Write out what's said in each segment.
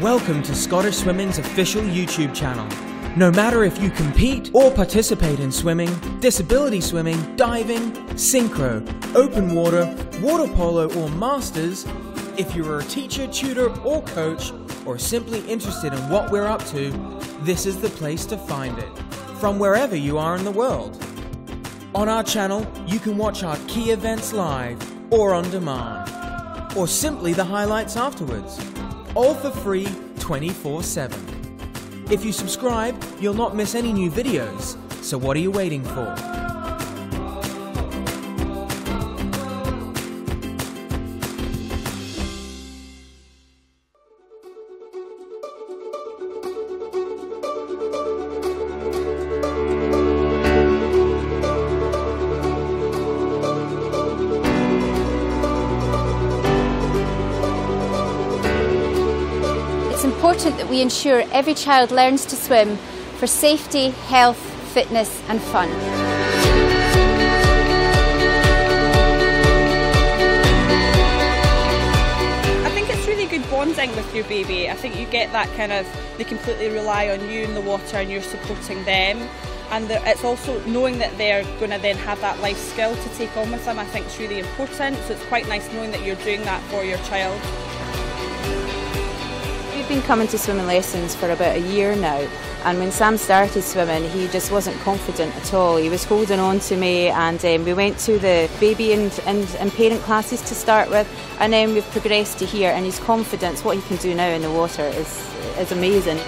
Welcome to Scottish Swimming's official YouTube channel. No matter if you compete or participate in swimming, disability swimming, diving, synchro, open water, water polo or masters, if you are a teacher, tutor or coach, or simply interested in what we're up to, this is the place to find it, from wherever you are in the world. On our channel, you can watch our key events live or on demand, or simply the highlights afterwards, all for free 24/7. If you subscribe, you'll not miss any new videos, so what are you waiting for? It's important that we ensure every child learns to swim for safety, health, fitness and fun. I think it's really good bonding with your baby. I think you get that kind of, they completely rely on you in the water and you're supporting them. And it's also knowing that they're going to then have that life skill to take on with them, I think is really important. So it's quite nice knowing that you're doing that for your child. We've been coming to swimming lessons for about a year now, and when Sam started swimming he just wasn't confident at all. He was holding on to me, and we went to the baby and parent classes to start with, and then we've progressed to here, and his confidence, what he can do now in the water is amazing.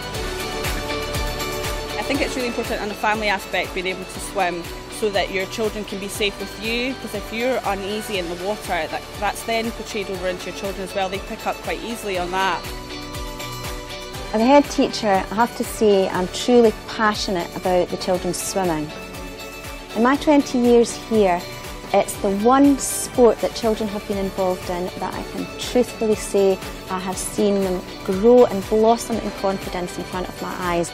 I think it's really important on the family aspect being able to swim so that your children can be safe with you, because if you're uneasy in the water, that's then portrayed over into your children as well. They pick up quite easily on that. As a head teacher, I have to say I'm truly passionate about the children's swimming. In my 20 years here, it's the one sport that children have been involved in that I can truthfully say I have seen them grow and blossom in confidence in front of my eyes.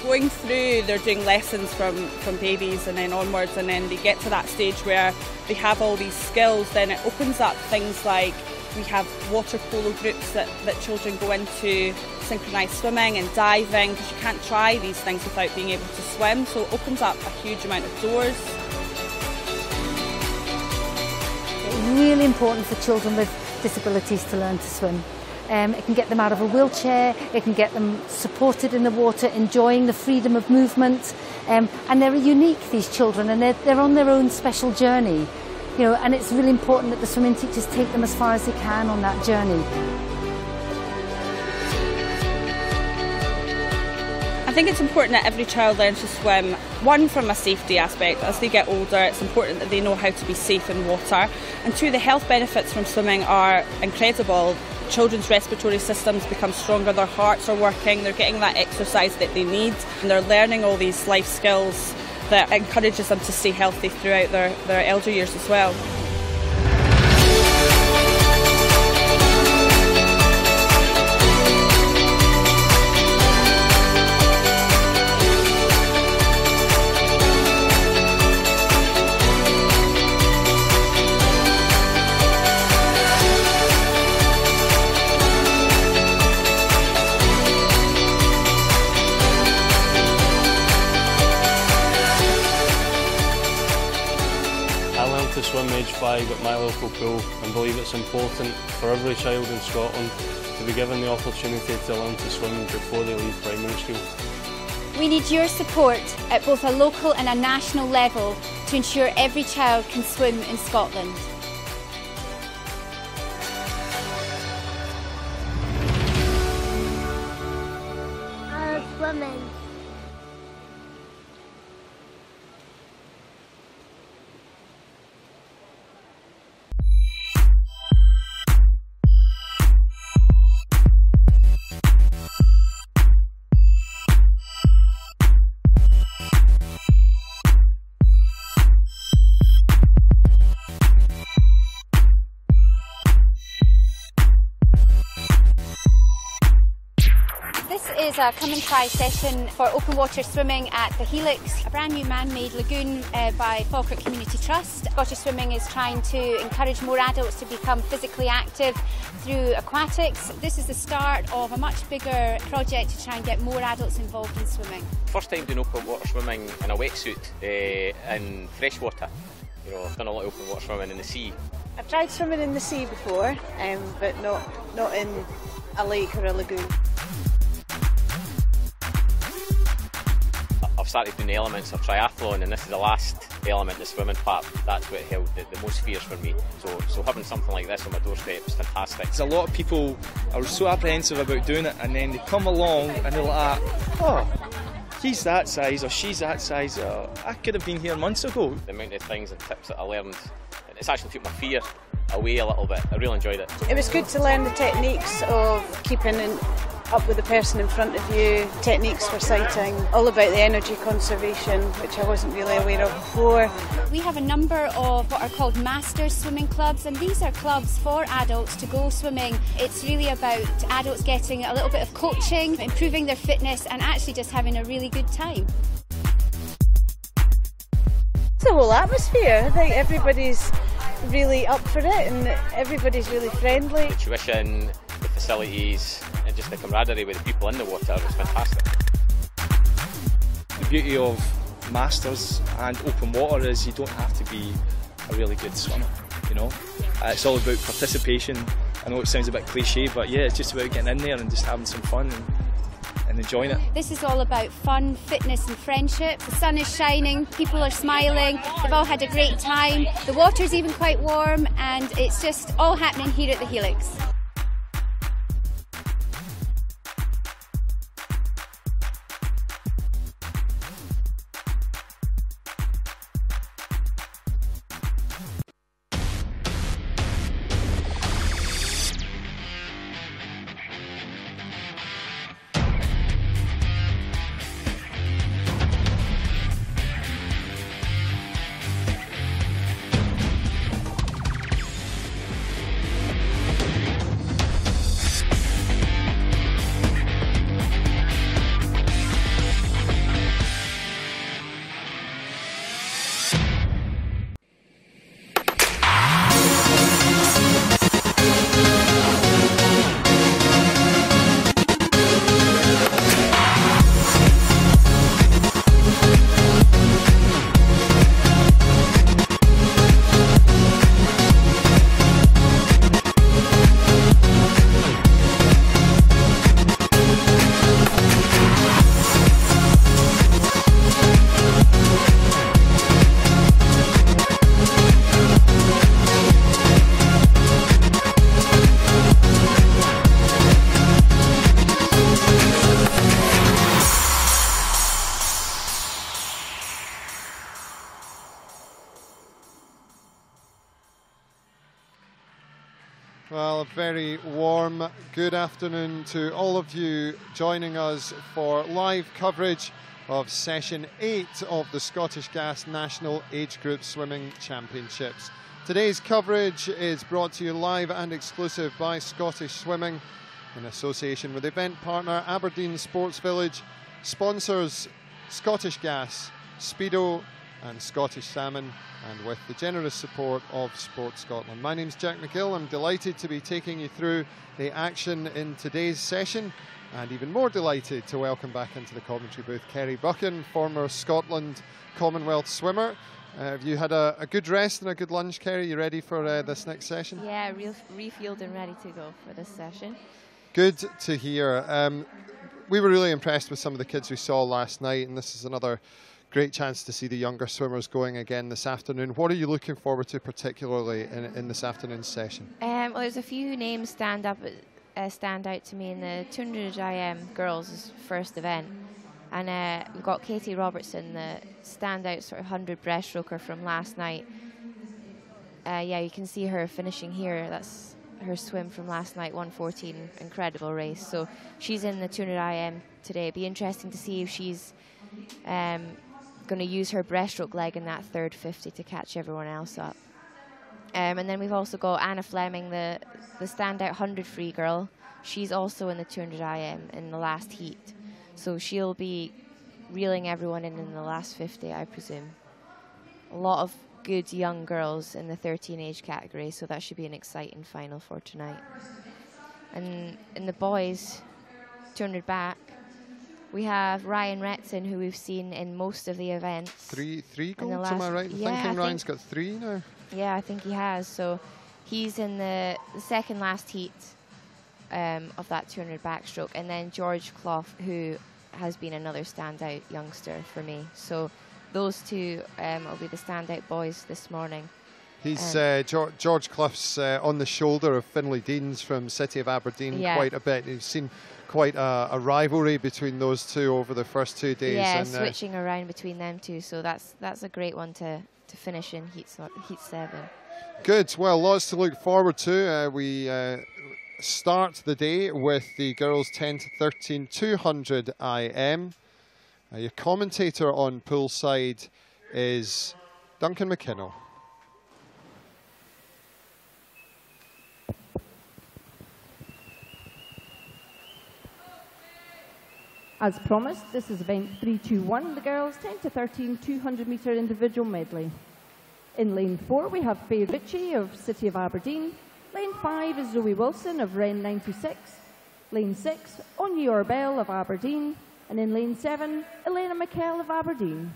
Going through, they're doing lessons from babies and then onwards, and then they get to that stage where they have all these skills. Then it opens up things like we have water polo groups that children go into, synchronised swimming and diving, because you can't try these things without being able to swim, so it opens up a huge amount of doors. It's really important for children with disabilities to learn to swim. It can get them out of a wheelchair, it can get them supported in the water, enjoying the freedom of movement, and they're unique, these children, and they're on their own special journey. You know, and it's really important that the swimming teachers take them as far as they can on that journey. I think it's important that every child learns to swim, one, from a safety aspect. As they get older, it's important that they know how to be safe in water, and two, the health benefits from swimming are incredible. Children's respiratory systems become stronger, their hearts are working, they're getting that exercise that they need, and they're learning all these life skills that encourages them to stay healthy throughout their elder years as well. To swim age 5 at my local pool, and believe it's important for every child in Scotland to be given the opportunity to learn to swim before they leave primary school. We need your support at both a local and a national level to ensure every child can swim in Scotland. Swimming. is a come and try session for open water swimming at the Helix, a brand new man-made lagoon by Falkirk Community Trust. Scottish Swimming is trying to encourage more adults to become physically active through aquatics. This is the start of a much bigger project to try and get more adults involved in swimming. First time doing open water swimming in a wetsuit in fresh water. You know, I've done a lot of open water swimming in the sea. I've tried swimming in the sea before, but not in a lake or a lagoon. I've started doing the elements of triathlon, and this is the last element, the swimming part. That's what held the most fears for me. So having something like this on my doorstep is fantastic. There's a lot of people are so apprehensive about doing it, and then they come along and they're like, oh, he's that size or she's that size. Oh, I could have been here months ago. The amount of things and tips that I learned, it's actually took my fear away a little bit. I really enjoyed it. It was good to learn the techniques of keeping up with the person in front of you, techniques for sighting, all about the energy conservation, which I wasn't really aware of before. We have a number of what are called masters swimming clubs, and these are clubs for adults to go swimming. It's really about adults getting a little bit of coaching, improving their fitness and actually just having a really good time. It's a whole atmosphere. I think everybody's really up for it and everybody's really friendly. The tuition, the facilities and just the camaraderie with the people in the water was fantastic. The beauty of masters and open water is you don't have to be a really good swimmer, you know. It's all about participation. I know it sounds a bit cliche, but yeah, it's just about getting in there and just having some fun and enjoying it. This is all about fun, fitness and friendship. The sun is shining, people are smiling, they've all had a great time. The water's even quite warm and it's just all happening here at the Helix. Well, a very warm good afternoon to all of you joining us for live coverage of Session 8 of the Scottish Gas National Age Group Swimming Championships. Today's coverage is brought to you live and exclusive by Scottish Swimming in association with event partner Aberdeen Sports Village, sponsors Scottish Gas, Speedo and Scottish Salmon, and with the generous support of Sport Scotland. My name's Jack McGill. I'm delighted to be taking you through the action in today's session, and even more delighted to welcome back into the commentary booth Kerry Buchan, former Scotland Commonwealth swimmer. Have you had a good rest and a good lunch, Kerry? You ready for this next session? Yeah, refueled and ready to go for this session. Good to hear. We were really impressed with some of the kids we saw last night, and this is another great chance to see the younger swimmers going again this afternoon. What are you looking forward to particularly in this afternoon's session? Well, there's a few names stand out to me in the 200 IM girls' first event. And we've got Katie Robertson, the standout sort of 100 breaststroker from last night. Yeah, you can see her finishing here. That's her swim from last night, 1:14, incredible race. So she's in the 200 IM today. It'd be interesting to see if she's going to use her breaststroke leg in that third 50 to catch everyone else up. And then we've also got Anna Fleming, the standout 100 free girl she's also in the 200 IM in the last heat. So she'll be reeling everyone in the last 50, I presume. A lot of good young girls in the 13 age category, so that should be an exciting final for tonight. And in the boys 200 back, we have Ryan Retson, who we've seen in most of the events. Three golds, am I right? Yeah, Thinking Ryan's got 3 now? Yeah, I think he has. So he's in the second last heat of that 200 backstroke. And then George Clough, who has been another standout youngster for me. So those two will be the standout boys this morning. He's George Clough's on the shoulder of Finlay Deans from City of Aberdeen quite a bit. You've seen quite a rivalry between those two over the first 2 days. Yeah, and, switching around between them two. So that's a great one to finish in heat 7. Good. Well, lots to look forward to. We start the day with the girls 10 to 13 200 IM. Your commentator on poolside is Duncan McKinnell. As promised, this is event 321, the girls 10 to 13 200 metre individual medley. In lane 4 we have Faye Ritchie of City of Aberdeen. Lane 5 is Zoe Wilson of Ren 96. Lane 6, Anya Orbell of Aberdeen. And in lane 7, Elena McKell of Aberdeen.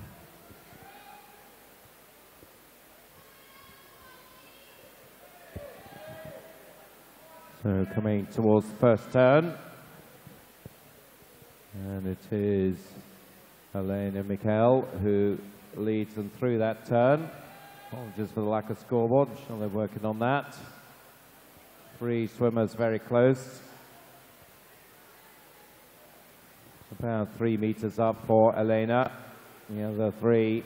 So coming towards the first turn. And it is Elena McKell who leads them through that turn. Apologies for the lack of scoreboard. I'm sure they're working on that. 3 swimmers very close. About 3 meters up for Elena. The other 3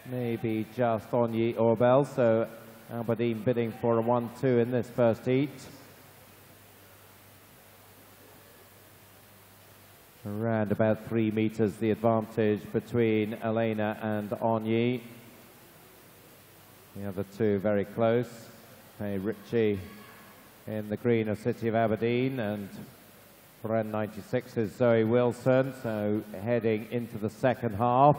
maybe just Anya Orbell. So Aberdeen bidding for a 1-2 in this first heat. Around about 3 meters the advantage between Elena and Anya. The other 2 very close. Hey, Ritchie in the green of City of Aberdeen, and Ren 96 is Zoe Wilson. So heading into the second half.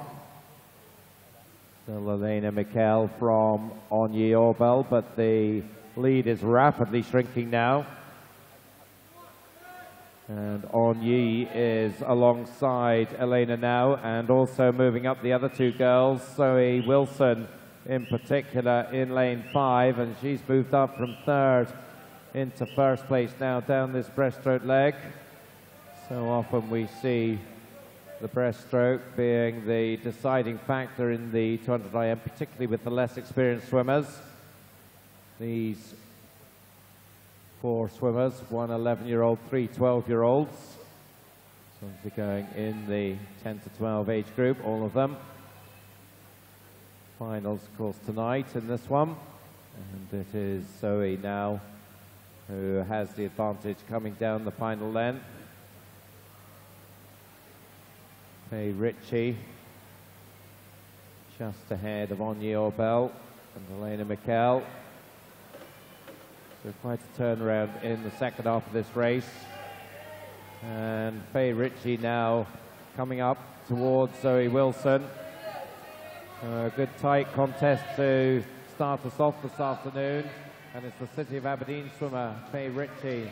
Still Elena McKell from Anya Orbell, but the lead is rapidly shrinking now. And Anya is alongside Elena now, and also moving up the other 2 girls, Zoe Wilson in particular in lane 5, and she's moved up from 3rd into 1st place now down this breaststroke leg. So often we see the breaststroke being the deciding factor in the 200 IM, particularly with the less experienced swimmers. These 4 swimmers, 1 11-year-old, 3 12-year-olds. So they're going in the 10 to 12 age group, all of them. Finals, of course, tonight in this one. And it is Zoe now who has the advantage coming down the final length. Faye Ritchie just ahead of Anya Orbell and Elena McKell. So quite a turnaround in the second half of this race. And Faye Ritchie now coming up towards Zoe Wilson. A good tight contest to start us off this afternoon. And it's the City of Aberdeen swimmer, Faye Ritchie,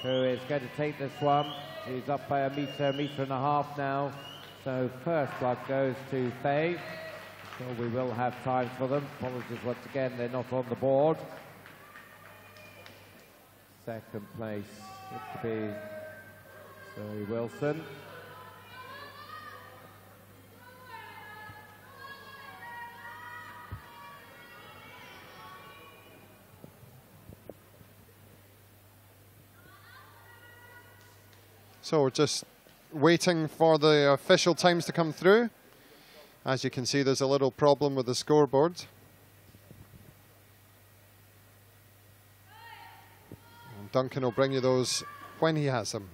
who is going to take this one. She's up by a metre and a half now. So first blood goes to Faye. So we will have time for them. Apologies once again, they're not on the board. Second place would be Zoe Wilson. So we're just waiting for the official times to come through. As you can see, there's a little problem with the scoreboard. And Duncan will bring you those when he has them.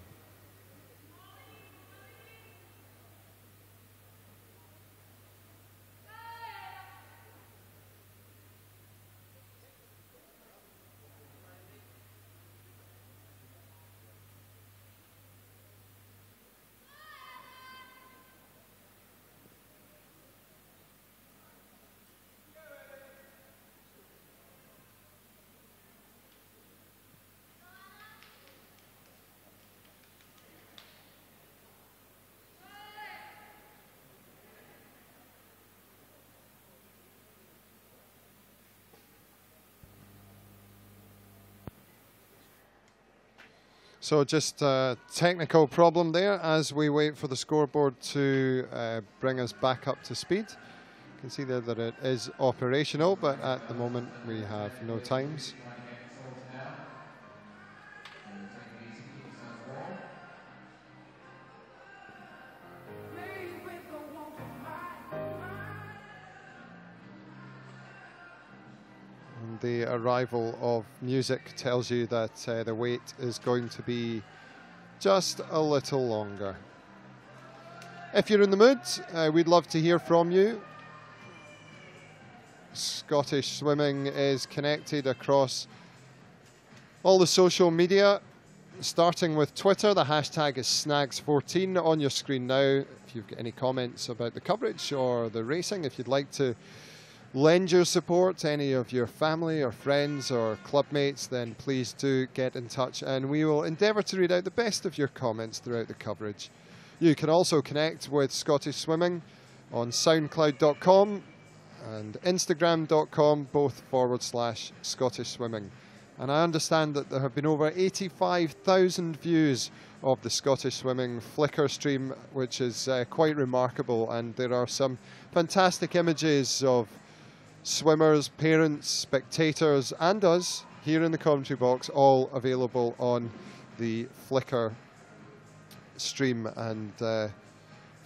So just a technical problem there as we wait for the scoreboard to bring us back up to speed. You can see there that it is operational, but at the moment we have no times. And the arrival of music tells you that the wait is going to be just a little longer. If you're in the mood, we'd love to hear from you. Scottish Swimming is connected across all the social media, starting with Twitter. The hashtag is Snags14 on your screen now. If you've got any comments about the coverage or the racing, if you'd like to lend your support to any of your family or friends or club mates, then please do get in touch and we will endeavour to read out the best of your comments throughout the coverage. You can also connect with Scottish Swimming on soundcloud.com and instagram.com, both /Scottish Swimming. And I understand that there have been over 85,000 views of the Scottish Swimming Flickr stream, which is quite remarkable, and there are some fantastic images of swimmers, parents, spectators and us here in the commentary box, all available on the Flickr stream. And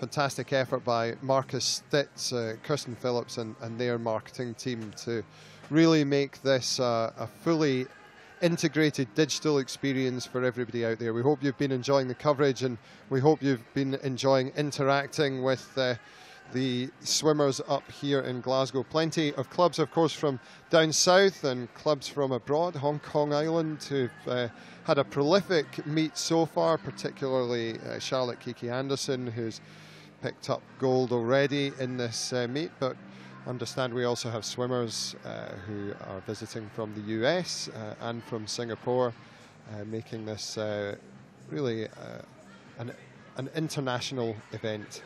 fantastic effort by Marcus Stitz, Kirsten Phillips and their marketing team to really make this a fully integrated digital experience for everybody out there. We hope you've been enjoying the coverage and we hope you've been enjoying interacting with the swimmers up here in Glasgow. Plenty of clubs, of course, from down south and clubs from abroad, Hong Kong Island, who've had a prolific meet so far, particularly Charlotte Kiki Anderson, who's picked up gold already in this meet, but understand we also have swimmers who are visiting from the US and from Singapore, making this really an international event.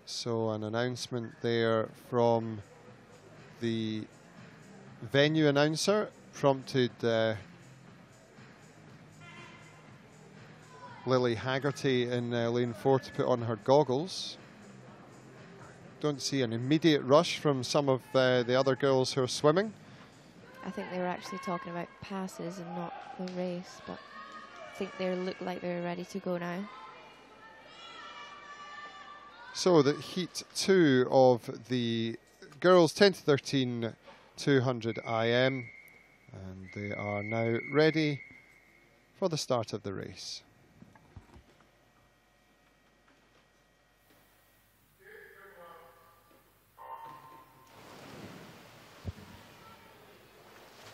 So an announcement there from the venue announcer prompted Lily Haggerty in lane 4 to put on her goggles. Don't see an immediate rush from some of the other girls who are swimming. I think they were actually talking about passes and not the race, but I think they look like they're ready to go now. So the heat 2 of the girls 10 to 13 200 IM, and they are now ready for the start of the race.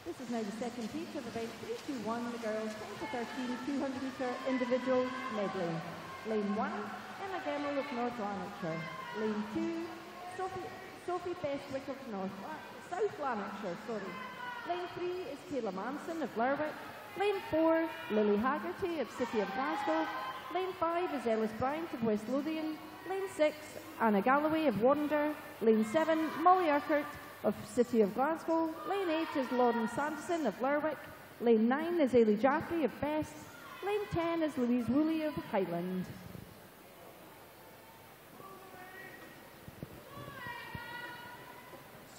This is now the second heat of event 321, the girls 10 to 13 200 metre individual medley. Lane 1, Emma Gemmell of North Lanarkshire. Lane 2, Sophie Bestwick of South Lanarkshire. Lane 3 is Kayla Manson of Lerwick. Lane 4, Lily Haggerty of City of Glasgow. Lane 5 is Ellis Bryant of West Lothian. Lane 6, Anna Galloway of Wander. Lane 7, Molly Urquhart of City of Glasgow. Lane 8 is Lauren Sanderson of Lerwick. Lane 9 is Ailey Jaffrey of Best. Lane 10 is Louise Woolley of Highland.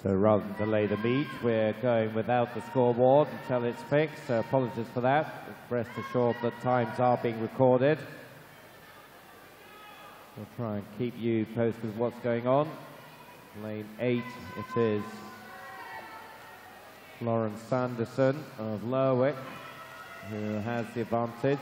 So rather than delay the meet, we're going without the scoreboard until it's fixed. So apologies for that. Rest assured that times are being recorded. We'll try and keep you posted with what's going on. Lane 8, it is Lauren Sanderson of Lerwick who has the advantage.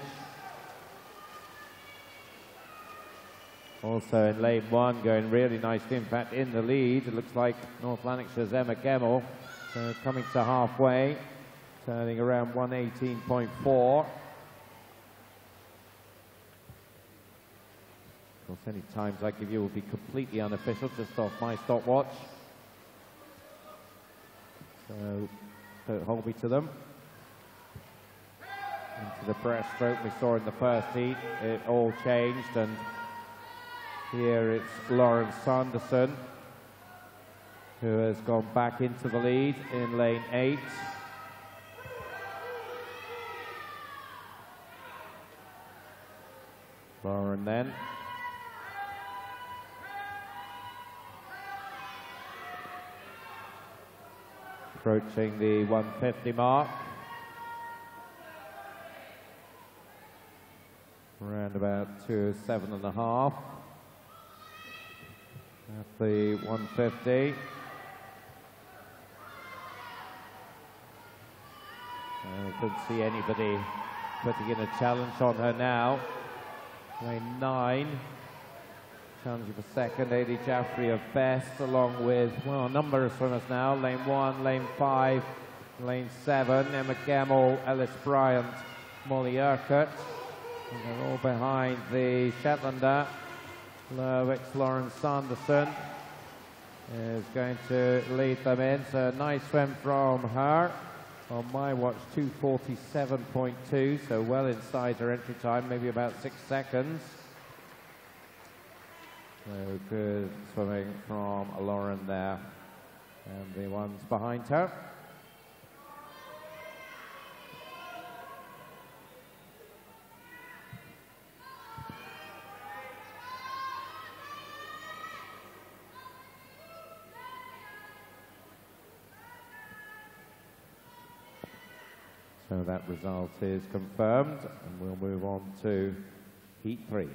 Also in lane 1, going really nicely, in fact in the lead. It looks like North Lanarkshire's Emma Gemmell. So coming to halfway, turning around 118.4. Of course, any times I give you will be completely unofficial, just off my stopwatch. So don't hold me to them. into the breaststroke we saw in the first heat. It all changed, and here it's Lauren Sanderson who has gone back into the lead in lane 8. Lauren then. Approaching the 150 mark. Around about 207.5 at the 150. I couldn't see anybody putting in a challenge on her now. Lane 9, challenging for second, Aidy Jaffrey of best, along with, well, a number of swimmers now. Lane 1, lane 5, lane 7, Emma Gemmell, Ellis Bryant, Molly Urquhart. And they're all behind the Shetlander. Lerwick's Lauren Sanderson is going to lead them in. So a nice swim from her. On my watch, 2:47.2, so well inside her entry time, maybe about 6 seconds. So good swimming from Lauren there. And the ones behind her. So that result is confirmed, and we'll move on to heat 3.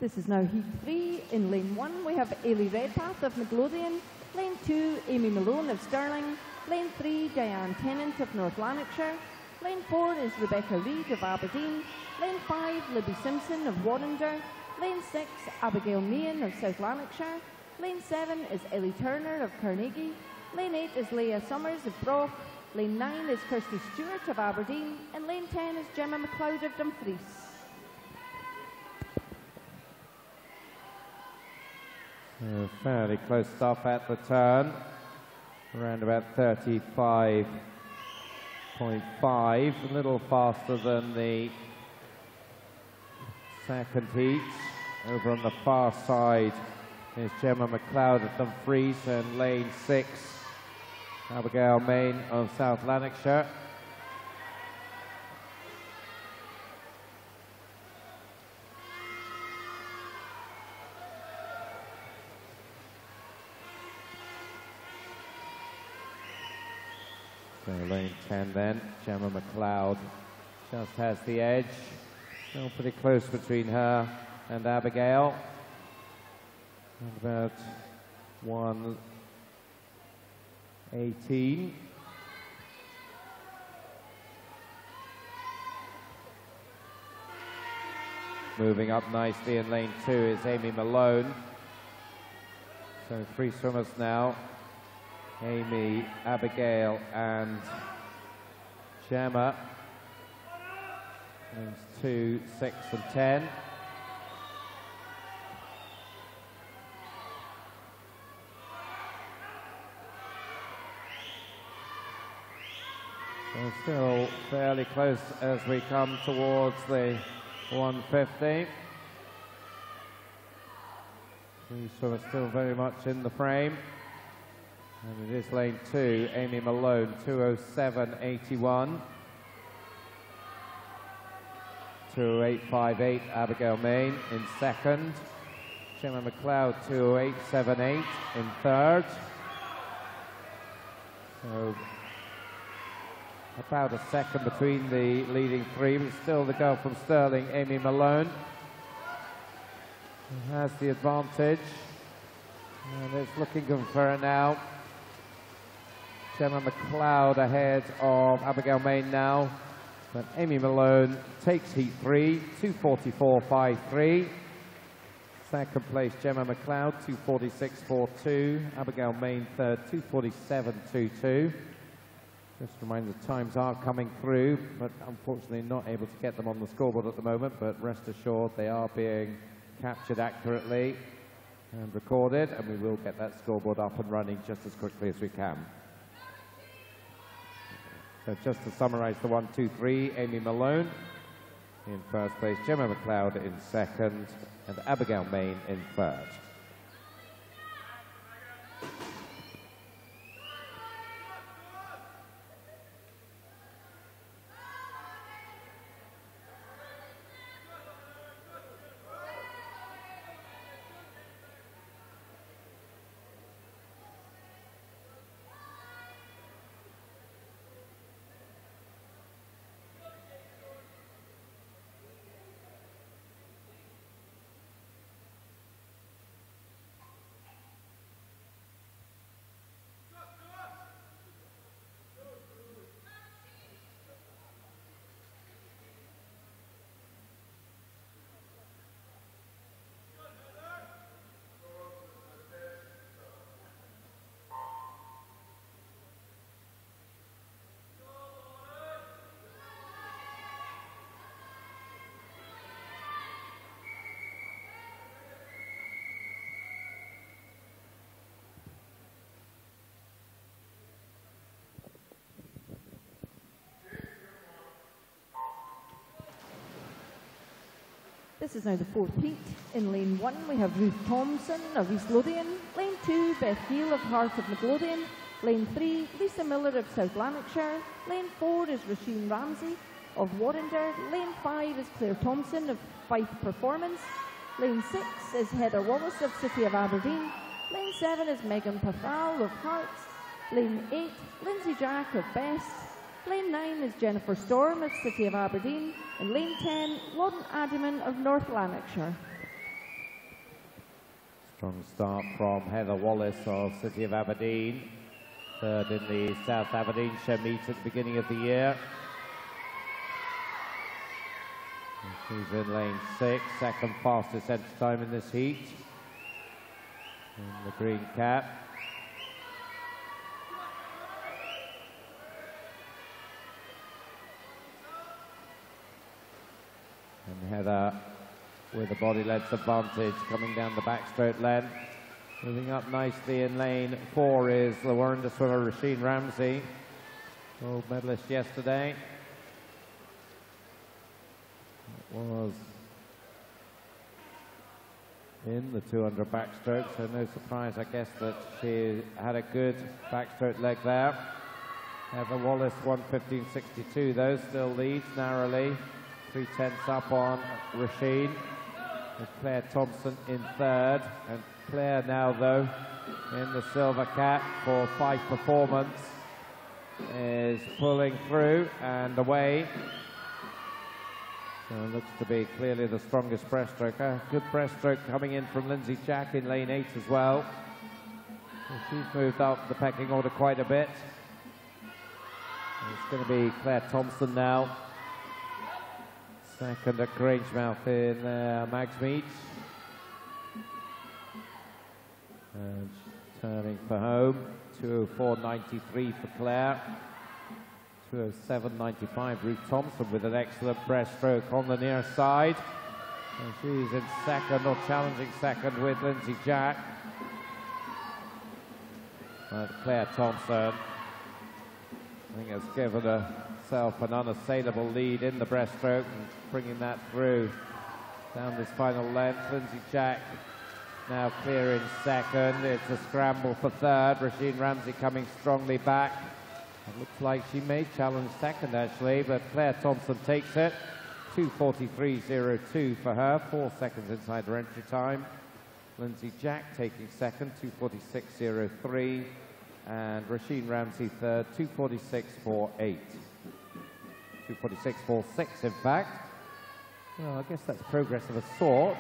This is now heat 3. In lane 1, we have Ailey Redpath of Midlothian. Lane 2, Amy Malone of Stirling. Lane 3, Diane Tennant of North Lanarkshire. Lane 4 is Rebecca Reid of Aberdeen. Lane 5, Libby Simpson of Warrender. Lane 6, Abigail Meehan of South Lanarkshire. Lane 7 is Ellie Turner of Carnegie. Lane 8 is Leah Summers of Brock. Lane 9 is Kirsty Stewart of Aberdeen. And lane 10 is Gemma McLeod of Dumfries. Fairly close stuff at the turn, around about 35.5, a little faster than the second heat. Over on the far side is Gemma McLeod of Dumfries, and lane 6, Abigail Main of South Lanarkshire. So lane 10 then, Gemma McLeod just has the edge. Still pretty close between her and Abigail. And about 1:18. Moving up nicely in lane 2 is Amy Malone. So 3 swimmers now. Amy, Abigail and Gemma. Lanes 2, 6 and 10. So still fairly close as we come towards the 150. 3 swimmers still very much in the frame. And it is lane 2, Amy Malone, 2:07.81. 2:08.58, Abigail Main in second. Gemma McLeod, 2:08.78 in third. So about a second between the leading 3, but still the girl from Stirling, Amy Malone, who has the advantage. And it's looking good for her now. Gemma McLeod ahead of Abigail Main now, but Amy Malone takes heat 3, 2:44.53. Second place, Gemma McLeod, 2:46.42. Abigail Main third, 2:47.22. Just a reminder, the times are coming through, but unfortunately not able to get them on the scoreboard at the moment, but rest assured they are being captured accurately and recorded, and we will get that scoreboard up and running just as quickly as we can. So just to summarise the 1, 2, 3, Amy Malone in first place, Gemma McLeod in second, and Abigail Main in third. This is now the fourth heat. In lane 1, we have Ruth Thompson of East Lothian. Lane 2, Beth Gill of Heart of Midlothian. Lane 3, Lisa Miller of South Lanarkshire. Lane 4 is Roisin Ramsey of Warrender. Lane 5 is Claire Thompson of Fife Performance. Lane 6 is Heather Wallace of City of Aberdeen. Lane 7 is Megan Pathal of Hearts. Lane 8, Lindsay Jack of Best. Lane 9 is Jennifer Storm of City of Aberdeen. And lane 10, Lauren Adiman of North Lanarkshire. Strong start from Heather Wallace of City of Aberdeen. Third in the South Aberdeenshire meet at the beginning of the year. And she's in lane 6, second fastest entry time in this heat. In the green cap. And Heather with a body length advantage coming down the backstroke length. Moving up nicely in lane 4 is the Warrender swimmer Roisin Ramsey, gold medalist yesterday. It was in the 200 backstroke, so no surprise, I guess, that she had a good backstroke leg there. Heather Wallace 1:15.62 though, still leads narrowly. 3/10 up on Roisin, with Claire Thompson in third. And Claire now, though, in the silver cap for Fife Performance, is pulling through and away. So it looks to be clearly the strongest breaststroker. Good breaststroke coming in from Lindsay Jack in lane 8 as well. So she's moved up the pecking order quite a bit. And it's going to be Claire Thompson now. Second at Grangemouth in Mags Meet. And turning for home. 2:04.93 for Claire. 2:07.95 Ruth Thompson with an excellent breaststroke on the near side. And she's in second, or challenging second, with Lindsay Jack. And Claire Thompson, I think, has given herself an unassailable lead in the breaststroke and bringing that through down this final length. Lindsay Jack now clear in second. It's a scramble for third. Roisin Ramsey coming strongly back. It looks like she may challenge second, actually, but Claire Thompson takes it. 2:43.02 for her, 4 seconds inside her entry time. Lindsay Jack taking second, 2:46.03. And Roisin Ramsey third, 2:46.48. 2:46.46, in fact. Well, I guess that's progress of a sort.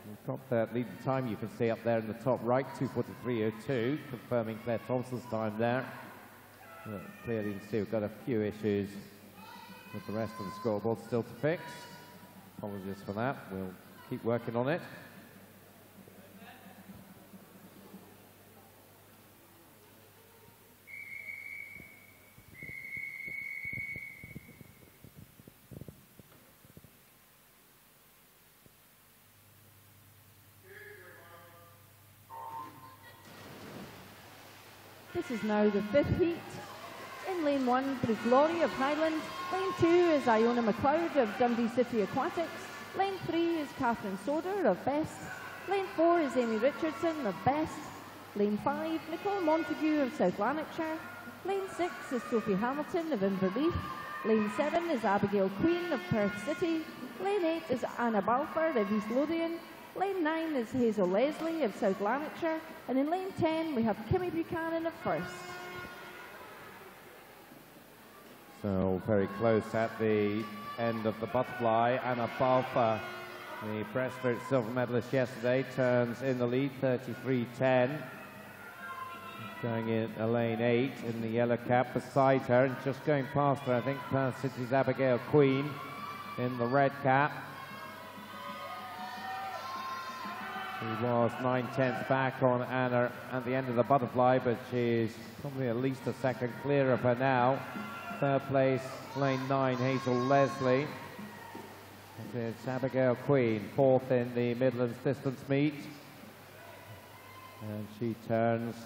We've got that leading time you can see up there in the top right, 2:43.02, confirming Claire Thompson's time there. But clearly you can see we've got a few issues with the rest of the scoreboard still to fix. Apologies for that. We'll keep working on it. This is now the 5th heat. In lane 1, Bruce Laurie of Highland. Lane 2 is Iona McLeod of Dundee City Aquatics. Lane 3 is Catherine Soder of Best. Lane 4 is Amy Richardson of Best. Lane 5, Nicole Montague of South Lanarkshire. Lane 6 is Sophie Hamilton of Inverleith. Lane 7 is Abigail Queen of Perth City. Lane 8 is Anna Balfour of East Lothian. Lane 9 is Hazel Leslie of South Lanarkshire. And in lane 10 we have Kimmy Buchanan of First. So very close at the end of the butterfly. Anna Balfour, the breaststroke silver medalist yesterday, turns in the lead, 33.10. Going in lane 8 in the yellow cap beside her, and just going past her, I think, Perth City's Abigail Queen in the red cap. She was 9/10 back on Anna at the end of the butterfly, but she's probably at least a second clear of her now. Third place, lane 9, Hazel Leslie. It's Abigail Queen, fourth in the Midlands distance meet. And she turns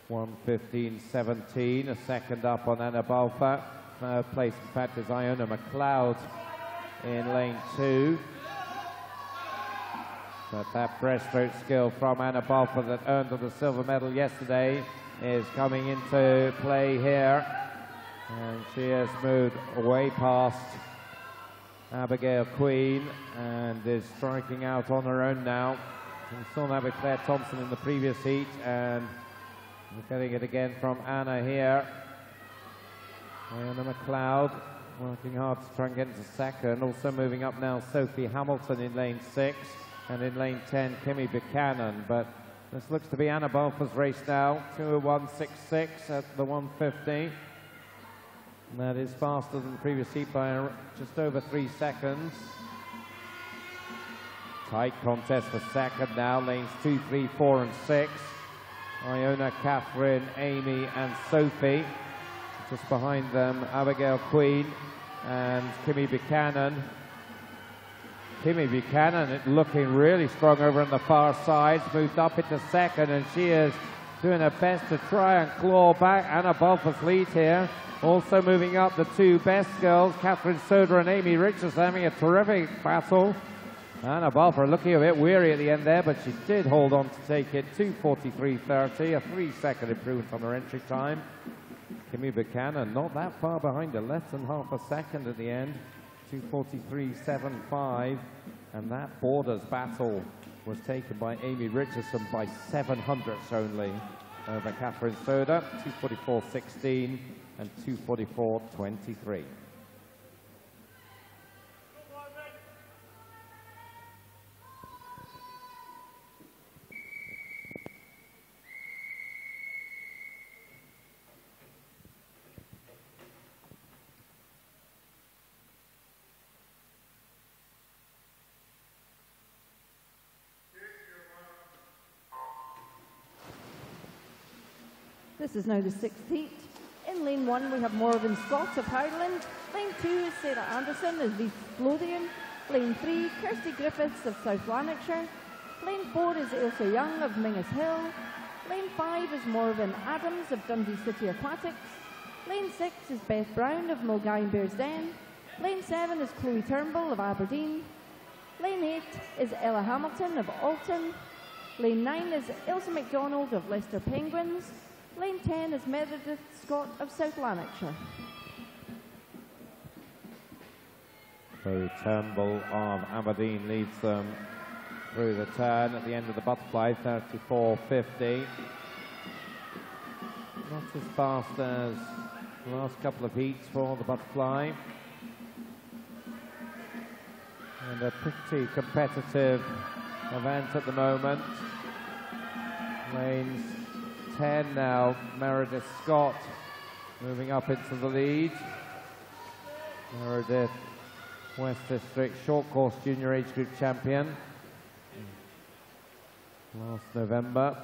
1:15.17, a second up on Anna Balfour. Third place, in fact, is Iona McLeod in lane 2. But that breaststroke skill from Anna Balfour that earned her the silver medal yesterday is coming into play here. And she has moved way past Abigail Queen and is striking out on her own now. We saw that with Claire Thompson in the previous heat, and we're getting it again from Anna here. Iona McLeod working hard to try and get into second. Also moving up now, Sophie Hamilton in lane 6, and in lane 10, Kimmy Buchanan. But this looks to be Anna Balfour's race now, 2:01.66 at the 150. And that is faster than the previous heat by just over 3 seconds. Tight contest for second now, lanes 2, 3, 4 and 6. Iona, Catherine, Amy and Sophie. Just behind them, Abigail Queen and Kimmy Buchanan. Kimmy Buchanan looking really strong over on the far side, moved up into second, and she is doing her best to try and claw back Anna Balfour's lead here. Also moving up, the two best girls, Catherine Soder and Amy Richardson, having a terrific battle. Anna Balfour looking a bit weary at the end there, but she did hold on to take it. 2:43.30, a 3-second improvement on her entry time. Kimmy Buchanan not that far behind her, less than half a second at the end. 2:43.75, and that borders battle was taken by Amy Richardson by 700ths only over Catherine Soder. 2:44.16 and 2:44.23. This is now the 6th heat. In lane 1 we have Morven Scott of Highland. Lane 2 is Sarah Anderson of East Lothian. Lane 3, Kirsty Griffiths of South Lanarkshire. Lane 4 is Ailsa Young of Mingus Hill. Lane 5 is Morven Adams of Dundee City Aquatics. Lane 6 is Beth Brown of Mulgine Bearsden. Lane 7 is Chloe Turnbull of Aberdeen. Lane 8 is Ella Hamilton of Alton. Lane 9 is Ilsa MacDonald of Leicester Penguins. Lane 10 is Meredith Scott of South Lanarkshire. So Turnbull of Aberdeen leads them through the turn at the end of the butterfly, 34.50. Not as fast as the last couple of heats for the butterfly. And a pretty competitive event at the moment. Lanes 10 now, Meredith Scott moving up into the lead. Meredith, West District Short Course Junior Age Group Champion last November.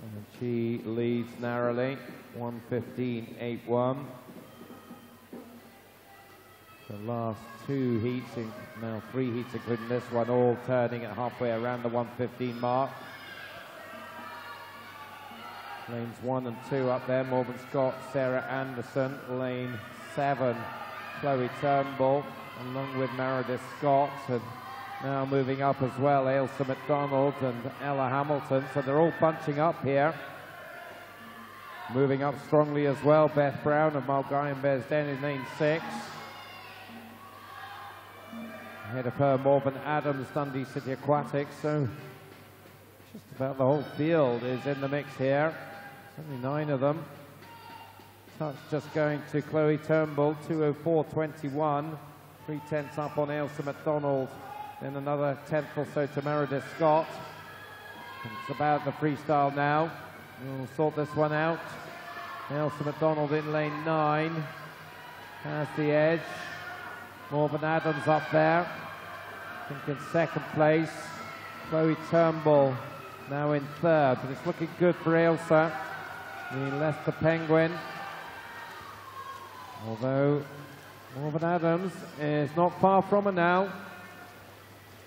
And she leads narrowly, 1:15.81. The last 2 heats, now 3 heats including this one, all turning at halfway around the 1:15 mark. Lanes 1 and 2 up there. Morgan Scott, Sarah Anderson. Lane 7, Chloe Turnbull, along with Meredith Scott. And now moving up as well, Ailsa McDonald and Ella Hamilton. So they're all bunching up here. Moving up strongly as well, Beth Brown of Mulgai and Bearsden in lane 6. Ahead of her, Morven Adams, Dundee City Aquatic. So just about the whole field is in the mix here. There's only 9 of them. Touch just going to Chloe Turnbull, 2:04.21. 3/10 up on Ailsa McDonald. Then another 10th or so to Meredith Scott. It's about the freestyle now. We'll sort this one out. Ailsa McDonald in lane 9. Has the edge. Morven Adams up there. I think in second place. Chloe Turnbull now in third. But it's looking good for Ailsa, the Leicester Penguin. Although Morven Adams is not far from her now.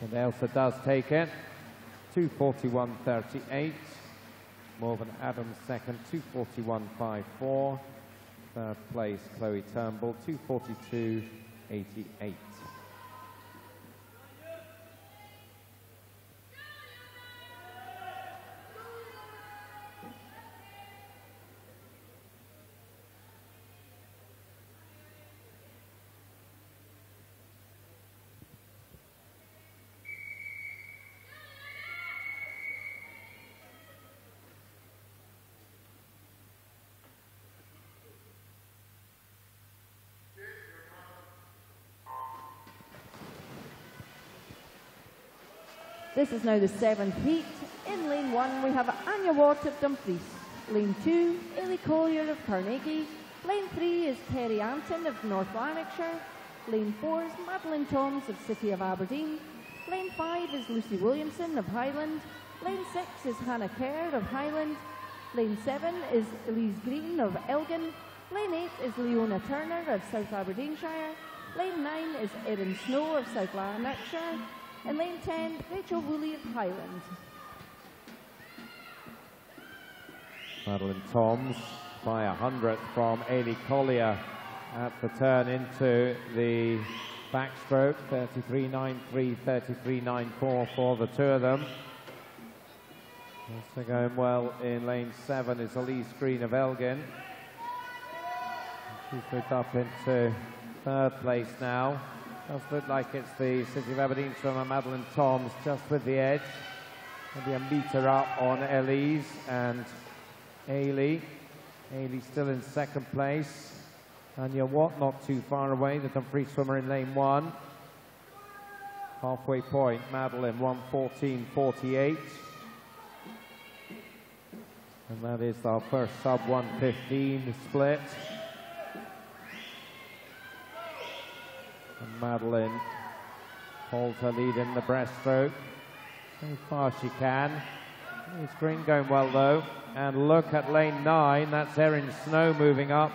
And Ailsa does take it. 2:41.38. Morven Adams second, 2:41.54. Third place, Chloe Turnbull, 2:42.88. This is now the 7th heat. In lane 1, we have Anya Watt of Dumfries. Lane 2, Ailey Collier of Carnegie. Lane 3 is Kerry Anton of North Lanarkshire. Lane 4 is Madeline Toms of City of Aberdeen. Lane 5 is Lucy Williamson of Highland. Lane 6 is Hannah Kerr of Highland. Lane 7 is Elise Green of Elgin. Lane 8 is Leona Turner of South Aberdeenshire. Lane 9 is Erin Snow of South Lanarkshire. In lane 10, Rachel Woolley of Highland. Madeline Toms by 100th from Ailey Collier at the turn into the backstroke. 33.93, 33.94 for the two of them. Also going well in lane 7 is Elise Green of Elgin. She's moved up into third place now. Does look like it's the City of Aberdeen swimmer Madeline Toms just with the edge. Maybe a metre up on Elise and Ailey. Ailey still in second place. Anya Watt not too far away, the Dumfries swimmer in lane 1. Halfway point, Madeline 1:14.48. And that is our first sub 1:15 split. And Madeline holds her lead in the breaststroke. So far she can. It's Green going well though. And look at lane 9, that's Erin Snow moving up.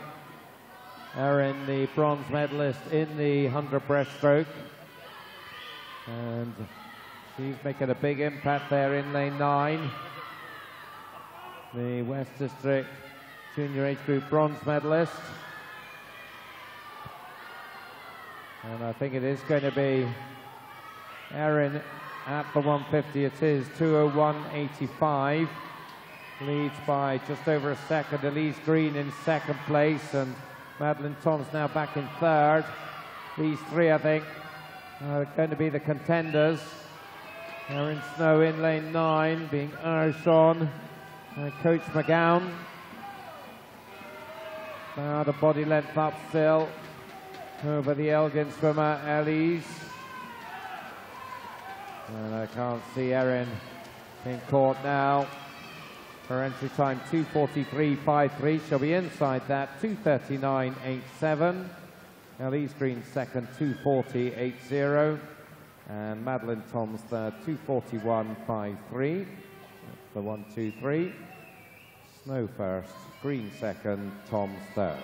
Erin, the bronze medalist in the 100 breaststroke. And she's making a big impact there in lane 9. The West District Junior Age Group bronze medalist. And I think it is going to be Erin at the 150. It is 2:01.85. Leads by just over a second. Elise Green in second place and Madeline Toms now back in third. These three, I think, are going to be the contenders. Erin Snow in lane 9 being urged on by Coach McGowan. About a body length up still over the Elgin swimmer Elise. And I can't see Erin being caught now. Her entry time 2:43.53. She'll be inside that 2:39.87. Elise Green second 2:40.80. And Madeline Toms third 2:41.53. That's the 1, 2, 3. Snow first, Green second, Toms third.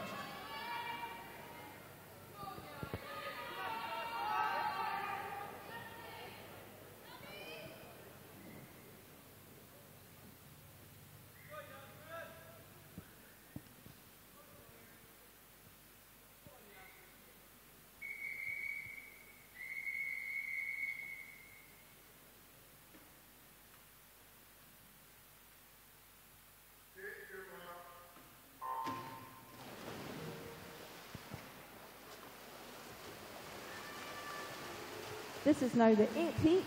This is now the 8th heat.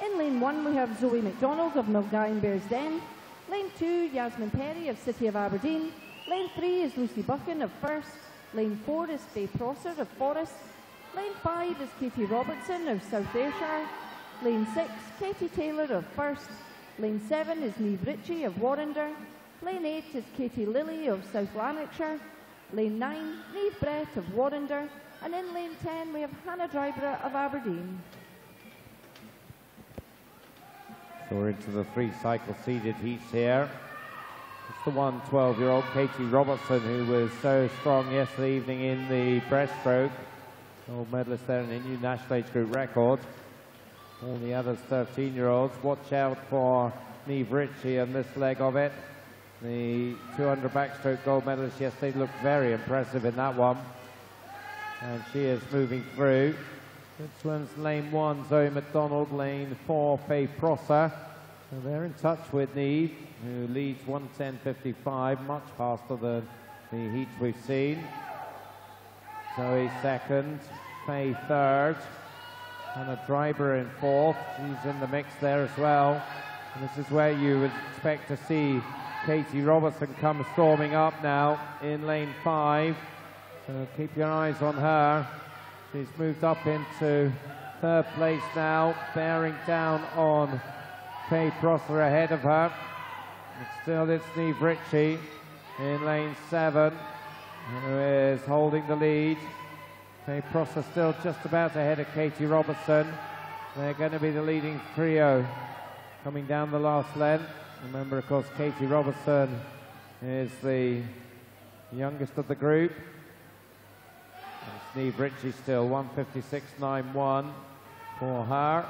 In lane 1 we have Zoe McDonald of Milngavie and Bears Den. Lane 2, Yasmin Perry of City of Aberdeen. Lane 3 is Lucy Buchan of First. Lane 4 is Faye Prosser of Forest. Lane 5 is Katie Robertson of South Ayrshire. Lane 6, Katie Taylor of First. Lane 7 is Niamh Ritchie of Warrender. Lane 8 is Katie Lilly of South Lanarkshire. Lane 9, Niamh Brett of Warrender. And in lane 10 we have Hannah Dryborough of Aberdeen. So we're into the 3 cycle seeded heats here. It's the 12-year-old Katie Robertson who was so strong yesterday evening in the breaststroke. Gold medalist there in a new national age group record. All the others 13-year-olds. Watch out for Niamh Ritchie on this leg of it. The 200 backstroke gold medalist yesterday looked very impressive in that one. And she is moving through. Good swims lane 1, Zoe McDonald, lane 4, Faye Prosser. So they're in touch with Niamh, who leads 1:10.55, much faster than the heats we've seen. Zoe second, Faye third, Hannah Dryborough in 4th. She's in the mix there as well. And this is where you would expect to see Katie Robertson come storming up now in lane 5. So keep your eyes on her. She's moved up into 3rd place now, bearing down on Faye Prosser ahead of her. And still it's Niamh Ritchie in lane 7, who is holding the lead. Faye Prosser still just about ahead of Katie Robertson. They're going to be the leading trio coming down the last length. Remember, of course, Katie Robertson is the youngest of the group. It's Niamh Ritchie still, 1:56.91 for her.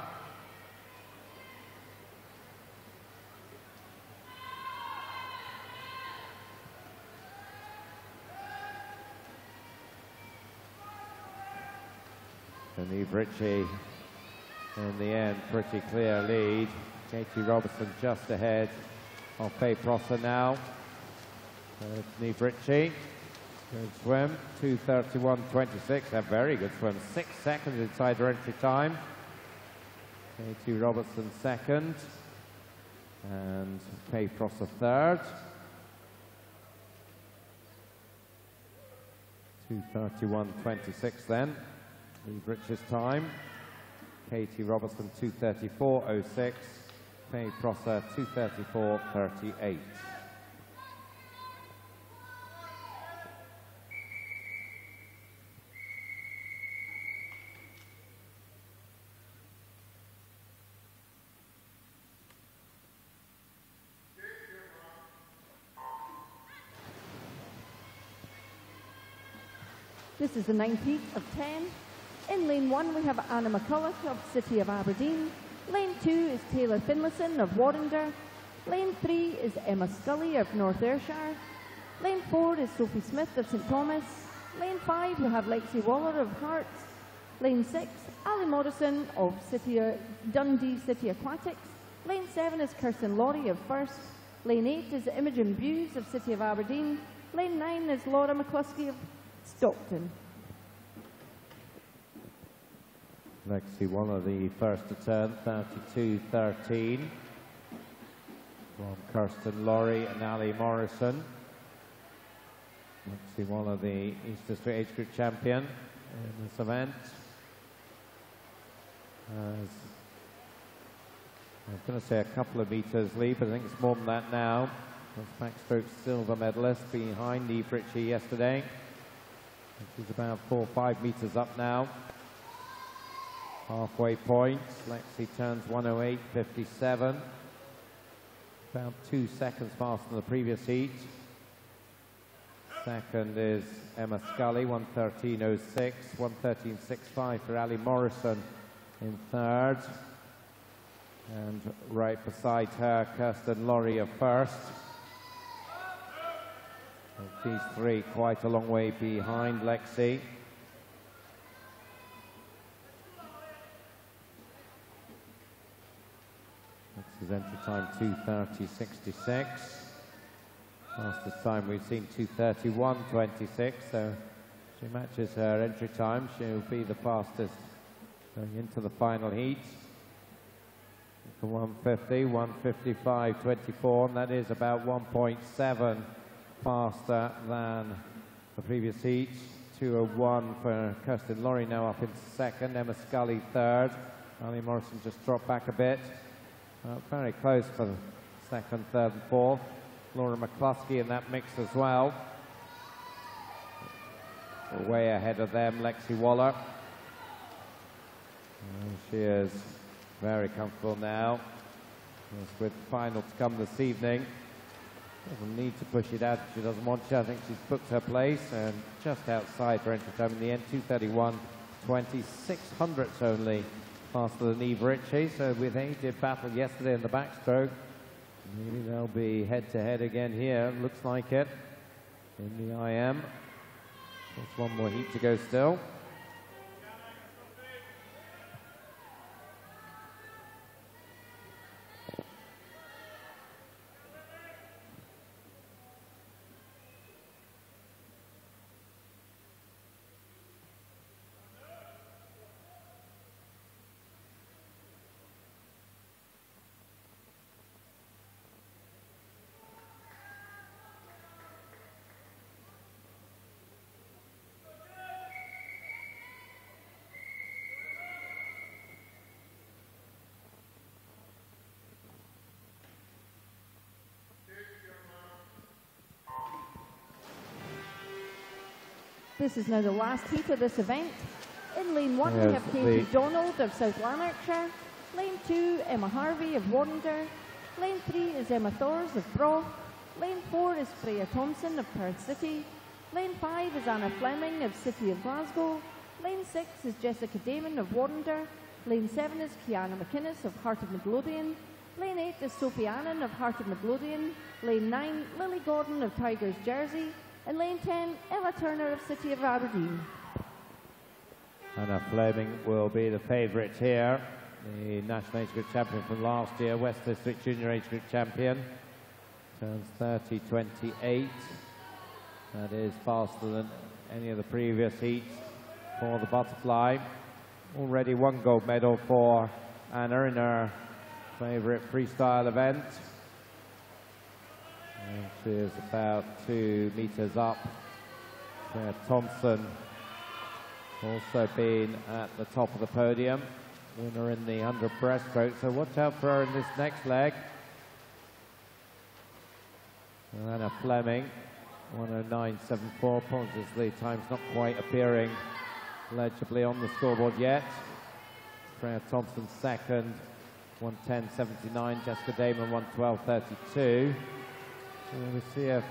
So Niamh Ritchie in the end, pretty clear lead. Katie Robertson just ahead of Faye Prosser now. So it's Niamh Ritchie. Good swim, 2:31.26, a very good swim, 6 seconds inside her entry time. Katie Robertson second, and Faye Prosser third. 2:31.26 then, Niamh Ritchie's time. Katie Robertson 2:34.06, Faye Prosser 2:34.38. This is the 9th heat of 10. In lane 1 we have Anna McCulloch of City of Aberdeen. Lane 2 is Taylor Finlayson of Warrender. Lane 3 is Emma Scully of North Ayrshire. Lane 4 is Sophie Smith of St Thomas. Lane 5 we have Lexi Waller of Hearts. Lane 6, Ali Morrison of Dundee City Aquatics. Lane 7 is Kirsten Laurie of First. Lane 8 is Imogen Buse of City of Aberdeen. Lane 9 is Laura McCluskey of Stockton. Lexi Waller, the first to turn, 32.13. From Kirsten Laurie and Ali Morrison. Lexi Waller, the East District Age Group champion in this event. I was going to say a couple of meters lead, but I think it's more than that now. Backstroke silver medalist behind Niamh Ritchie yesterday. She's about 4 or 5 meters up now. Halfway point, Lexi turns 1:08.57. About 2 seconds faster than the previous heat. Second is Emma Scully, 1:13.06. 1:13.65 for Ali Morrison in third. And right beside her, Kirsten Laurie of first. And these three quite a long way behind Lexi. Lexi's entry time 2:30.66. Fastest time we've seen 2:31.26. So she matches her entry time. She'll be the fastest Going into the final heat. For 150, 155.24, and that is about 1.7 faster than the previous heat. 2:01 for Kirsten Laurie now up into second, Emma Scully third. Ali Morrison just dropped back a bit. Very close for the second, third and fourth. Laura McCluskey in that mix as well. Way ahead of them, Lexi Waller. She is very comfortable now. With the final to come this evening. Doesn't need to push it out if she doesn't want to. I think she's booked her place and just outside for entry time in the end. 2:31.20, 600ths only faster than Eve Ritchie. So with they did battle yesterday in the backstroke. Maybe they'll be head to head again here. Looks like it in the IM. There's one more heat to go still. This is now the last heat of this event. In lane 1 we have Katie Donald of South Lanarkshire. Lane 2, Emma Harvey of Warrender. Lane 3 is Emma Thors of Brough. Lane 4 is Freya Thompson of Perth City. Lane 5 is Anna Fleming of City of Glasgow. Lane 6 is Jessica Damon of Warrender. Lane 7 is Kiana McInnes of Heart of Midlothian. Lane 8 is Sophie Annan of Heart of Midlothian. Lane 9, Lily Gordon of Tigers Jersey. And lane 10, Ella Turner of City of Aberdeen. Anna Fleming will be the favourite here. The National Age Group Champion from last year, West District Junior Age Group Champion. Turns 30.28. That is faster than any of the previous heats for the butterfly. Already one gold medal for Anna in her favourite freestyle event. And she is about 2 meters up. Thompson also been at the top of the podium. Winner in the 100 breaststroke. So watch out for her in this next leg. And Anna Fleming, 109.74. Apologies, the time's not quite appearing legibly on the scoreboard yet. Freya Thompson second, 110.79. Jessica Damon, 112.32. We'll see if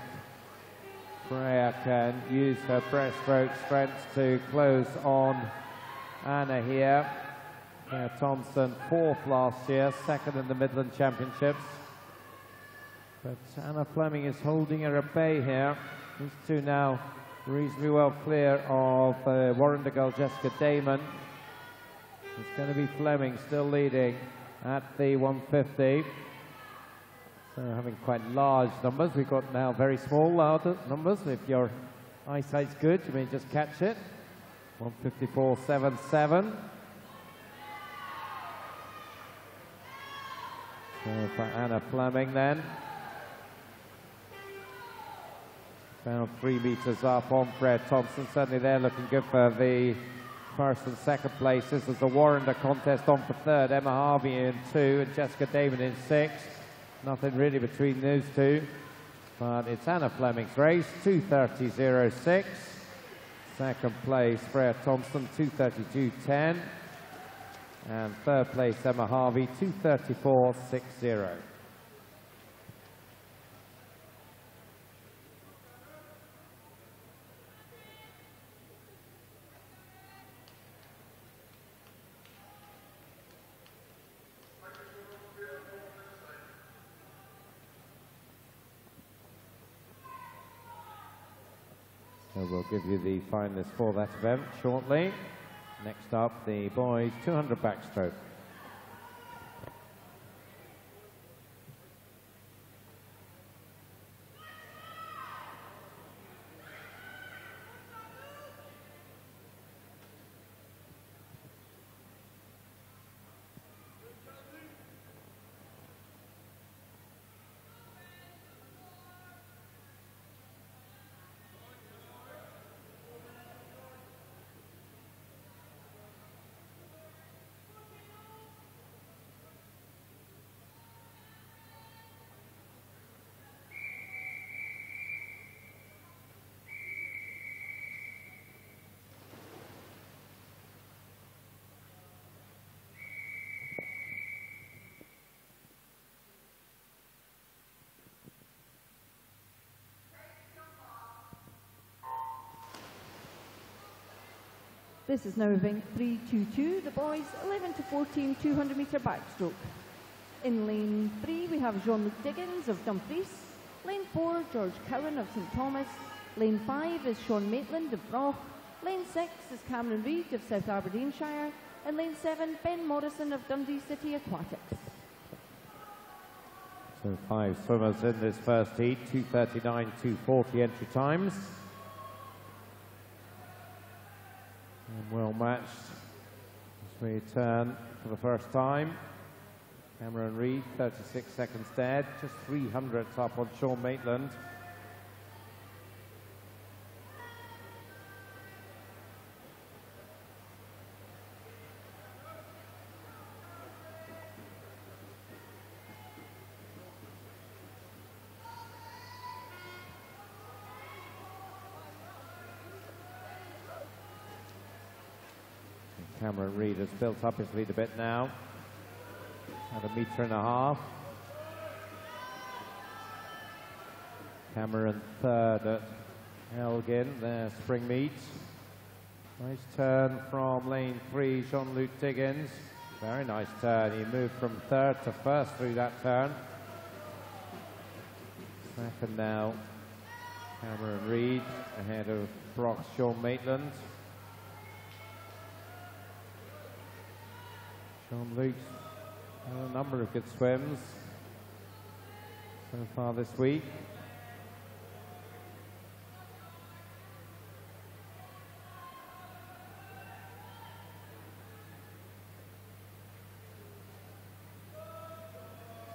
Freya can use her breaststroke strength to close on Anna here. Freya Thompson, 4th last year, 2nd in the Midland Championships. But Anna Fleming is holding her at bay here. These two now reasonably well clear of Warrender girl Jessica Damon. It's going to be Fleming still leading at the 150. So having quite large numbers. We've got now very small numbers. If your eyesight's good, you may just catch it. 154.77. So for Anna Fleming then. Found 3 meters up on Freya Thompson. Certainly they're looking good for the first and second places. There's a Warrender contest on for third. Emma Harvey in 2 and Jessica Damon in 6. Nothing really between those two. But it's Anna Fleming's race, 2:30.06. Second place, Freya Thompson, 2:32.10. And third place, Emma Harvey, 2:34.60. So we'll give you the finalists for that event shortly. Next up, the boys 200 backstroke. This is now event 322, the boys 11 to 14 200 metre backstroke. In lane 3 we have Jean-Luc Diggins of Dumfries, lane 4 George Cowan of St Thomas, lane 5 is Sean Maitland of Broch, lane 6 is Cameron Reid of South Aberdeenshire, and lane 7 Ben Morrison of Dundee City Aquatics. So 5 swimmers in this first heat, 2:39, 2:40 entry times. And well matched as we turn for the first time. Cameron Reid, 36 seconds dead, just 300ths up on Sean Maitland. Cameron Reid has built up his lead a bit now, at 1.5 meters. Cameron third at Elgin, their spring meet. Nice turn from lane 3, Jean-Luc Diggins. Very nice turn, he moved from third to first through that turn. Second now, Cameron Reid ahead of Brock's Sean Maitland. Jean-Luc's had a number of good swims so far this week.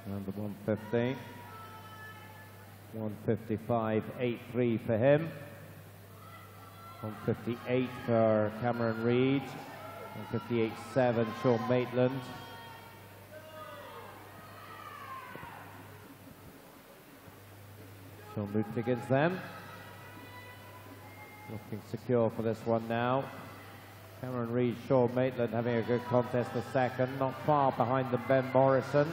Under 150. 155.83 for him. 158 for Cameron Reid. 158.7 Sean Maitland. Jean-Luc Diggins then. Looking secure for this one now. Cameron Reid, Sean Maitland having a good contest for second. Not far behind them, Ben Morrison.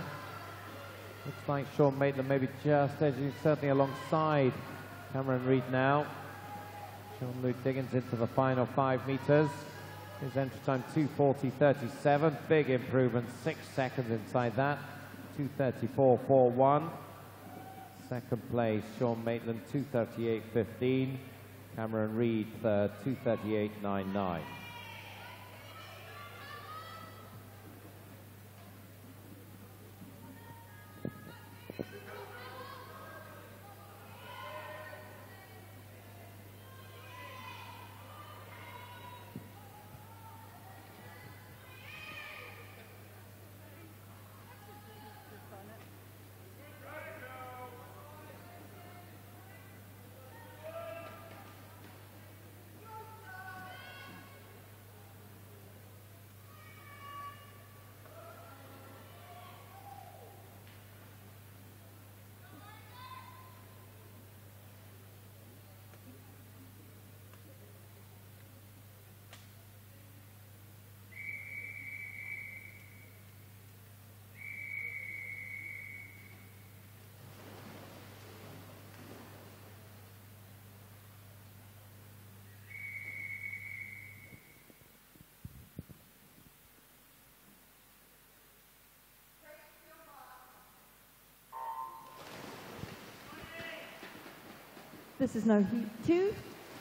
Looks like Sean Maitland maybe just edging certainly alongside Cameron Reid now. Jean-Luc Diggins into the final 5 meters. His entry time 2:40.37, big improvement, 6 seconds inside that, 2:34.41. Second place, Sean Maitland, 2:38.15. Cameron Reid third, 2:38.99. This is now heat 2.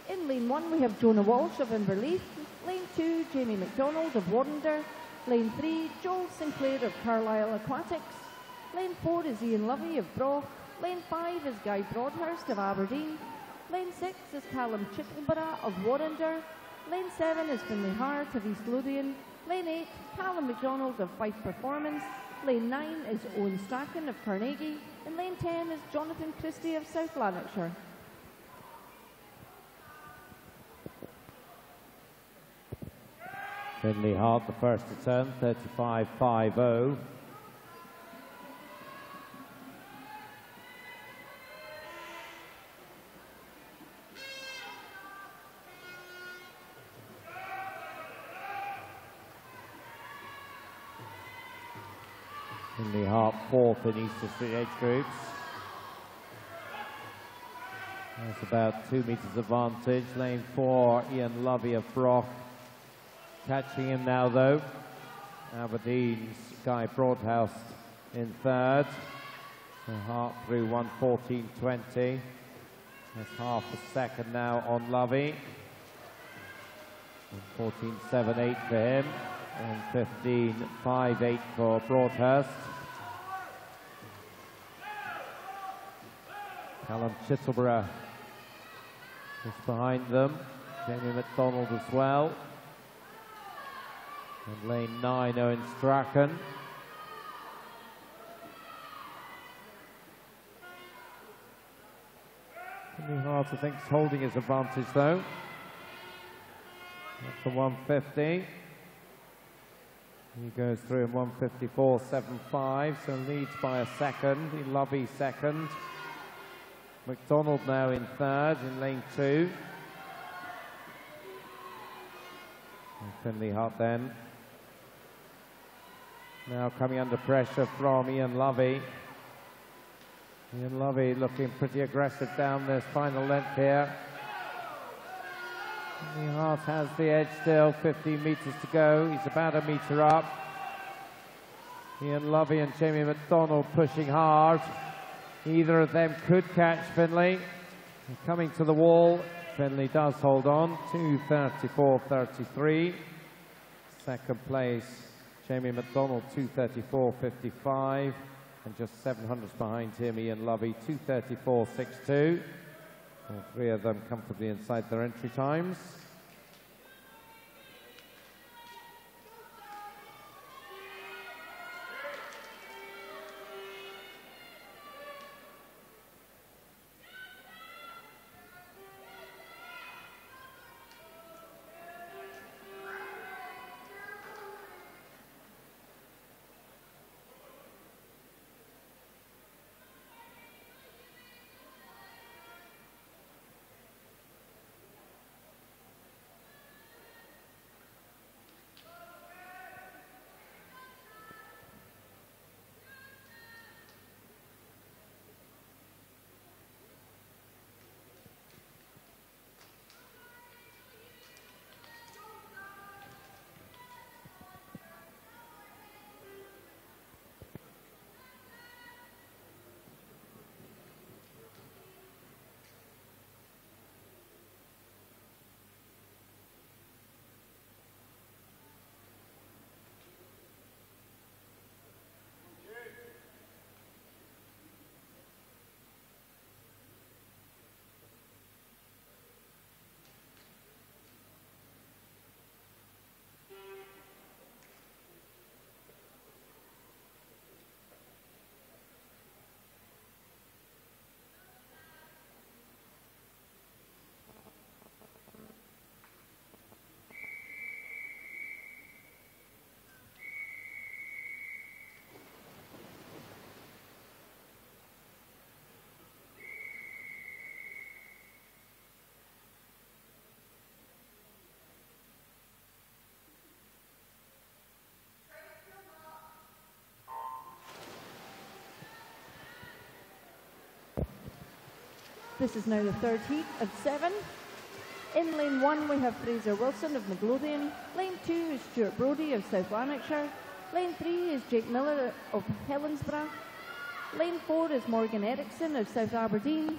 In lane 1 we have Jonah Walsh of Inverleith, lane 2 Jamie McDonald of Warrender, lane 3 Joel Sinclair of Carlisle Aquatics, lane 4 is Ian Lovey of Broch, lane 5 is Guy Broadhurst of Aberdeen, lane 6 is Callum Chickleborough of Warrender, lane 7 is Finlay Hart of East Lothian, lane 8 Callum McDonald of Fife Performance, lane 9 is Owen Strachan of Carnegie, and lane 10 is Jonathan Christie of South Lanarkshire. Finlay Hart, the first to turn, 35.50. Finlay Hart fourth in Easter Street age groups. That's about 2 meters advantage. Lane 4, Ian Lovey of Broch. Catching him now, though. Aberdeen's Guy Broadhouse in third. So Hart through 1:14.20. That's half a second now on Lovey. 14.78 for him. And 15.58 for Broadhurst. Callum Chittleborough just behind them. Jamie McDonald as well. And lane 9, Owen Strachan. Really hard to think he's holding his advantage though. That's the 150. He goes through in 154.75, so leads by a second. Lovey second. McDonald now in third in lane 2. And Finley Hart then. Now coming under pressure from Ian Lovey. Ian Lovey looking pretty aggressive down this final length here. Finley Hart has the edge still, 15 metres to go. He's about a metre up. Ian Lovey and Jamie McDonald pushing hard. Either of them could catch Finley. Coming to the wall, Finley does hold on, 2:34.33. Second place, Jamie McDonald, 2:34.55. And just 700s behind him, Ian Lovey, 2:34.62. All three of them comfortably inside their entry times. This is now the third heat of 7. In lane 1 we have Fraser Wilson of Midlothian. Lane 2 is Stuart Brodie of South Lanarkshire. Lane 3 is Jake Miller of Helensburgh. Lane 4 is Morgan Erickson of South Aberdeen.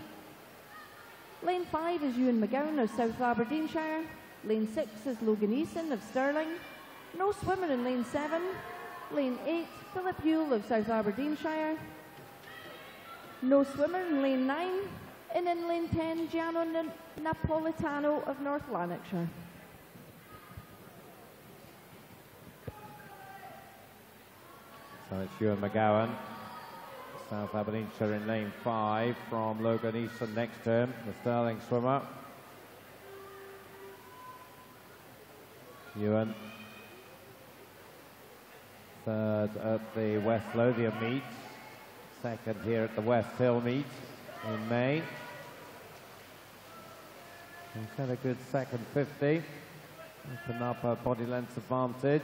Lane 5 is Ewan McGowan of South Aberdeenshire. Lane 6 is Logan Eason of Stirling. No swimmer in lane 7. Lane 8, Philip Yule of South Aberdeenshire. No swimmer in lane 9. And in lane 10, Gianno Napolitano of North Lanarkshire. So it's Ewan McGowan, South Aberdeenshire in lane 5 from Logan Easton next to him, the Stirling swimmer. Ewan, third at the West Lothian meet, second here at the West Hill meet in May. He's had a good second 50. Open up a body length advantage.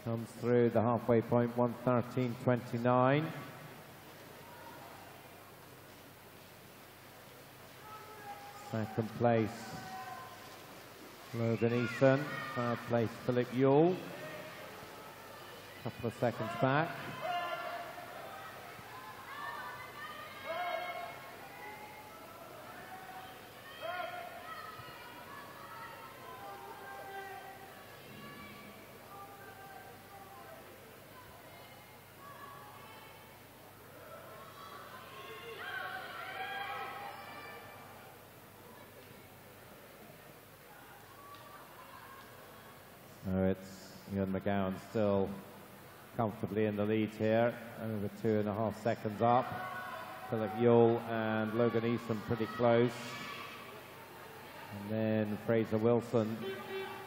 Comes through the halfway point, 1:13.29. Second place Logan Eason, third place Philip Yule. Couple of seconds back. So it's Ian McGowan still comfortably in the lead here, over 2.5 seconds up. Philip Yule and Logan Eason pretty close. And then Fraser Wilson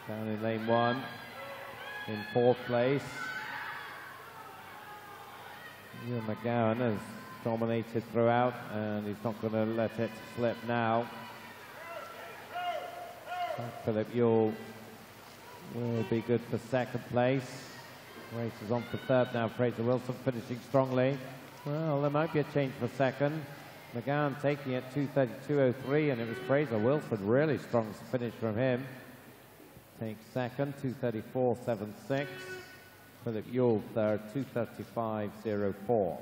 down in lane 1 in 4th place. Ian McGowan has dominated throughout and he's not going to let it slip now. Philip Yule will be good for 2nd place. Race is on for 3rd now. Fraser Wilson finishing strongly. Well, there might be a change for 2nd. McGowan taking it 2:32.03, and it was Fraser Wilson. Really strong finish from him. Takes 2nd, 2:34.76. Philip Yule 3rd, 2:35.04.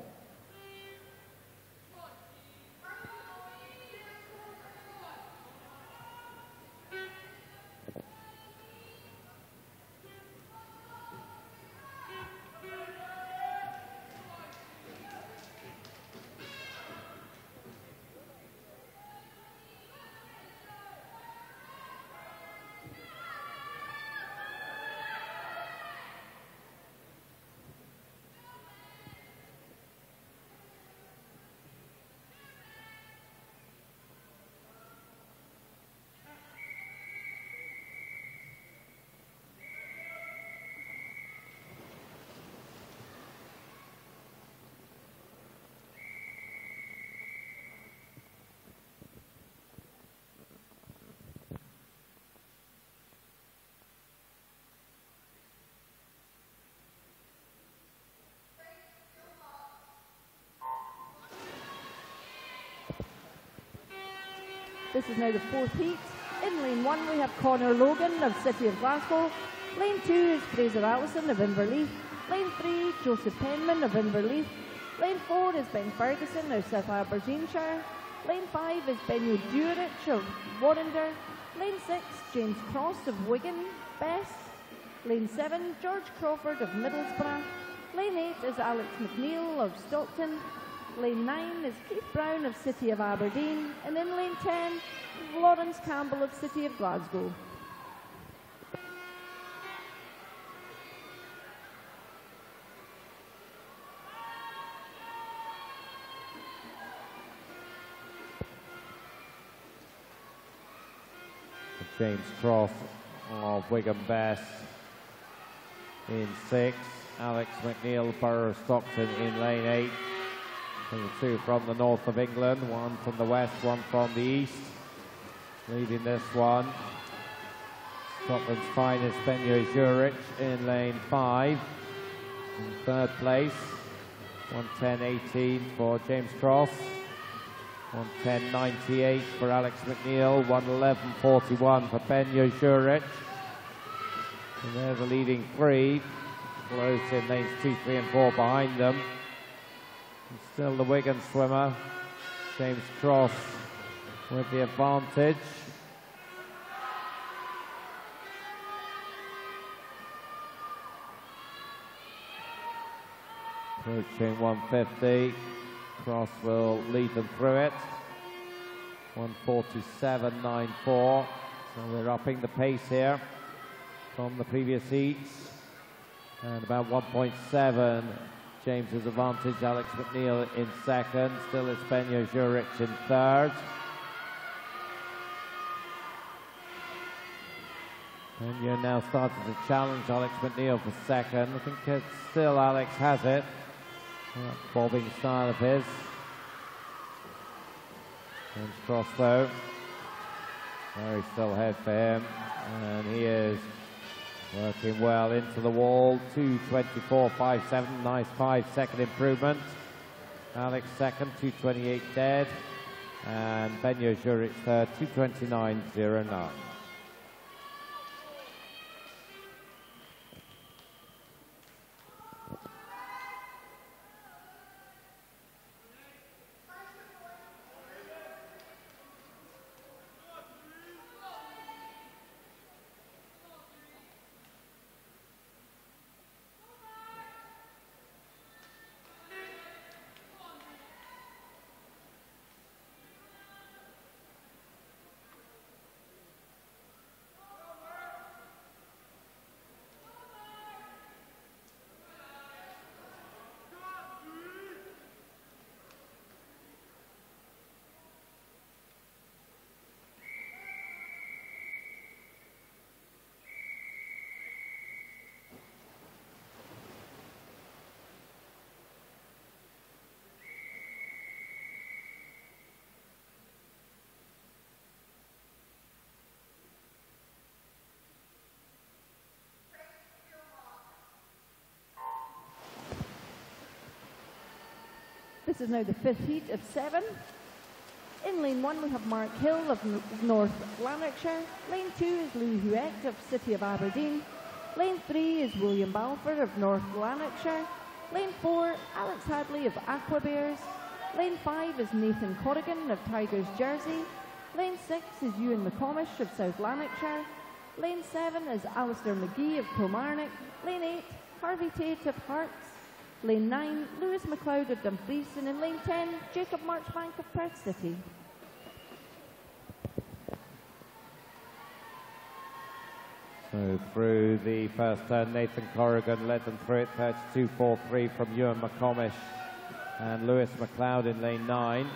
This is now the 4th heat. In lane 1 we have Conor Logan of City of Glasgow. Lane 2 is Fraser Allison of Inverleith. Lane 3, Joseph Penman of Inverleith. Lane 4 is Ben Ferguson of South Aberdeenshire. Lane 5 is Benio Durich of Warrender. Lane 6, James Cross of Wigan, Best. Lane 7, George Crawford of Middlesbrough. Lane 8 is Alex McNeil of Stockton. Lane 9 is Keith Brown of City of Aberdeen. And in lane 10, Lawrence Campbell of City of Glasgow. James Cross of Wigan Best in 6. Alex McNeil, Borough Stockton in lane 8. The 2 from the north of England, 1 from the west, 1 from the east. Leading this one, Scotland's finest Benio Durich in lane 5. In 3rd place, 1:10.18 for James Cross. 1:10.98 for Alex McNeil, 1:11.41 for Benio Durich. And they're the leading 3, close in lanes 2, 3 and 4 behind them. And still the Wigan swimmer, James Cross, with the advantage. Approaching 150. Cross will lead them through it. 1:47.94. So we're upping the pace here from the previous heats. And about 1.7 James's advantage. Alex McNeil in 2nd. Still it's Benio Durich in 3rd. Benio now started to challenge Alex McNeil for 2nd. I think it's still Alex has it. That bobbing style of his. James Cross though, very still ahead for him, and he is working well into the wall. 2:24.57, nice 5-second improvement. Alex 2nd, 2:28 dead, and Benio Durich 3rd, 2:29.09. This is now the 5th heat of 7. In lane 1 we have Mark Hill of North Lanarkshire. Lane 2 is Louis Huet of City of Aberdeen. Lane 3 is William Balfour of North Lanarkshire. Lane 4, Alex Hadley of Aqua Bears. Lane 5 is Nathan Corrigan of Tigers Jersey. Lane 6 is Ewan McComish of South Lanarkshire. Lane 7 is Alistair McGee of Kilmarnock. Lane 8, Harvey Tate of Hearts. Lane 9, Lewis McLeod of Dumfries. And in lane 10, Jacob Marchbank of Perth City. So through the first turn, Nathan Corrigan led them through it, 32.43 from Ewan McComish and Lewis McLeod in lane 9.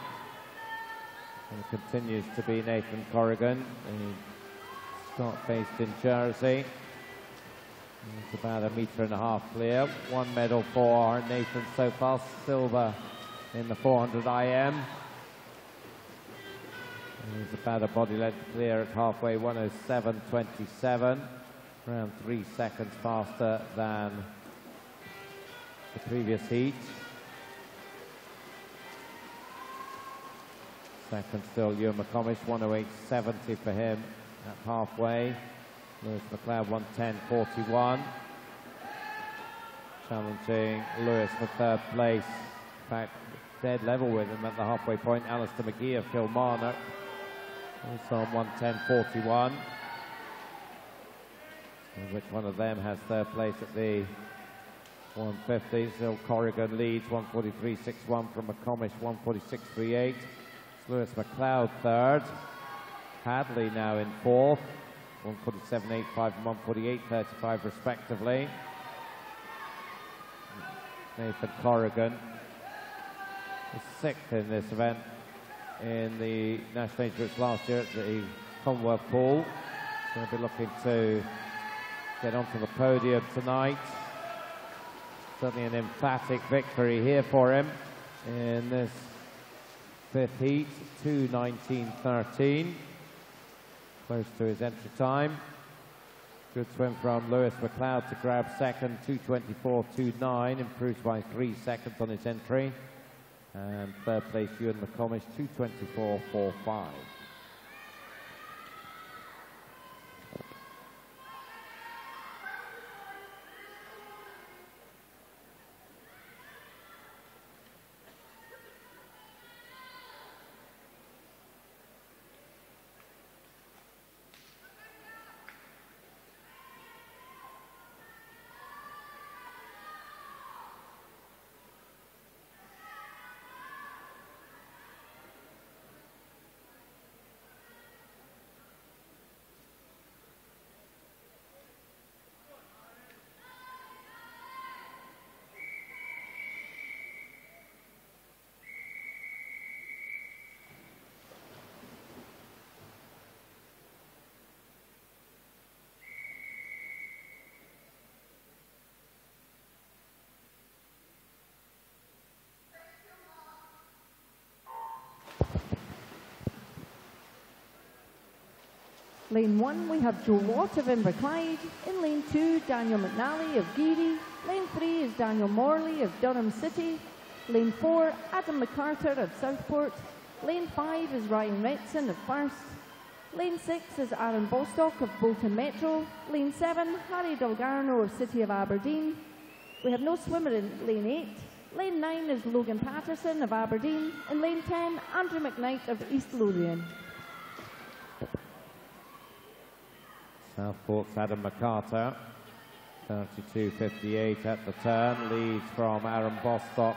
And it continues to be Nathan Corrigan, the Scot based in Jersey. It's about 1.5 meters clear. One medal for Nathan so far, silver in the 400 IM. He's about a body length clear at halfway, 107.27. Around 3 seconds faster than the previous heat. Second still Ewan McComish, 108.70 for him at halfway. Lewis McLeod, 110.41. Challenging Lewis for third place. In fact, dead level with him at the halfway point. Alistair McGee of Kilmarnock, also on 110.41. Which one of them has third place at the 150? Still Corrigan leads, 143.61 from McComish, 146.38. Lewis McLeod third. Hadley now in fourth, 147.85 and 148.35 respectively. Nathan Corrigan is sixth in this event in the National Age Groups last year at the Commonwealth Pool. He's going to be looking to get onto the podium tonight. Certainly an emphatic victory here for him in this 5th heat, 2:19.13. Close to his entry time. Good swim from Lewis McLeod to grab second, 2:24.29, improves by 3 seconds on his entry. And third place, Ewan McComish, 2:24.45. Lane 1, we have Joe Watt of Inverclyde. In lane 2, Daniel McNally of Geary. Lane 3 is Daniel Morley of Durham City. Lane 4, Adam McCarter of Southport. Lane 5 is Ryan Retson of First. Lane 6 is Aaron Bostock of Bolton Metro. Lane 7, Harry Dalgarno of City of Aberdeen. We have no swimmer in lane 8. Lane 9 is Logan Patterson of Aberdeen. In lane 10, Andrew McKnight of East Lothian. Southport's Adam McCarter, 32.58 at the turn, leads from Aaron Bostock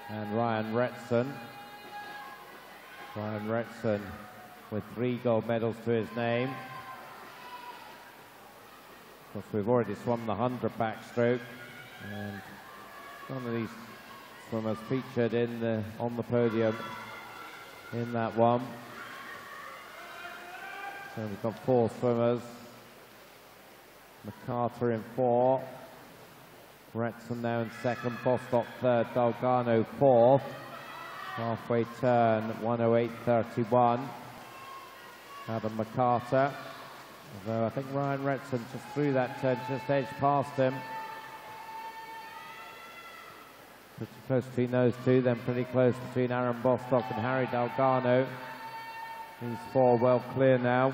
and Ryan Retson. Ryan Retson with 3 gold medals to his name. Of course, we've already swum the 100 backstroke, and one of these swimmers featured on the podium in that one. So we've got 4 swimmers. McCarter in 4, Retson now in 2nd, Bostock 3rd, Dalgarno 4th. Halfway turn, 108.31. Adam McCarter, although I think Ryan Retson just through that turn, just edged past him. Pretty close between those two, then pretty close between Aaron Bostock and Harry Delgado. These four well clear now.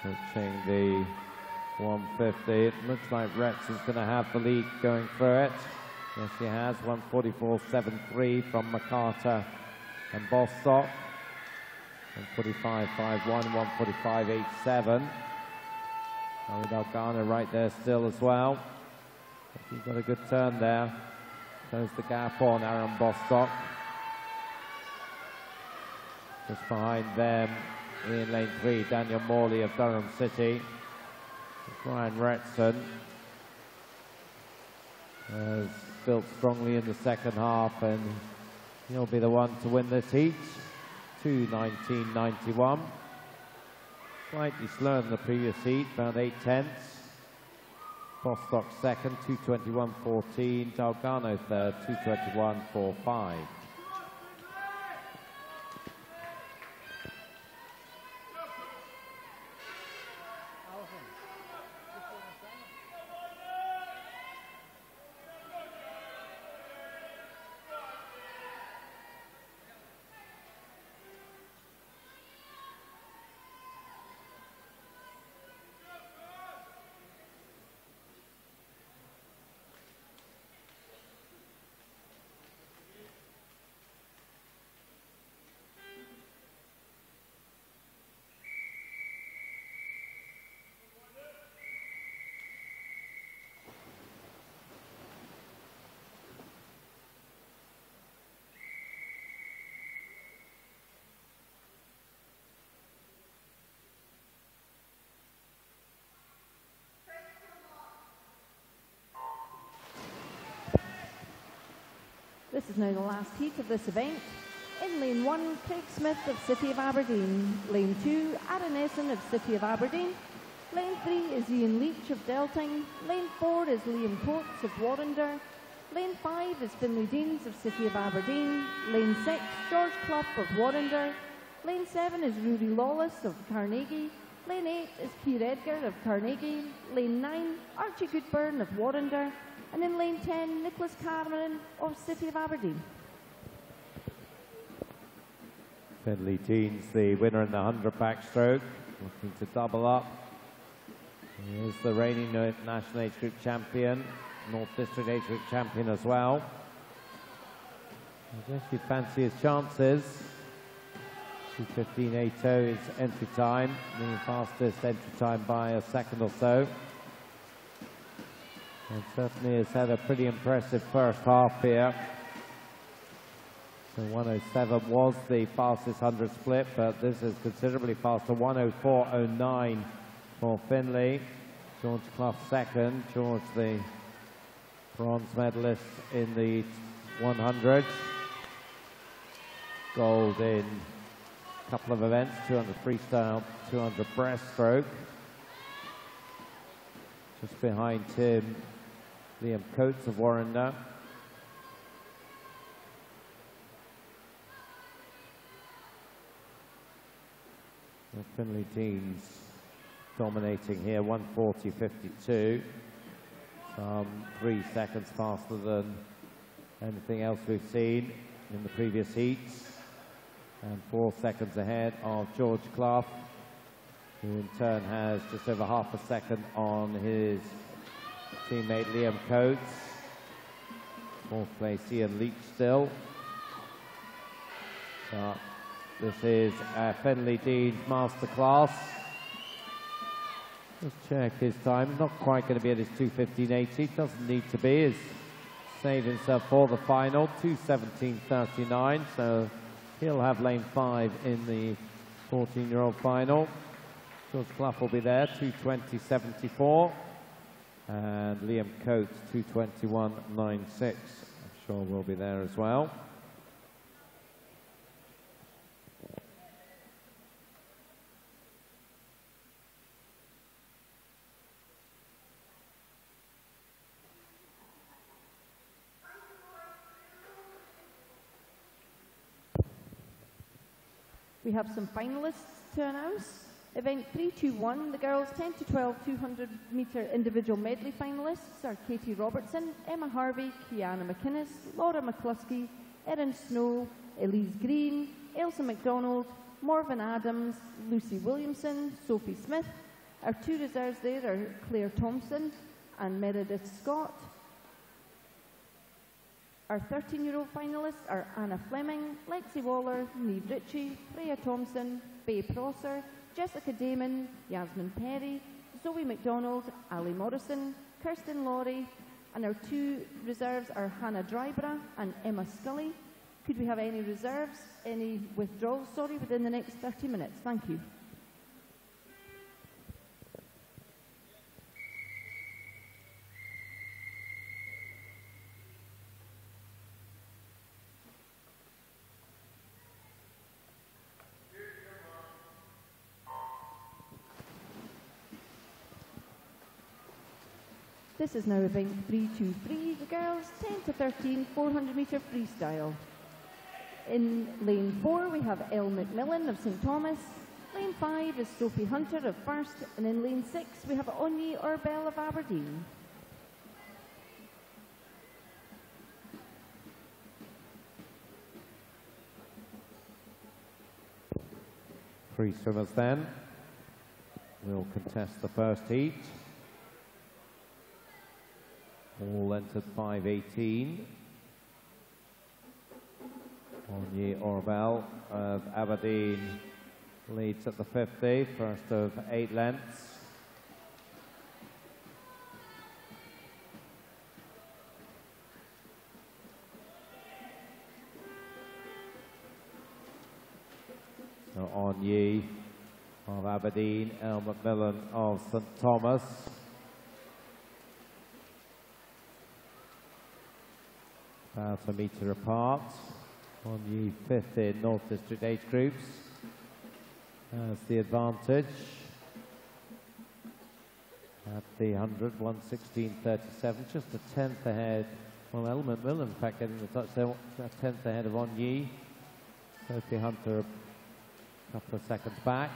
Reaching the 150. It looks like Rex is going to have the lead going through it. Yes, he has. 144.73 from McCarter and Bostock. 145.51, 145.87. Harry Delgado right there still as well. He's got a good turn there. Close the gap on Aaron Bostock. Just behind them in lane 3, Daniel Morley of Durham City. Brian Retson has built strongly in the second half, and he'll be the one to win this heat. 2:19.91. Slightly slower than the previous heat, about 8/10. Bostock second, 2:21.14. Delgado third, 2:21.45. This is now the last heat of this event. In lane 1, Craig Smith of City of Aberdeen. Lane 2, Aaron Essen of City of Aberdeen. Lane 3 is Ian Leach of Delting. Lane 4 is Liam Coates of Warrender. Lane 5 is Finlay Deans of City of Aberdeen. Lane 6, George Clough of Warrender. Lane 7 is Rory Lawless of Carnegie. Lane 8 is Keir Edgar of Carnegie. Lane 9, Archie Goodburn of Warrender. And in lane 10, Nicholas Cameron of City of Aberdeen. Finlay Deans, the winner in the 100 backstroke, looking to double up. He is the reigning national age group champion, North District age group champion as well. I guess you'd fancy his chances. 2:15.80 is entry time, the fastest entry time by a second or so. And certainly has had a pretty impressive first half here. So 107 was the fastest 100 split, but this is considerably faster. 104.09 for Finlay. George Clough second. George, the bronze medalist in the 100. Gold in a couple of events, 200 freestyle, 200 breaststroke. Just behind him, Liam Coates of Warrender. The Finlay Deans dominating here, 140.52. Some 3 seconds faster than anything else we've seen in the previous heats. And 4 seconds ahead of George Clough, who in turn has just over half a second on his teammate Liam Coates. 4th place Ian Leach still. So this is Finlay Dean's masterclass. Let's check his time. Not quite going to be at his 2:15.80. Doesn't need to be. He's saved himself for the final. 2:17.39. So he'll have lane 5 in the 14-year-old final. George Clough will be there. 2:20.74. And Liam Coates, 2:21.96. I'm sure will be there as well. We have some finalists to announce. Event 321, the girls 10 to 12 200-metre individual medley finalists are Katie Robertson, Emma Harvey, Kiana McInnes, Laura McCluskey, Erin Snow, Elise Green, Elsa McDonald, Morven Adams, Lucy Williamson, Sophie Smith. Our two reserves there are Claire Thompson and Meredith Scott. Our 13-year-old finalists are Anna Fleming, Lexi Waller, Niamh Ritchie, Freya Thompson, Faye Prosser, Jessica Damon, Yasmin Perry, Zoe McDonald, Ali Morrison, Kirsten Laurie, and our two reserves are Hannah Dryborough and Emma Scully. Could we have any reserves, any withdrawals, sorry, within the next 30 minutes? Thank you. This is now event 323, the girls 10 to 13 400-metre freestyle. In lane 4 we have Elle McMillan of St Thomas, lane 5 is Sophie Hunter of First, and in lane 6 we have Onyi Orbell of Aberdeen. Three swimmers then will contest the first heat. All entered 5:18. Onyi Orbell of Aberdeen leads at the 50, first of 8 lengths. So Onyi of Aberdeen, Elle McMillan of St Thomas. About a metre apart. Onyi 5th in North District age groups has the advantage at the 100, 1:16.37, just a 10th ahead. Well, Elle McMillan, in fact, getting the touch there, a 10th ahead of Onyi. Sophie Hunter a couple of seconds back.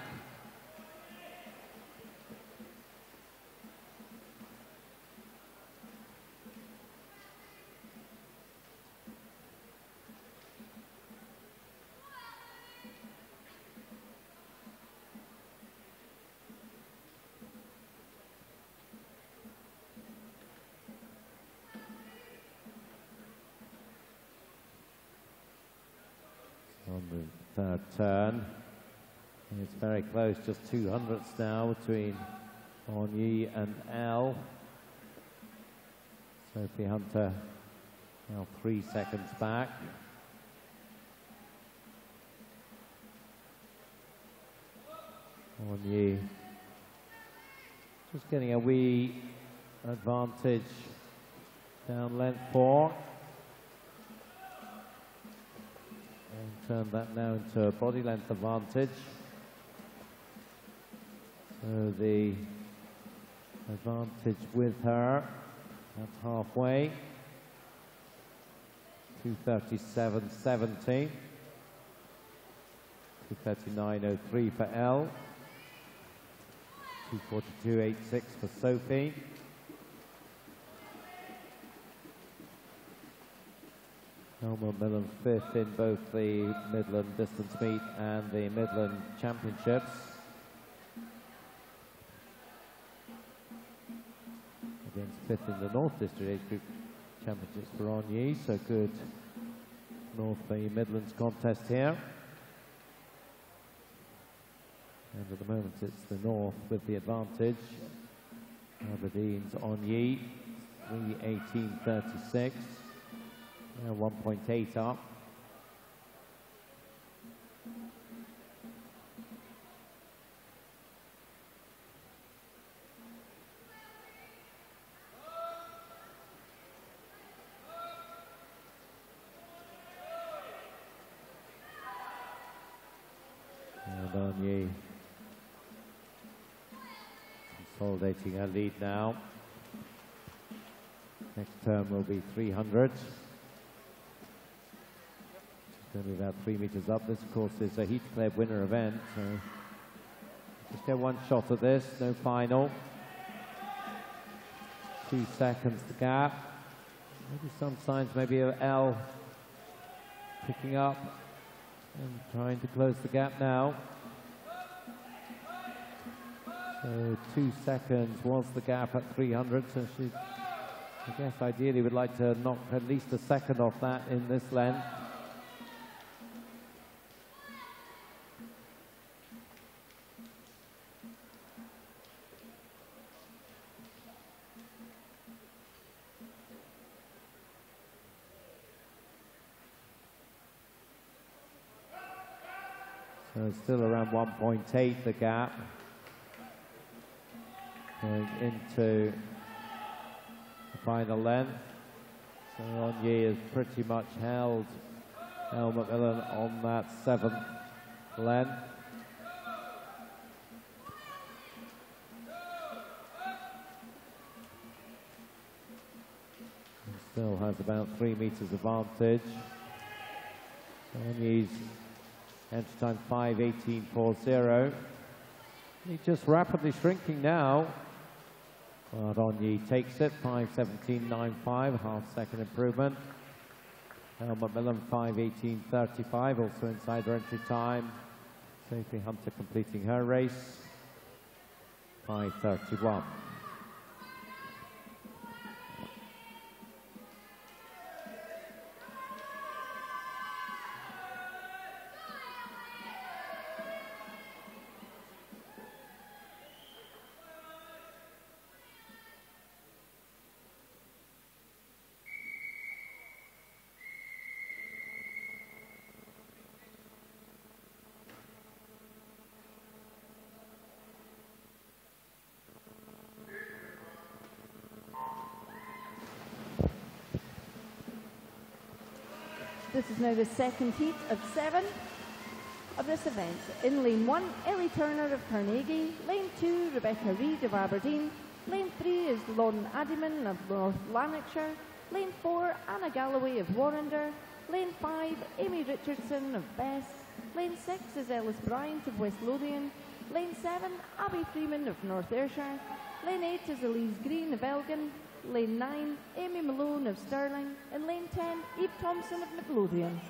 On the third turn, it's very close, just 200ths now between Onyi and Elle. Sophie Hunter now 3 seconds back. Onyi just getting a wee advantage down length 4. Turn that now into a body length advantage. So the advantage with her at halfway. 2:37.70. 2:39.03 for Elle. 2:42.86 for Sophie. Elle McMillan 5th in both the Midland Distance Meet and the Midland Championships. Against 5th in the North District Age Group Championships for Onyi, so good North the Midlands contest here. And at the moment it's the North with the advantage. Aberdeen's Onyi, 3:18.36. 1.8 up. And Onyi consolidating her lead now. Next turn will be 300. Going to be about 3 meters up. This, of course, is a Heat Club winner event, so Just get one shot at this, no final. 2 seconds the gap. Maybe some signs, maybe of L picking up and trying to close the gap now. So 2 seconds was the gap at 300, so she, I guess, ideally would like to knock at least a second off that in this length. So it's still around 1.8 the gap. Going into the final length. So Onyee has pretty much held Elle McMillan on that 7th length. And still has about 3 meters advantage. So Onyee's entry time 5:18.40. He's just rapidly shrinking now. But Onyee takes it, 5:17.95, half-second improvement. Elle McMillan 5:18.35, also inside her entry time. Sophie Hunter completing her race, 5:31. This is now the second heat of 7 of this event. In lane 1, Ellie Turner of Carnegie. Lane 2, Rebecca Reid of Aberdeen. Lane 3 is Lauren Addyman of North Lanarkshire. Lane 4, Anna Galloway of Warrender. Lane 5, Amy Richardson of Bess. Lane 6 is Ellis Bryant of West Lothian. Lane 7, Abby Freeman of North Ayrshire. Lane 8 is Elise Green of Elgin. Lane 9, Amy Malone of Stirling. And lane 10, Eve Thompson of Midlothian.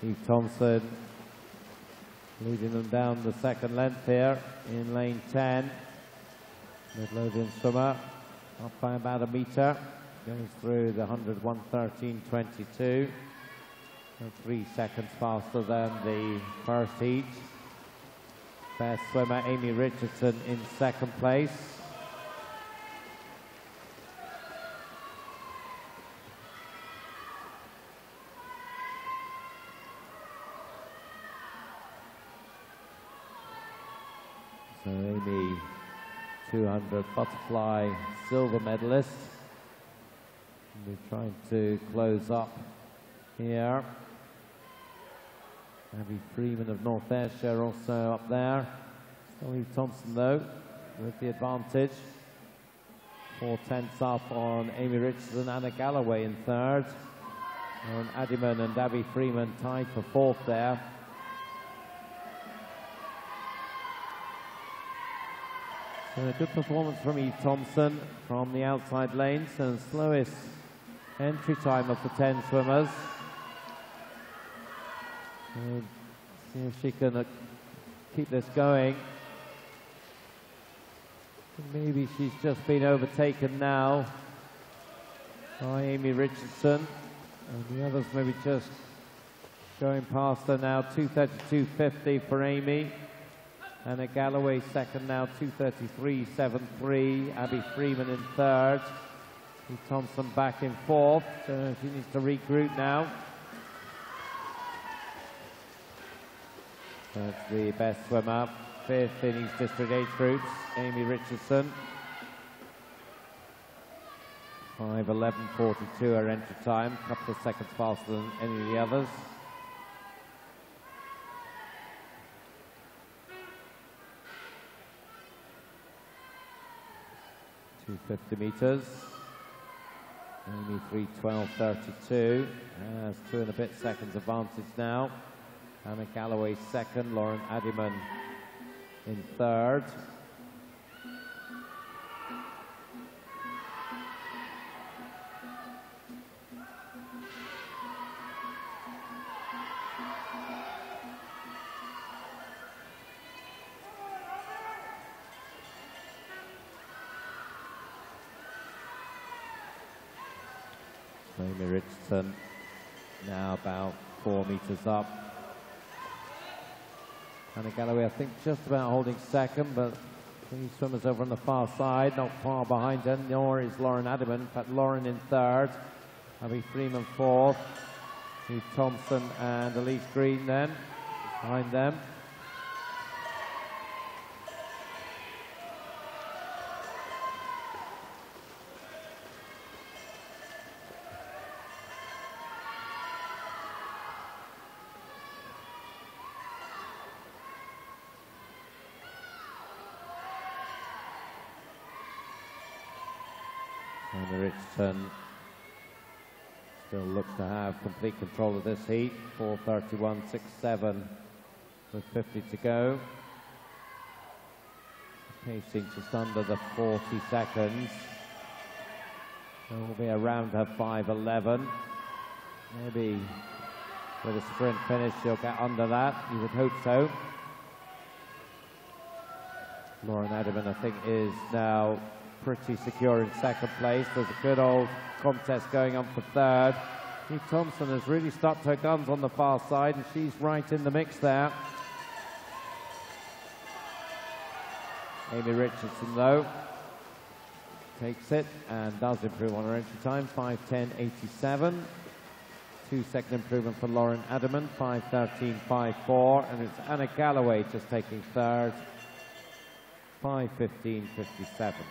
Eve Thompson leading them down the second length here in lane 10. Midlothian swimmer up by about a metre. Goes through the 100, 1:13.22. 3 seconds faster than the first heat. Best swimmer Amy Richardson in second place. So Amy, 200 butterfly silver medalist. We're trying to close up here. Abby Freeman of North Ayrshire also up there. Still Eve Thompson though, with the advantage. 4/10 up on Amy Richardson, Anna Galloway in third. And Addyman and Abby Freeman tied for fourth there. So a good performance from Eve Thompson from the outside lanes, and slowest entry time of the 10 swimmers. And see if she can keep this going. Maybe she's just been overtaken now by Amy Richardson, and the others maybe just going past her now. 2:32.50 for Amy. Anna Galloway second now, 2:33.73. Abby Freeman in third. Eve Thompson back in fourth, so she needs to regroup now. That's the best swimmer, fifth in East District age groups, Amy Richardson. 5:11.42 her entry time, a couple of seconds faster than any of the others. 250 metres. Amy 3:12.32. Has 2 and a bit seconds advantage now. Anna Galloway second, Lauren Addyman in third. Amy Richardson now about 4 metres up. Anna Galloway, I think, just about holding second, but 3 swimmers over on the far side, not far behind her, nor is Lauren Addyman. In fact, Lauren in third, Abby Freeman fourth, Steve Thompson and Elise Green then, behind them. Amy Richardson still looks to have complete control of this heat. 4:31.67 with 50 to go. Pacing just under the 40 seconds. There will be around her 5:11. Maybe with a sprint finish she'll get under that. You would hope so. Lauren Addyman, I think, is now pretty secure in second place. There's a good old contest going on for third. Steve Thompson has really stuck to her guns on the far side, and she's right in the mix there. Amy Richardson, though, takes it and does improve on her entry time, 5:10.87. 2-second improvement for Lauren Addyman, 5:13.54, and it's Anna Galloway just taking third, 5:15.57.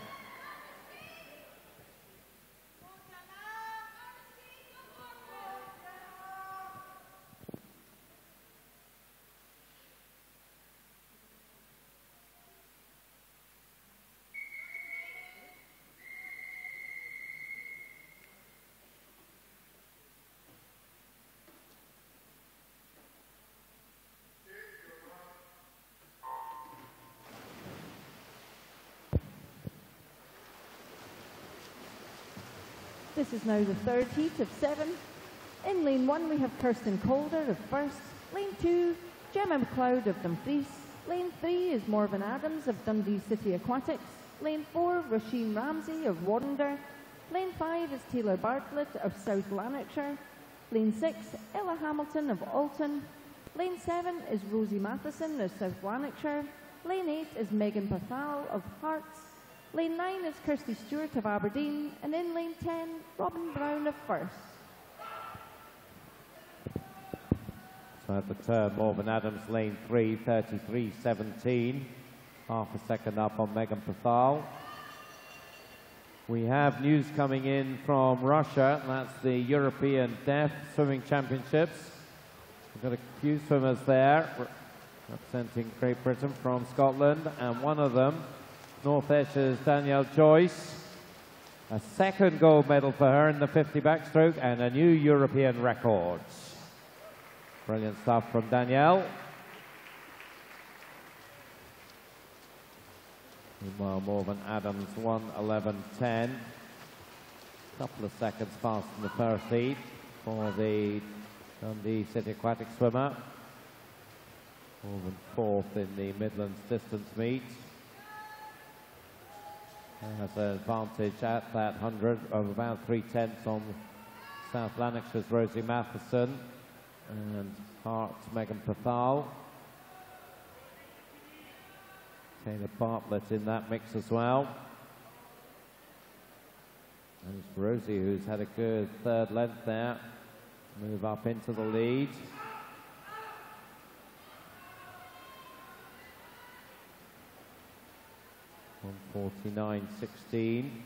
This is now the third heat of 7. In lane 1 we have Kirsten Calder of first. Lane 2, Gemma McLeod of Dumfries. Lane 3 is Morven Adams of Dundee City Aquatics. Lane 4, Roisin Ramsey of Warrender. Lane 5 is Taylor Bartlett of South Lanarkshire. Lane 6, Ella Hamilton of Alton. Lane 7 is Rosie Matheson of South Lanarkshire. Lane 8 is Megan Pathal of Hearts. Lane 9 is Kirsty Stewart of Aberdeen, and in lane 10, Robin Brown of First. So at the turn, Morven Adams, lane 3, 33.17. Half a second up on Megan Pathal. We have news coming in from Russia, and that's the European Deaf Swimming Championships. We've got a few swimmers there representing Great Britain from Scotland, and one of them, North Esher's Danielle Joyce. A second gold medal for her in the 50 backstroke and a new European record. Brilliant stuff from Danielle. Meanwhile, Morven Adams 1:11.10. A couple of seconds faster than the first heat for the Dundee City Aquatic swimmer. Morven fourth in the Midlands distance meet. Has an advantage at that 100 of about 3/10 on South Lanarkshire's Rosie Matheson and Hart's Megan Pathal. Taylor Bartlett in that mix as well. And it's Rosie who's had a good third length there. Move up into the lead. On 49.16.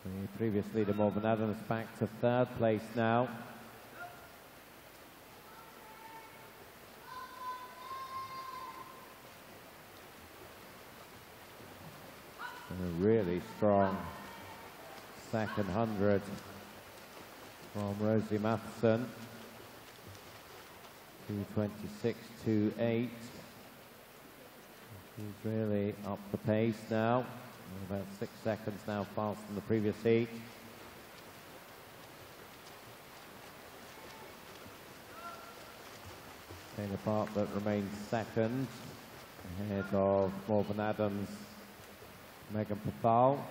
The previous leader, Morgan Adams, back to third place now. And a really strong second 100 from Rosie Matheson. 2:26.28. She's really up the pace now. About 6 seconds now faster than the previous heat. Taylor Bartlett remains second, ahead of Morgan Adams, Megan Pathal.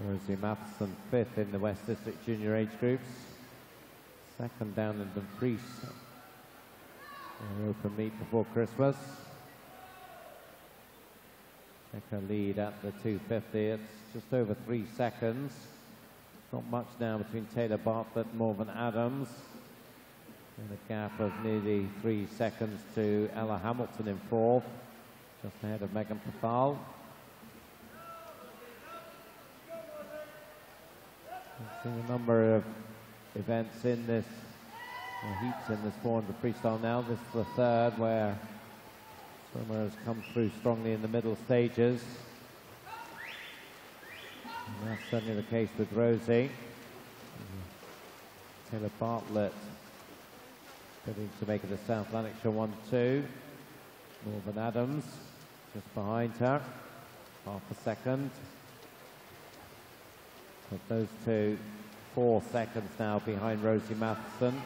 Rosie Matheson fifth in the West District Junior age groups. Second down in the Dumfries open meet before Christmas. Check her lead at the 250. It's just over 3 seconds. Not much now between Taylor Bartlett and Morgan Adams. And a gap of nearly 3 seconds to Ella Hamilton in fourth, just ahead of Megan Pathal. We've seen a number of events in this, heats in this 400 freestyle now. This is the third where swimmer has come through strongly in the middle stages. And that's certainly the case with Rosie. Taylor Bartlett getting to make it a South Lanarkshire 1-2. Morgan Adams just behind her, half a second. But those two, 4 seconds now behind Rosie Matheson.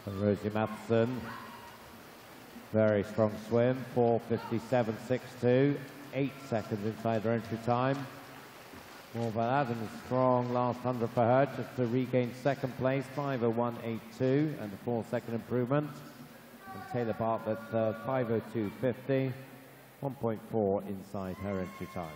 And Rosie Matheson, very strong swim, 4:57.62, 8 seconds inside her entry time. Morgan Adams, strong last 100 for her, just to regain second place, 5:01.82, and a 4-second improvement. And Taylor Bartlett, 5:02.50, 1.4 inside her entry time.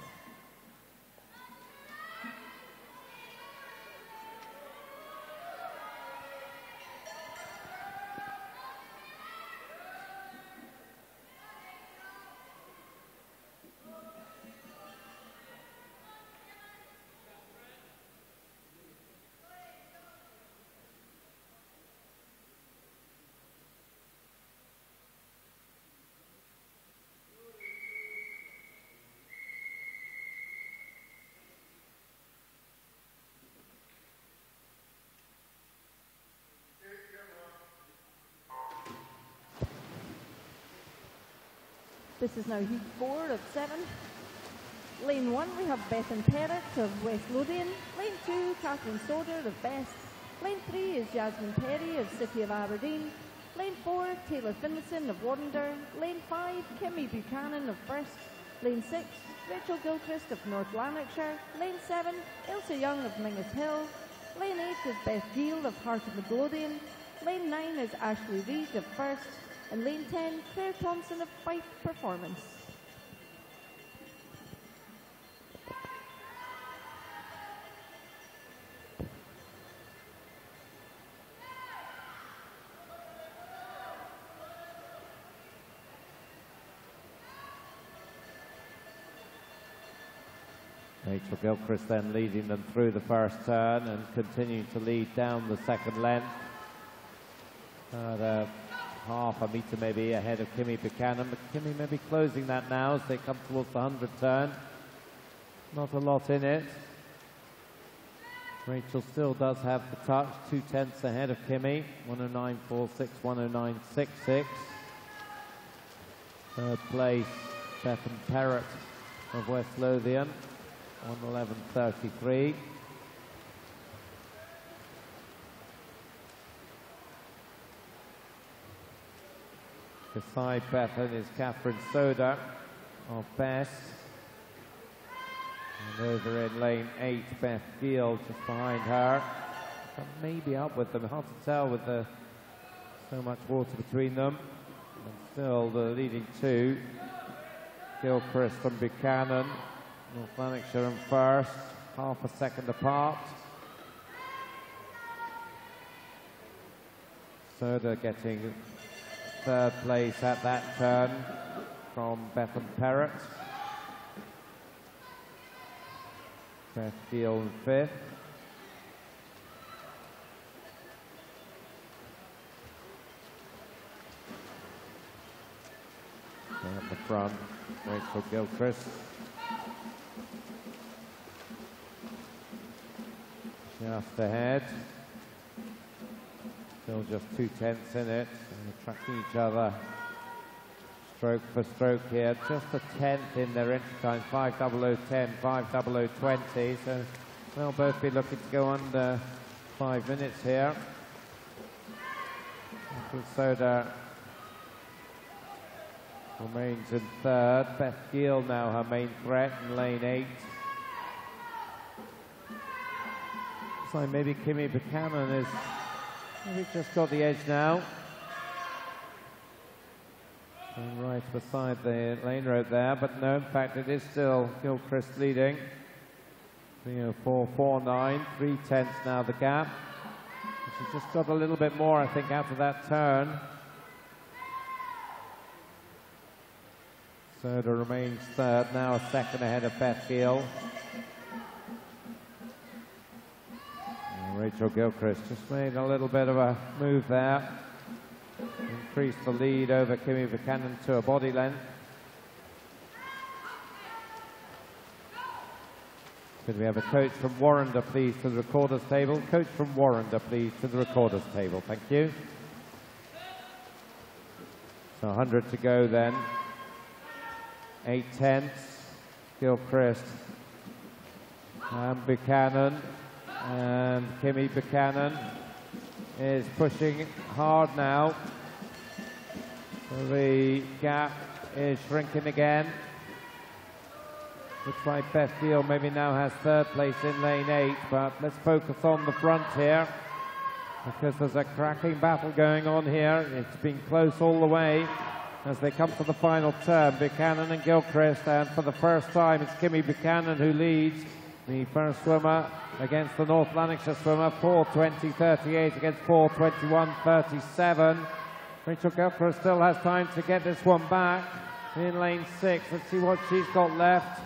This is now heat 4 of 7. Lane 1, we have Bethan Perrott of West Lothian. Lane 2, Catherine Soder of Best. Lane 3 is Jasmine Perry of City of Aberdeen. Lane 4, Taylor Finlayson of Warrender. Lane 5, Kimmy Buchanan of First. Lane 6, Rachel Gilchrist of North Lanarkshire. Lane 7, Ilse Young of Mingus Hill. Lane 8 is Beth Gill of Heart of Midlothian. Lane 9 is Ashley Reid of First. And lane 10, Claire Thompson of Fife Performance. Rachel Gilchrist then leading them through the first turn and continuing to lead down the second length. Half a metre maybe ahead of Kimmy Buchanan, but Kimmy may be closing that now as they come towards the 100 turn. Not a lot in it. Rachel still does have the touch, 2/10 ahead of Kimmy, 109.46, 109.66. Third place, Bethan Perrott of West Lothian, 111.33. Beside Bethan is Catherine Soda of Best. And over in lane 8, Beth Gill just behind her. But maybe up with them, hard to tell with so much water between them. And still the leading two, Gilchrist and Buchanan, North Lanarkshire in first, half a second apart. Soda getting third place at that turn from Bethan Perrott. Beth Gill in fifth. And at the front, Rachel Gilchrist. Just ahead. Still just 2/10 in it. And they're tracking each other stroke for stroke here. Just a 10th in their entry time, 5:00:10, 5:00:20. So they'll both be looking to go under 5 minutes here. Soda remains in third. Beth Gill now her main threat in lane 8. So maybe Kimmy Buchanan is maybe just got the edge now. And right beside the lane road there, but no, in fact it is still Gilchrist leading. 3:04.49, 3/10 now the gap. She's just got a little bit more, I think, after that turn. Soda remains third, now a second ahead of Beth Gill. And Rachel Gilchrist just made a little bit of a move there. Increased the lead over Kimmy Buchanan to a body length. Could we have a coach from Warrender, please, to the recorder's table? Coach from Warrender, please, to the recorder's table. Thank you. So 100 to go then. 8/10. Gilchrist and Buchanan. And Kimmy Buchanan is pushing hard now. So the gap is shrinking again. Looks like Beth Gill maybe now has third place in lane 8, but let's focus on the front here because there's a cracking battle going on here. It's been close all the way as they come to the final turn. Buchanan and Gilchrist, and for the first time it's Kimmy Buchanan who leads. The first swimmer against the North Lanarkshire swimmer, 4:20.38 against 4:21.37. Rachel Gilchrist still has time to get this one back in lane 6. Let's see what she's got left.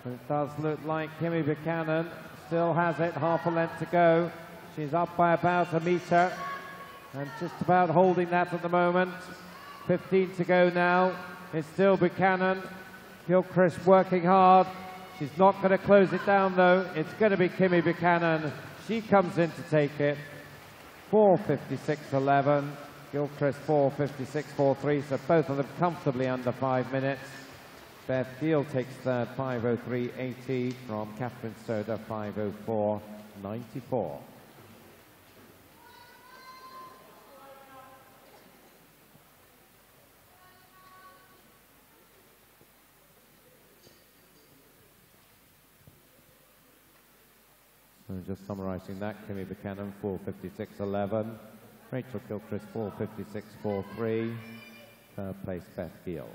It does look like Kimmy Buchanan still has it, half a length to go. She's up by about a metre and just about holding that at the moment. 15 to go now. It's still Buchanan. Gilchrist working hard. She's not going to close it down though. It's going to be Kimmy Buchanan. She comes in to take it. 4:56.11. Gilchrist 4:56.43. So both of them comfortably under 5 minutes. Beth Gill takes third, 5:03.80 from Catherine Soda, 5:04.94. So just summarising that, Kimmy Buchanan 4:56.11, Rachel Gilchrist 4:56.43, third place Beth Gill.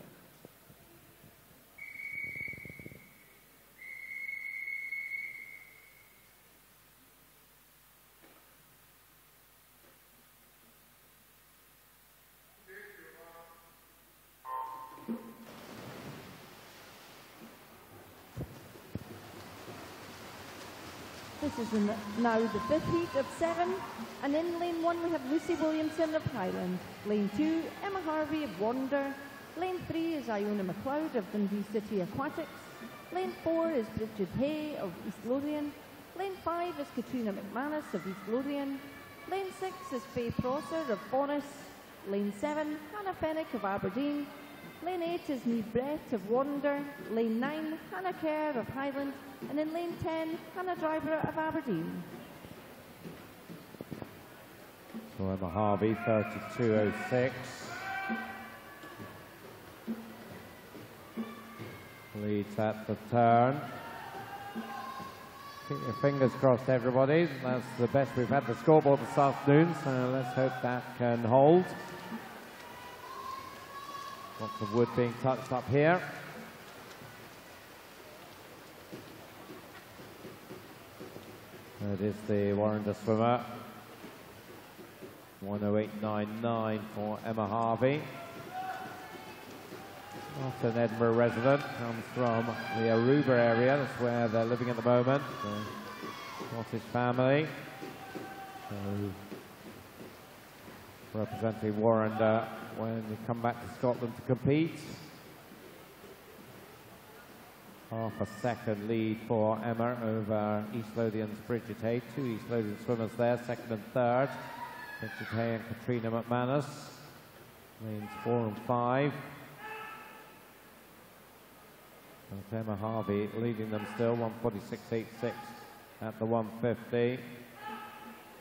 This is now the fifth heat of 7, and in lane 1 we have Lucy Williamson of Highland, lane 2 Emma Harvey of Wander, lane 3 is Iona McLeod of Dundee City Aquatics, lane 4 is Bridget Hay of East Lothian, Lane 5 is Katrina McManus of East Lothian. Lane 6 is Faye Prosser of Forres. Lane 7, Hannah Fennick of Aberdeen. Lane 8 is Niamh Brett of Warrender. Lane 9, Hannah Kerr of Highland. And in lane 10, Hannah Driver of Aberdeen. So Emma Harvey, 32.06. Leads at the turn. Keep your fingers crossed, everybody. That's the best we've had the scoreboard this afternoon, so let's hope that can hold. Lots of wood being touched up here. That is the Warrender swimmer. 1:08.99 for Emma Harvey. Not an Edinburgh resident, comes from the Aruba area, that's where they're living at the moment, the Scottish family. So, representing Warrender when we come back to Scotland to compete. Half a second lead for Emma over East Lothian's Bridget Hay. Two East Lothian swimmers there, second and third. Bridget Hay and Katrina McManus. Lanes 4 and 5. That's Emma Harvey leading them still, 1:46.86 at the 150.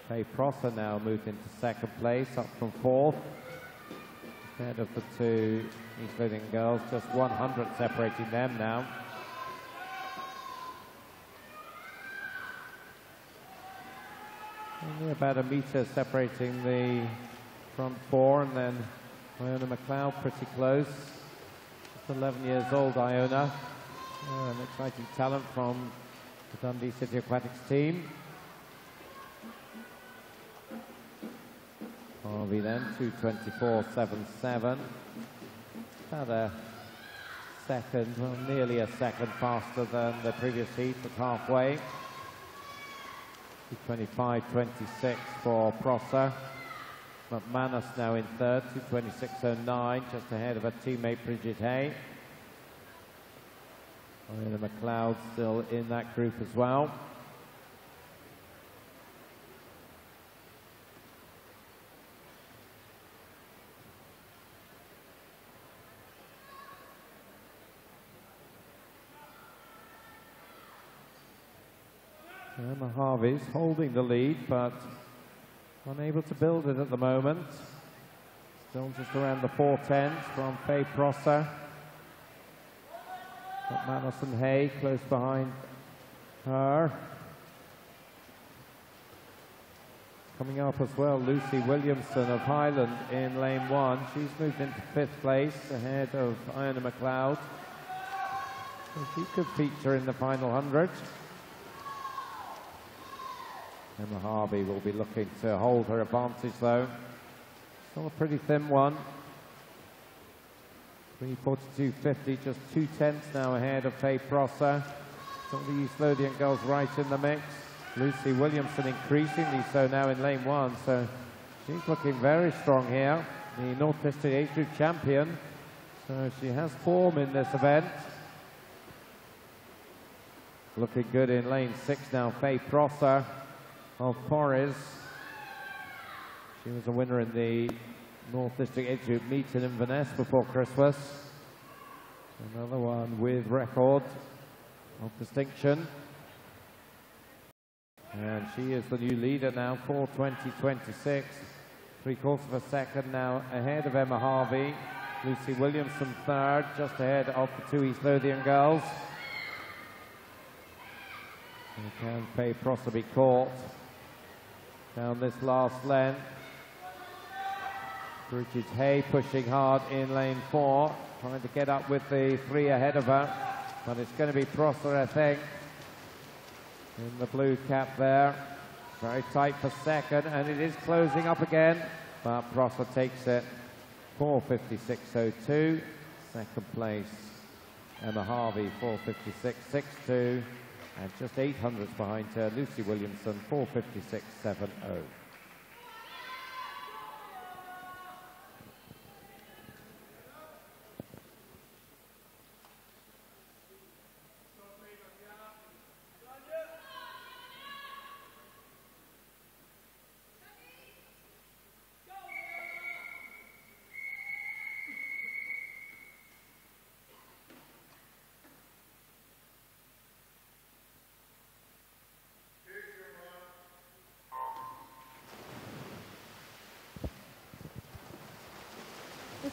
Faye Prosser now moved into second place, up from fourth. Ahead of the two East Lothian girls, just 100 separating them now. Only about a metre separating the front four, and then Iona McLeod pretty close. Just 11 years old, Iona. An exciting talent from the Dundee City Aquatics team. Harvey then, 2:24.77. About a second, well, nearly a second faster than the previous heat at halfway. 2:25.26 for Prosser. McManus now in third, 2:26.09, just ahead of her teammate Bridget Hay. Iona McLeod still in that group as well. Emma Harvey's holding the lead, but unable to build it at the moment. Still just around the 4:10s from Faye Prosser. McManus and Hay close behind her. Coming up as well, Lucy Williamson of Highland in lane 1. She's moved into 5th place ahead of Iona McLeod. So she could feature in the final 100. Emma Harvey will be looking to hold her advantage though. Still a pretty thin one. 3:42.50, just 2/10 now ahead of Faye Prosser. Some of the East Lothian girls right in the mix. Lucy Williamson increasingly so now in lane 1, so she's looking very strong here. The North District Age Group champion, so she has form in this event. Looking good in lane 6 now, Faye Prosser of Forres. She was a winner in the North District Age Group meet in Inverness before Christmas. Another one with record of distinction. And she is the new leader now, 4:20.26. 3/4 of a second now ahead of Emma Harvey. Lucy Williamson third, just ahead of the two East Lothian girls. And can Faye Prosser be caught down this last length? Bridget Hay pushing hard in lane 4, trying to get up with the 3 ahead of her, but it's going to be Prosser, I think, in the blue cap there. Very tight for second, and it is closing up again, but Prosser takes it. 4:56.02, second place Emma Harvey, 4:56.62, and just 800s behind her, Lucy Williamson, 4:56.70.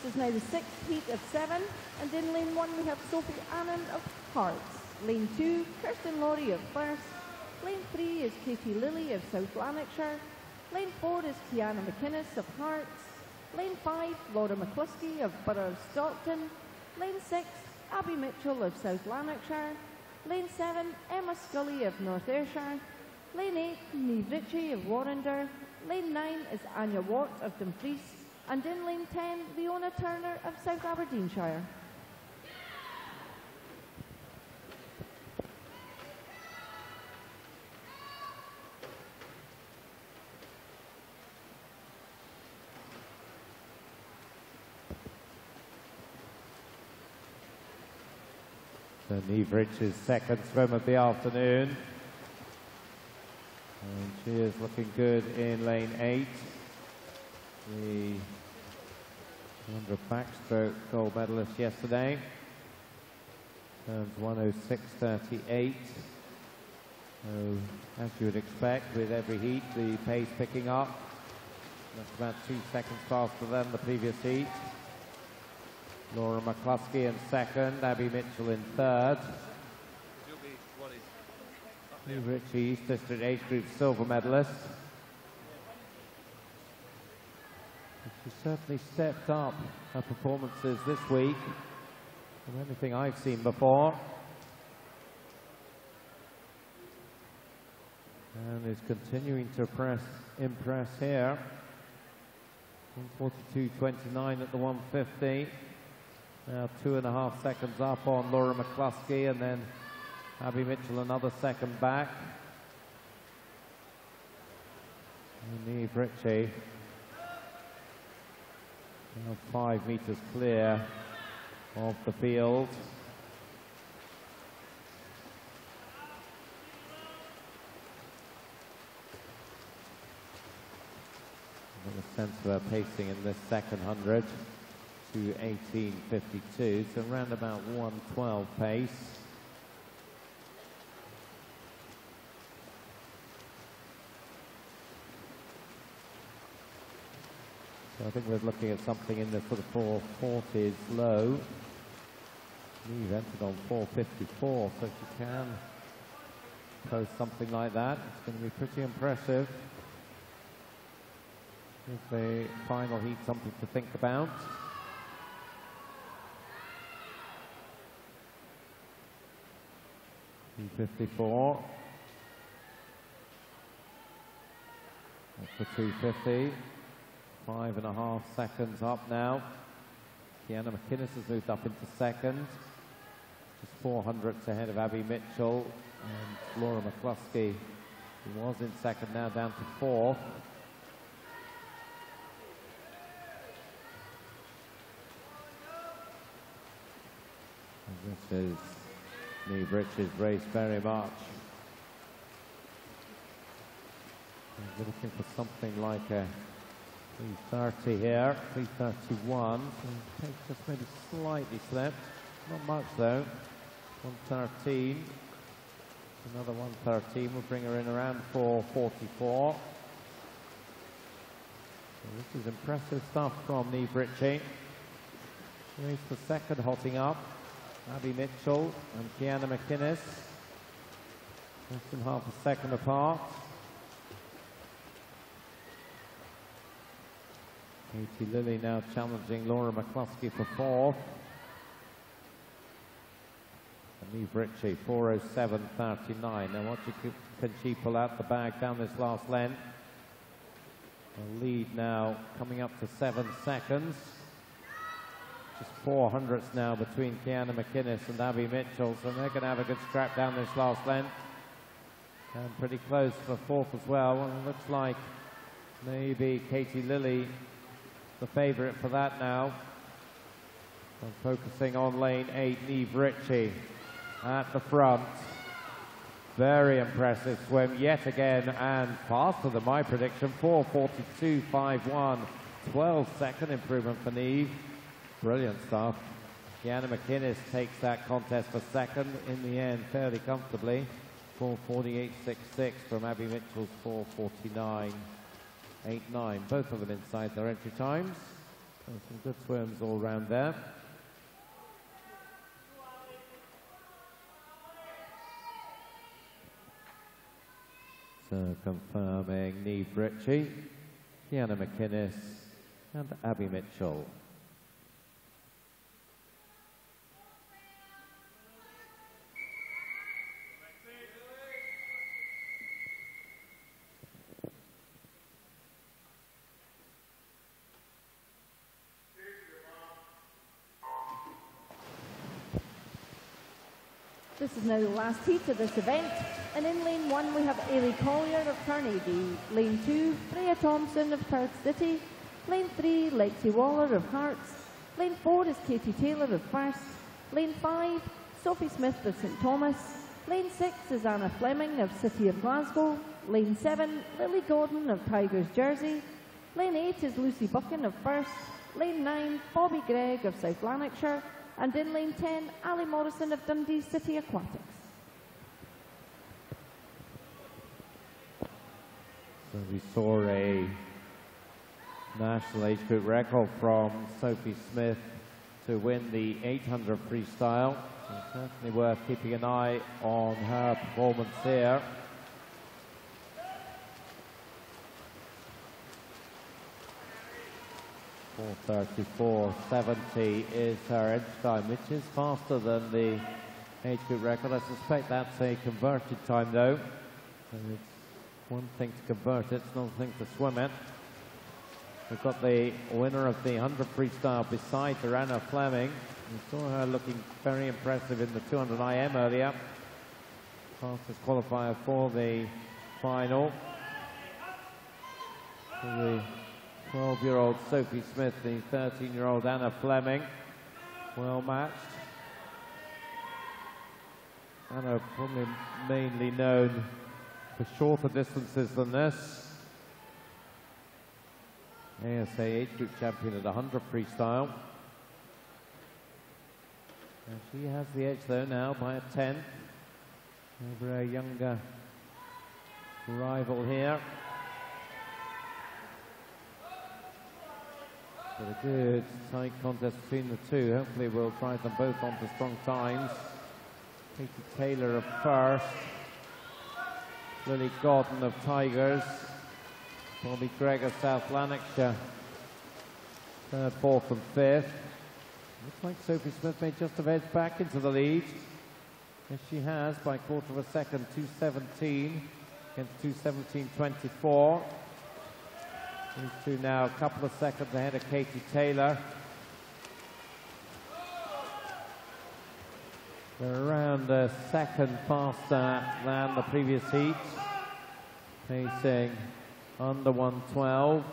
This is now the 6th heat of 7, and in lane 1 we have Sophie Anand of Hearts. Lane 2, Kirsten Laurie of First. Lane 3 is Katie Lilly of South Lanarkshire. Lane 4 is Kiana McInnes of Hearts. Lane 5, Laura McCluskey of Borough of Stockton. Lane 6, Abby Mitchell of South Lanarkshire. Lane 7, Emma Scully of North Ayrshire. Lane 8, Niamh Ritchie of Warrender. Lane 9 is Anya Watt of Dumfries. And in lane 10, Leona Turner of South Aberdeenshire. So Niamh Ritchie's second swim of the afternoon. And she is looking good in lane 8. The 100 backstroke gold medalist yesterday. Turns 1:06.38. So, as you would expect, with every heat, the pace picking up. That's about 2 seconds faster than the previous heat. Laura McCluskey in second, Abby Mitchell in third. Niamh Ritchie, East District Age Group silver medalist. She's certainly stepped up her performances this week from anything I've seen before. And is continuing to impress here. 1:42.29 at the 150. Now 2.5 seconds up on Laura McCluskey, and then Abby Mitchell another second back. And Niamh Ritchie now 5 meters clear of the field. I've got a sense of her pacing in this second 100 to 18.52, so around about 1:12 pace. So I think we're looking at something in the sort of 440s low. Niamh entered on 454, so if you can post something like that, it's going to be pretty impressive. Is the final heat something to think about? .54. That's the 250. 5.5 seconds up now. Kiana McInnes has moved up into second. Just 400ths ahead of Abby Mitchell. And Laura McCluskey, who was in second, now down to fourth. And this is Niamh Ritchie's race very much. We're looking for something like a 3:30 here, 3:31. So pace just maybe slightly slipped. Not much though. 1:13. Another 1:13 will bring her in around 4:44. So this is impressive stuff from Niamh Ritchie. Race for second, hotting up. Abby Mitchell and Kiana McInnes. Less than half a second apart. Katie Lilly now challenging Laura McCluskey for fourth. And Niamh Ritchie, 4:07.39. Now what can she pull out the bag down this last length? A lead now coming up to 7 seconds. Just 400ths now between Kiana McInnes and Abby Mitchell, so they're going to have a good scrap down this last length. And pretty close for fourth as well. And it looks like maybe Katie Lilly the favourite for that now. And focusing on lane 8, Niamh Ritchie at the front. Very impressive swim yet again, and faster than my prediction. 4:42.51, 12-second improvement for Niamh. Brilliant stuff. Kiana McInnes takes that contest for second in the end fairly comfortably. 4:48.66 from Abby Mitchell's 4:49.89. Both of them inside their entry times. Some good swims all round there. So confirming Neve Ritchie, Kiana McInnes and Abby Mitchell. This is now the last heat of this event, and in lane 1 we have Ailey Collier of Carnegie, lane 2 Freya Thompson of Perth City, lane 3 Lexi Waller of Hearts, lane 4 is Katie Taylor of First, lane 5 Sophie Smith of St Thomas, lane 6 is Anna Fleming of City of Glasgow, lane 7 Lily Gordon of Tigers Jersey, lane 8 is Lucy Buchan of First, lane 9 Bobby Gregg of South Lanarkshire, and in lane 10, Ali Morrison of Dundee City Aquatics. So we saw a national age group record from Sophie Smith to win the 800 freestyle. So certainly worth keeping an eye on her performance here. .4:34.70 is her edge time, which is faster than the age group record. I suspect that's a converted time though. So it's one thing to convert it, it's another thing to swim it. We've got the winner of the 100 freestyle beside her, Anna Fleming. We saw her looking very impressive in the 200 IM earlier. Fastest qualifier for the final. So the 12-year-old Sophie Smith, the 13-year-old Anna Fleming, well matched. Anna probably mainly known for shorter distances than this. ASA age group champion at 100 freestyle. And she has the edge though now by a 10 over a younger rival here. But a good tight contest between the two. Hopefully we'll drive them both onto strong times. Katie Taylor of First, Lily Gordon of Tigers, Bobby Gregg of South Lanarkshire, 3rd, 4th and 5th. Looks like Sophie Smith may just have edged back into the lead. Yes, she has by 1/4 of a second, 2:17 against 2:17.24. These two now a couple of seconds ahead of Katie Taylor. They're around a second faster than the previous heat, pacing under 1:12.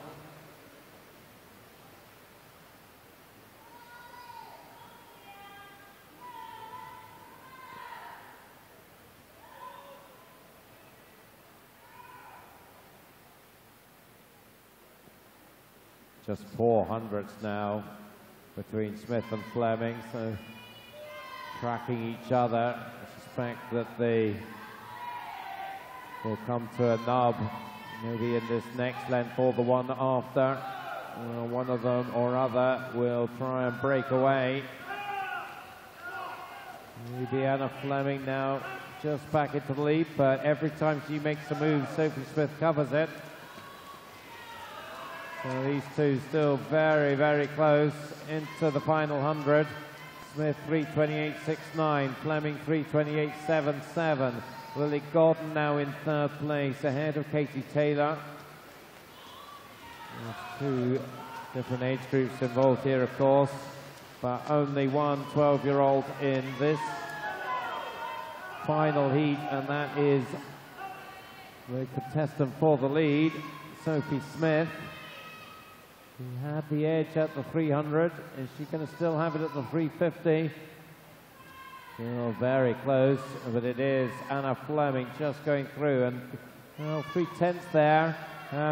Just 400s now between Smith and Fleming, so tracking each other. I suspect that they will come to a nub maybe in this next length or the one after. One of them or other will try and break away. Maybe Anna Fleming now just back into the lead, but every time she makes a move, Sophie Smith covers it. So these two still very, very close into the final 100. Smith 3:28.69, Fleming 3:28.77. Lily Gordon now in 3rd place, ahead of Katie Taylor. There's two different age groups involved here, of course, but only one 12-year-old in this final heat, and that is the contestant for the lead, Sophie Smith. She had the edge at the 300. Is she going to still have it at the 350? Still very close, but it is Anna Fleming just going through, and well, 3/10 there.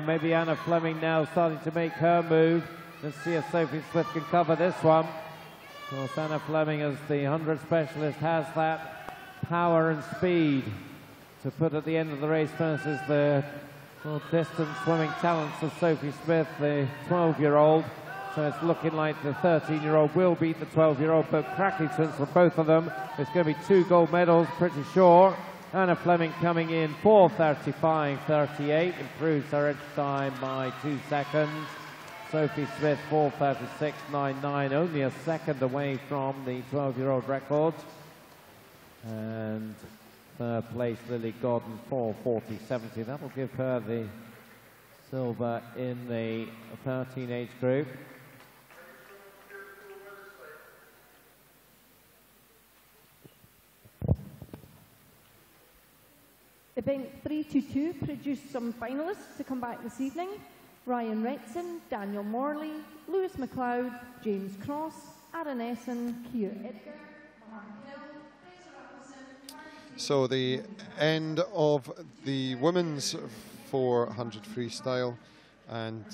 Maybe Anna Fleming now starting to make her move. Let's see if Sophie Smith can cover this one. Of course, Anna Fleming, as the 100 specialist, has that power and speed to put at the end of the race versus the distance swimming talents of Sophie Smith, the 12-year-old. So it's looking like the 13-year-old will beat the 12-year-old, but cracking swims for both of them. It's going to be 2 gold medals, pretty sure. Anna Fleming coming in 4:35.38, improves her edge time by 2 seconds. Sophie Smith 4:36.99, only a second away from the 12-year-old record. And third place, Lily Godden 4:40.70. That will give her the silver in the 13 age group. Event 322 produced some finalists to come back this evening. Ryan Retson, Daniel Morley, Lewis McLeod, James Cross, Aaron Essen, Keir Edgar, So the end of the women's 400 freestyle, and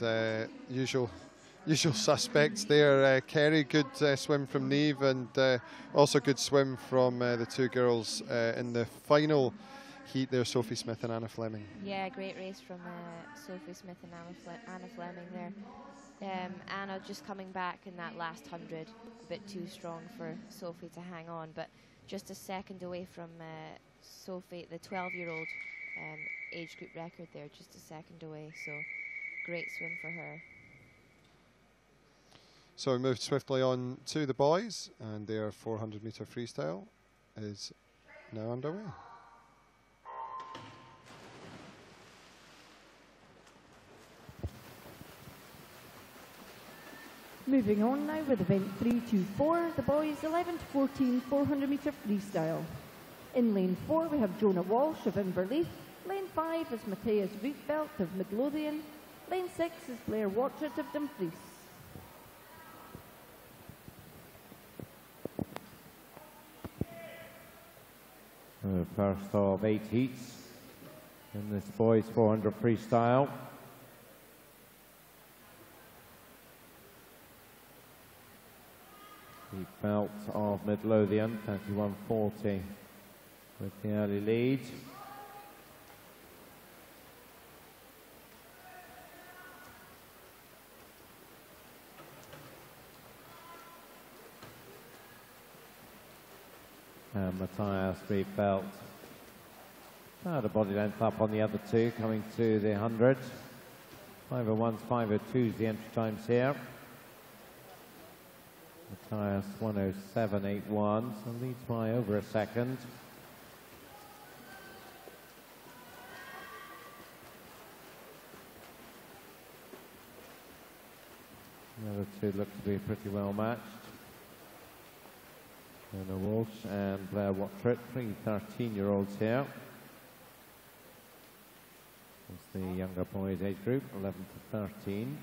usual suspects there. Kerry, good swim from Neve, and also good swim from the 2 girls in the final heat there, Sophie Smith and Anna Fleming. Yeah, great race from Sophie Smith and Anna Fleming there. Anna just coming back in that last 100, a bit too strong for Sophie to hang on, but just a second away from Sophie, the 12-year-old age group record there, just a second away, so great swim for her. So we moved swiftly on to the boys, and their 400-metre freestyle is now underway. Moving on now with event 324, the boys 11 to 14 400-metre freestyle. In lane 4 we have Jonah Walsh of Inverleith. Lane 5 is Matthias Rietveld of Midlothian. Lane 6 is Blair Watchett of Dumfries. The first of 8 heats in this boys 400 freestyle. The belt of Midlothian, 31.40 with the early lead. And Matthias Rietveld about a body length up on the other 2, coming to the 100. 5:01s, 5:02s the entry times here. Matthias 1:07.81, so leads by over a second. The other 2 look to be pretty well matched. Jonah Walsh and Blair Wattrett, 3 13-year-olds here. That's the younger boys age group, 11 to 13.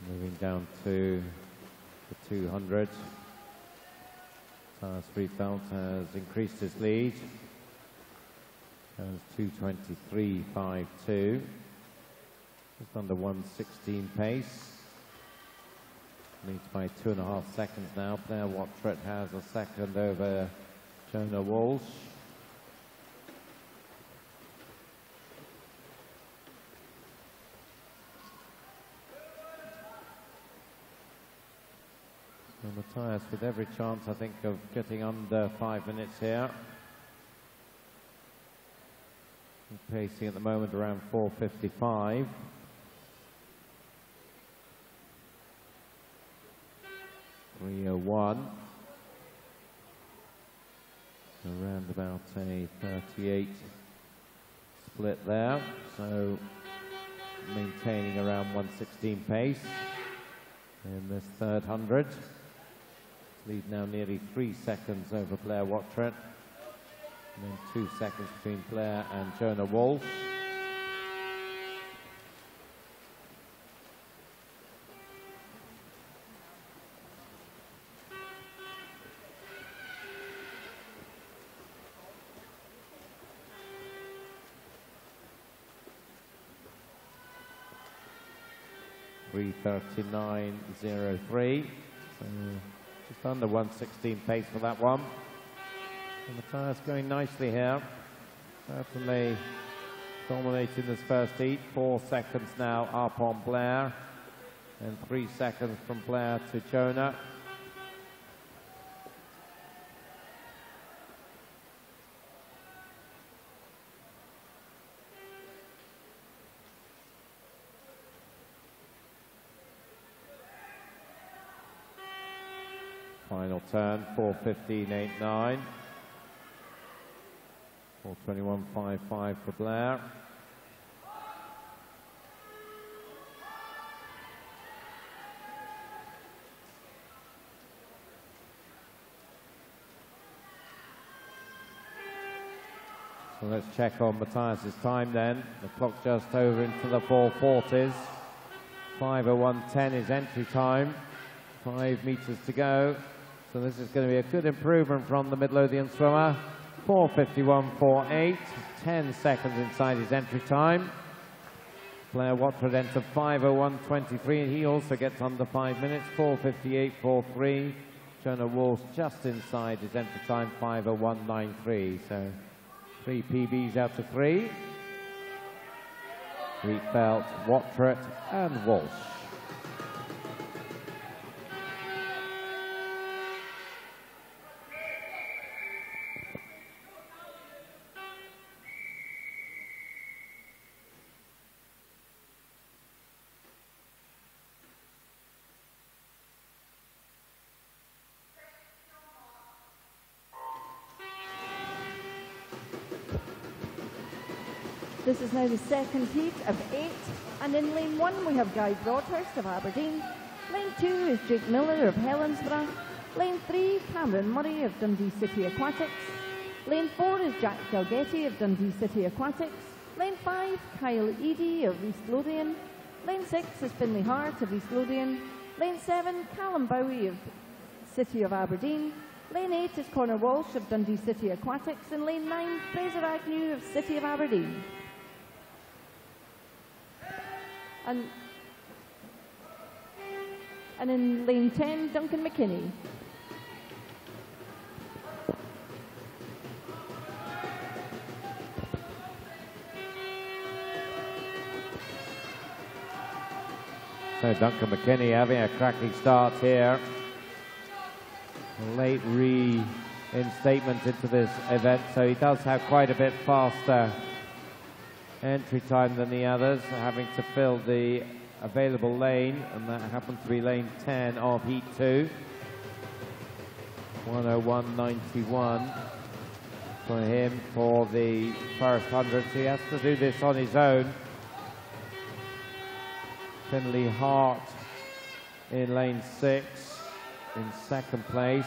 Moving down to the 200. Matthias Rietveld has increased his lead. Has 2:23.52. Just under 1:16 pace. Leads by 2.5 seconds now. Blair Wattrett has a second over Jonah Walsh. And Matthias with every chance, I think, of getting under 5 minutes here. Pacing at the moment around 4:55. .301. Around about a 38 split there. So maintaining around 1:16 pace in this third 100. Lead now nearly 3 seconds over Blair Wattrett. And then 2 seconds between Blair and Jonah Walsh. .3:39.03, so just under 1:16 pace for that one. And the tyres going nicely here. Certainly dominating this first heat. 4 seconds now up on Blair, and 3 seconds from Blair to Jonah. Final turn, 4:15.89. 4:21.55 for Blair. So let's check on Matthias's time then. The clock just over into the 440s. 5:01.10 is entry time. 5 meters to go. So this is going to be a good improvement from the Midlothian swimmer. 4:51.48, 10 seconds inside his entry time. Blair Watford entered 5:01.23, and he also gets under 5 minutes. 4:58.43. Jonah Walsh just inside his entry time, 5:01.93. So 3 PBs out of 3. Rietveld, Watford and Walsh. This is now the second heat of 8, and in lane 1 we have Guy Broadhurst of Aberdeen. Lane 2 is Jake Miller of Helensburgh. Lane 3, Cameron Murray of Dundee City Aquatics. Lane 4 is Jack Galgetti of Dundee City Aquatics. Lane 5, Kyle Eady of East Lothian. Lane 6 is Finlay Hart of East Lothian. Lane 7, Callum Bowie of City of Aberdeen. Lane 8 is Conor Walsh of Dundee City Aquatics. And lane 9, Fraser Agnew of City of Aberdeen. And in lane 10, Duncan McKinney. So Duncan McKinney having a cracking start here. A late reinstatement into this event, so he does have quite a bit faster entry time than the others, having to fill the available lane, and that happens to be lane 10 of heat 2. 1:01.91 for him for the first 100. So he has to do this on his own. Finlay Hart in lane 6 in second place.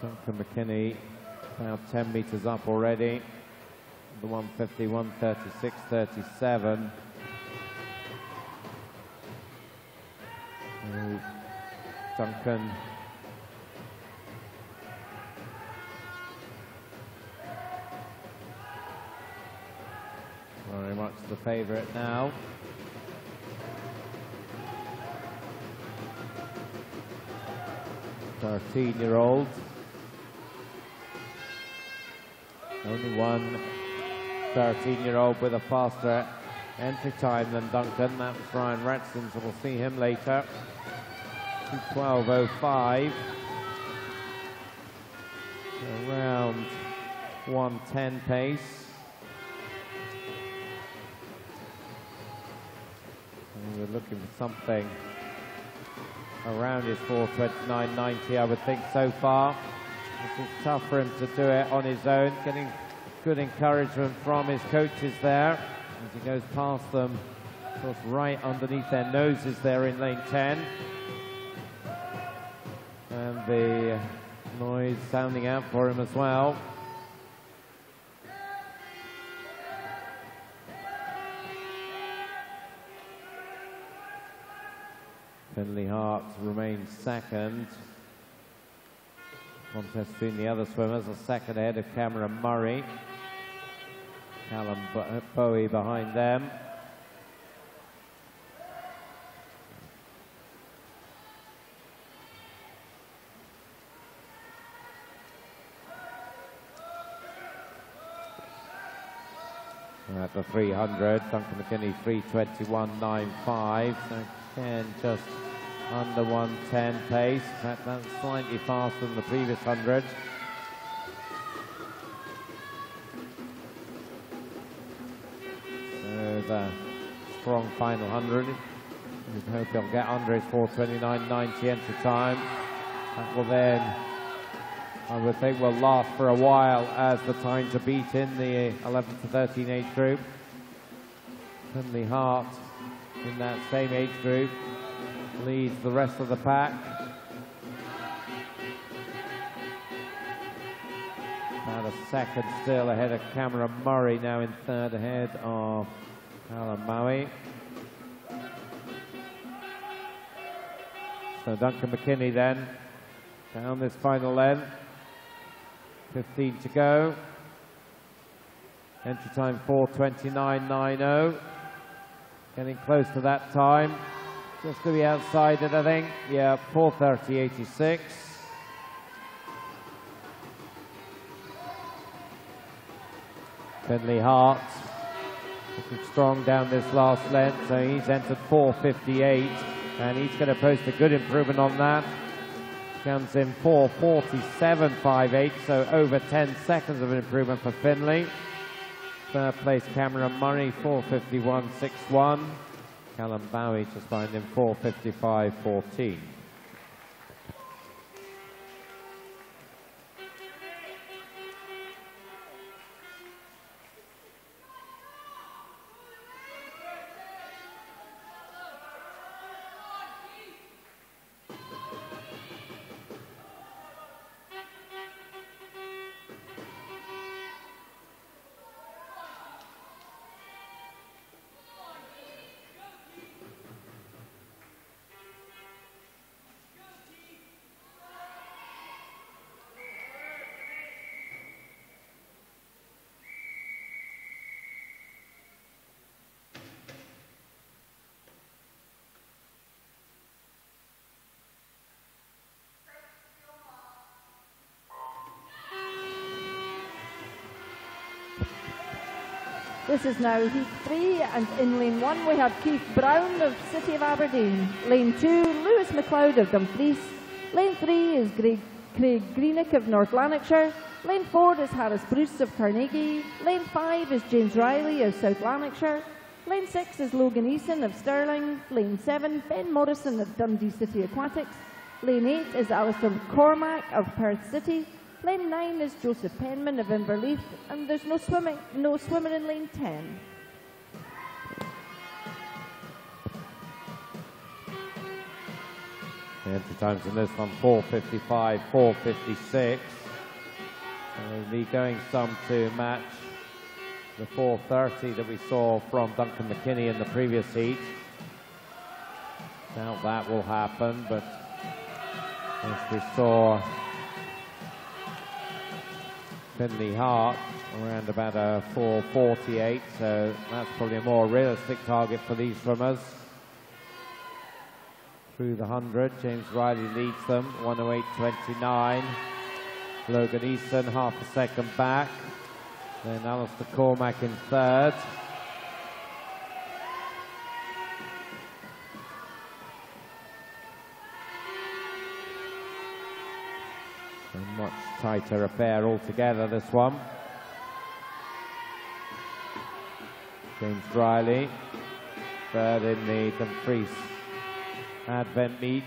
Duncan McKinney about 10 meters up already. The 150, 136, 37. Duncan very much the favourite now. "13-year-old. Only one 13-year-old with a faster entry time than Duncan. That's Brian Ratson, so we'll see him later. 2:12.05. Around 1:10 pace. And we're looking for something around his 4:29.90, I would think, so far. This is tough for him to do it on his own, getting good encouragement from his coaches there as he goes past them, of course, right underneath their noses there in lane 10. the noise sounding out for him as well. Finley Hart remains second. Contest between the other swimmers, a second ahead of Cameron Murray. Callum Bowie behind them. At the 300, Duncan McKinney 3:21.95. So again, just under 1:10 pace. In fact, that's slightly faster than the previous 100. So the strong final 100. We hope he'll get under his 4:29.90 entry time. That will then, I would think, will last for a while as the time to beat in the 11 to 13 age group. Finley Hart in that same age group leads the rest of the pack. About a second still ahead of Cameron Murray, now in third ahead of Alan Maui. So Duncan McKinney then down this final length. 15 to go. Entry time 4:29.90. Getting close to that time. Just to be outside it, I think. Yeah, 4:30.86. Finley Hart looking strong down this last length, so he's entered 4:58, and he's going to post a good improvement on that. Comes in 4:47.58, so over 10 seconds of an improvement for Finley. Third place Cameron Murray, 4:51.61. Callum Bowie just behind him, 4:55.14. This is now heat 3, and in lane 1 we have Keith Brown of City of Aberdeen. Lane 2, Lewis McLeod of Dumfries. Lane 3 is Craig Greenock of North Lanarkshire. Lane 4 is Harris Bruce of Carnegie. Lane 5 is James Riley of South Lanarkshire. Lane 6 is Logan Eason of Stirling. Lane 7, Ben Morrison of Dundee City Aquatics. Lane 8 is Alistair Cormack of Perth City. Lane 9 is Joseph Penman of Inverleith, and there's no swimmer in lane 10. The entry times in this one, 4:55, 4:56. Lee going some to match the 4:30 that we saw from Duncan McKinney in the previous heat. Doubt that will happen, but as we saw Finley Hart around about a 4:48, so that's probably a more realistic target for these swimmers. Through the 100, James Riley leads them, 1:08.29. Logan Eason half a second back. Then Alistair Cormack in third. A much tighter affair altogether, this one. James Riley, third in the Dumfries Advent meet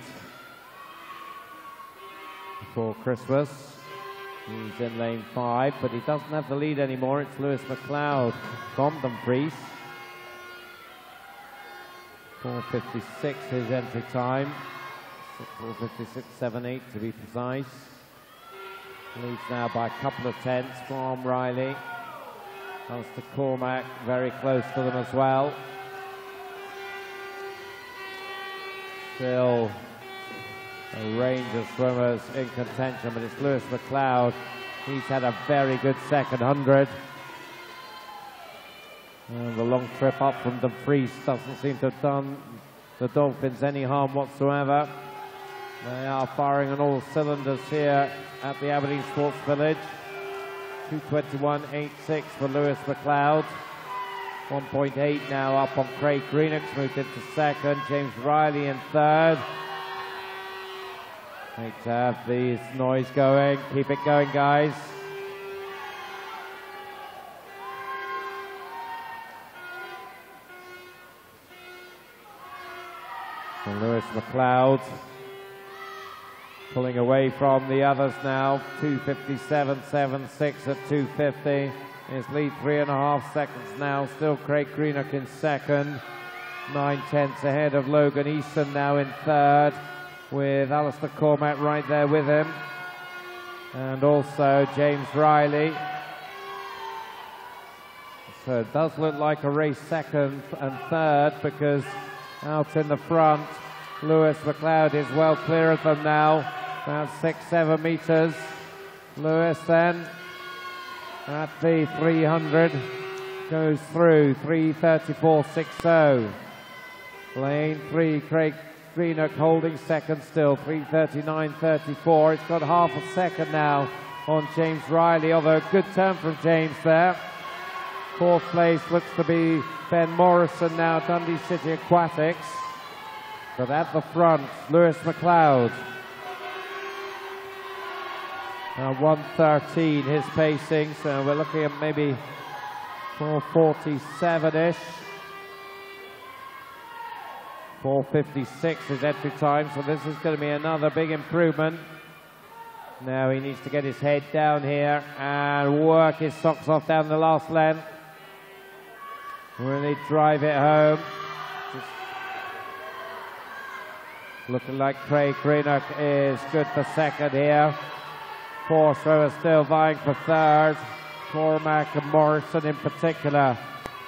before Christmas. He's in lane 5, but he doesn't have the lead anymore. It's Lewis McLeod from Dumfries. 4:56 his entry time. 4:56.78 to be precise. Leads now by a couple of tenths from Riley. Alistair Cormack very close to them as well. Still a range of swimmers in contention, but it's Lewis McLeod. He's had a very good second 100. And the long trip up from Dumfries doesn't seem to have done the Dolphins any harm whatsoever. They are firing on all cylinders here at the Aberdeen Sports Village. 2:21.86 for Lewis McLeod. 1.8 now up on Craig Greenock, moved into second. James Riley in third. Need to have this noise going. Keep it going, guys. So Lewis McLeod pulling away from the others now. 2:57.76 at 2:50. His lead 3.5 seconds now. Still Craig Greenock in second. 9 tenths ahead of Logan Easton now in third, with Alistair Cormack right there with him. And also James Riley. So it does look like a race second and third, because out in the front, Lewis McLeod is well clear of them now. About 6-7 meters. Lewis then at the 300 goes through 3:34.60. Lane 3, Craig Greenock holding second still, 3:39.34. It's got half a second now on James Riley, although a good turn from James there. Fourth place looks to be Ben Morrison now, Dundee City Aquatics. But at the front, Lewis McLeod. Now 1:13 his pacing, so we're looking at maybe 4:47-ish. 4:56 his entry time, so this is going to be another big improvement. Now he needs to get his head down here and work his socks off down the last length. Really drive it home. Just looking like Craig Greenock is good for second here. Four swimmers still vying for third. Cormack and Morrison in particular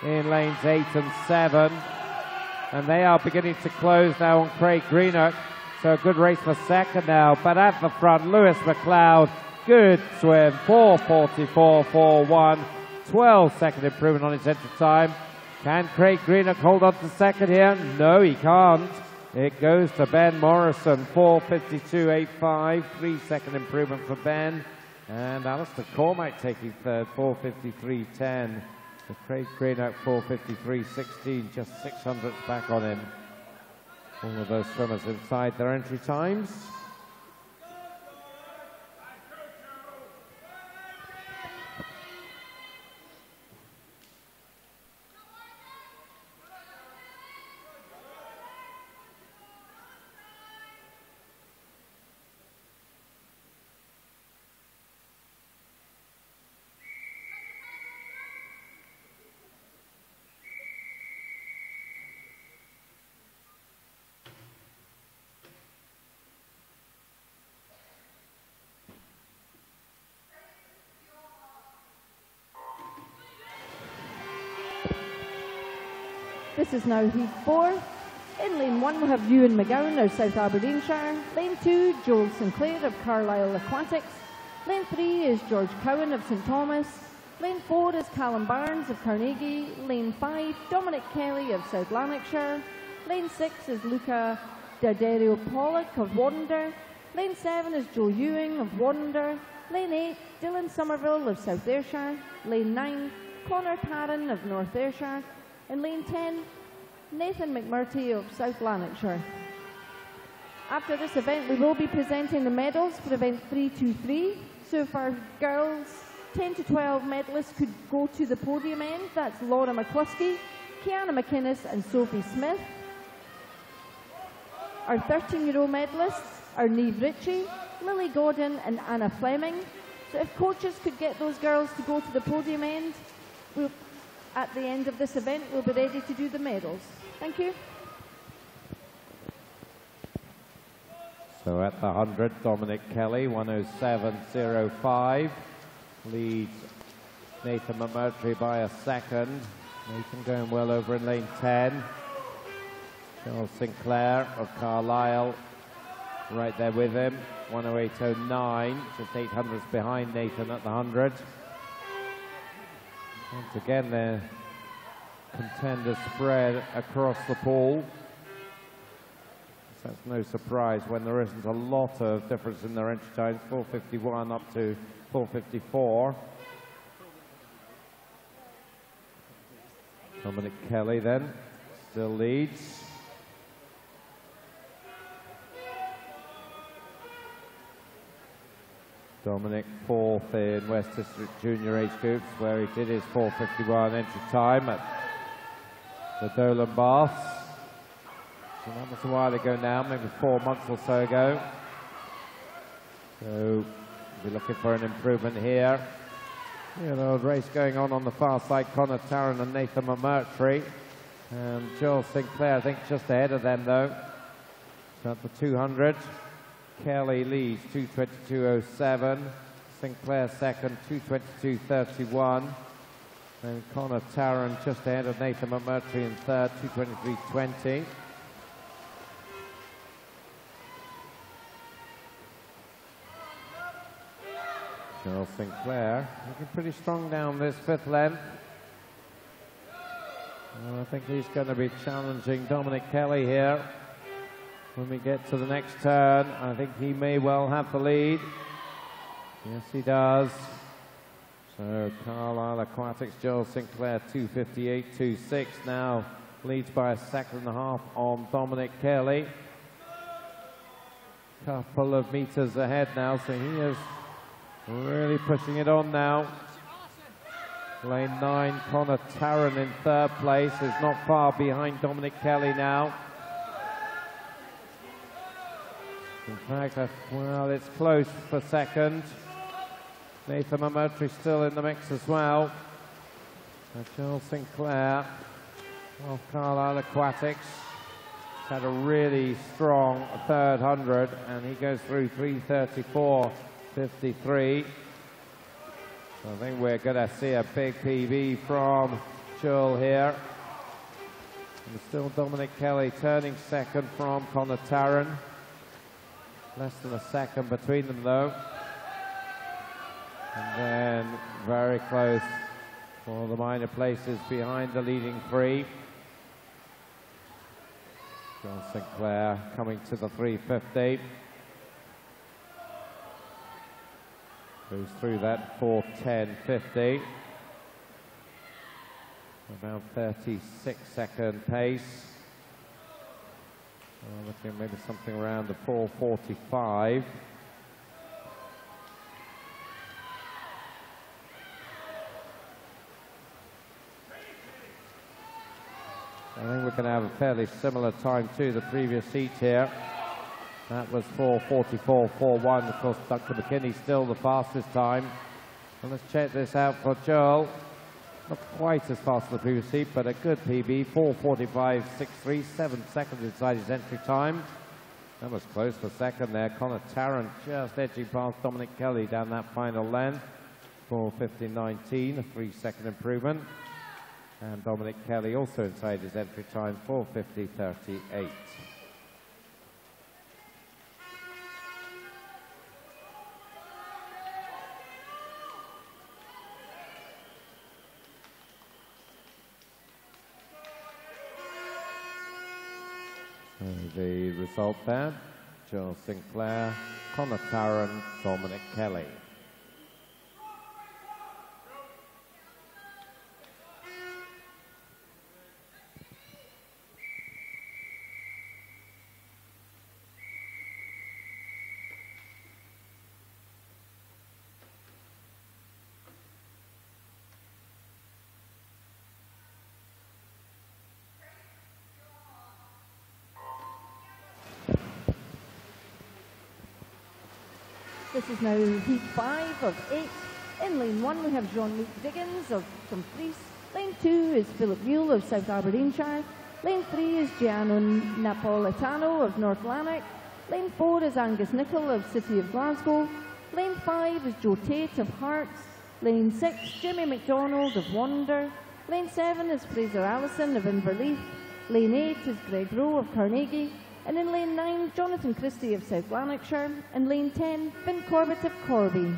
in lanes 8 and 7. And they are beginning to close now on Craig Greenock. So a good race for second now. But at the front, Lewis McLeod, good swim, 4:44.41. 12-second improvement on his entry time. Can Craig Greenock hold on to second here? No, he can't. It goes to Ben Morrison, 4:52.85. 3-second improvement for Ben. And Alistair Cormack taking third, 4:53.10. So Craig Greenock, 4:53.16, just 600 back on him. All of those swimmers inside their entry times. This is now heat 4. In lane 1 we have Ewan McGowan of South Aberdeenshire. Lane 2, Joel Sinclair of Carlisle Aquatics. Lane 3 is George Cowan of St Thomas. Lane 4 is Callum Barnes of Carnegie. Lane 5, Dominic Kelly of South Lanarkshire. Lane 6 is Luca D'Addario Pollock of Wander. Lane 7 is Joe Ewing of Wander. Lane 8, Dylan Somerville of South Ayrshire. Lane 9, Connor Tarrant of North Ayrshire. In lane 10, Nathan McMurty of South Lanarkshire. After this event, we will be presenting the medals for event 323. So if our girls, 10 to 12 medalists could go to the podium end. That's Laura McCluskey, Kiana McInnes and Sophie Smith. Our 13-year-old medalists are Niamh Ritchie, Lily Gordon and Anna Fleming. So if coaches could get those girls to go to the podium end, at the end of this event, we'll be ready to do the medals. Thank you. So at the 100, Dominic Kelly, 107.05, leads Nathan McMurtry by a second. Nathan going well over in lane 10. Charles Sinclair of Carlisle right there with him, 108.09, just 800s behind Nathan at the 100. Once again, their contenders spread across the pool. So that's no surprise when there isn't a lot of difference in their entry times, 4:51 up to 4:54. Dominic Kelly then still leads. Dominic fourth in West District Junior age groups, where he did his 4:51 entry time at the Dolan Baths. So that was a while ago now, maybe 4 months or so ago. So we'll be looking for an improvement here. You know, race going on the far side, Connor Tarrant and Nathan McMurtry. And Joel Sinclair, I think, just ahead of them though. So at the 200, Kelly leads 2:22.07. Sinclair second, 2:22.31. And Connor Tarrant just ahead of Nathan McMurtry in third, 2:23.20. Charles Sinclair looking pretty strong down this fifth length. Well, I think he's going to be challenging Dominic Kelly here when we get to the next turn. I think he may well have the lead. Yes, he does. So Carlisle Aquatics, Joel Sinclair, 2:58.26 now leads by a second and a half on Dominic Kelly. Couple of meters ahead now, so he is really pushing it on now. Lane 9, Connor Tarrant in third place, is not far behind Dominic Kelly now. In fact, well, it's close for second. Nathan McMurtry still in the mix as well. And Charles Sinclair of Carlisle Aquatics had a really strong third 100, and he goes through 3:34.53. So I think we're going to see a big PB from Joel here. And still Dominic Kelly turning second from Connor Tarrant. Less than a second between them though. And then very close for the minor places behind the leading three. John Sinclair coming to the 3:50. Goes through that 4:10.50. About 36-second pace. Looking maybe something around the 4:45. I think we're going to have a fairly similar time to the previous heat here. That was 4:44.41. Of course, Duncan McKinney still the fastest time. And let's check this out for Joel. Not quite as fast as the previous heat, but a good PB, 4:45.63, 7 seconds inside his entry time. That was close for second there. Connor Tarrant just edging past Dominic Kelly down that final length. 4:50.19, a 3-second improvement. And Dominic Kelly also inside his entry time, 4:50.38. The result there, Joel Sinclair, Connor Tarrant, Dominic Kelly. This is now heat 5 of 8. In lane 1 we have Jean-Luc Diggins from Dumfries. Lane 2 is Philip Yule of South Aberdeenshire. Lane 3 is Gianno Napolitano of North Lanark. Lane 4 is Angus Nicol of City of Glasgow. Lane 5 is Joe Tate of Hearts. Lane 6, Jimmy MacDonald of Wander. Lane 7 is Fraser Allison of Inverleith. Lane 8 is Greg Rowe of Carnegie. And in lane 9, Jonathan Christie of South Lanarkshire. And lane 10, Finn Corbett of Corby.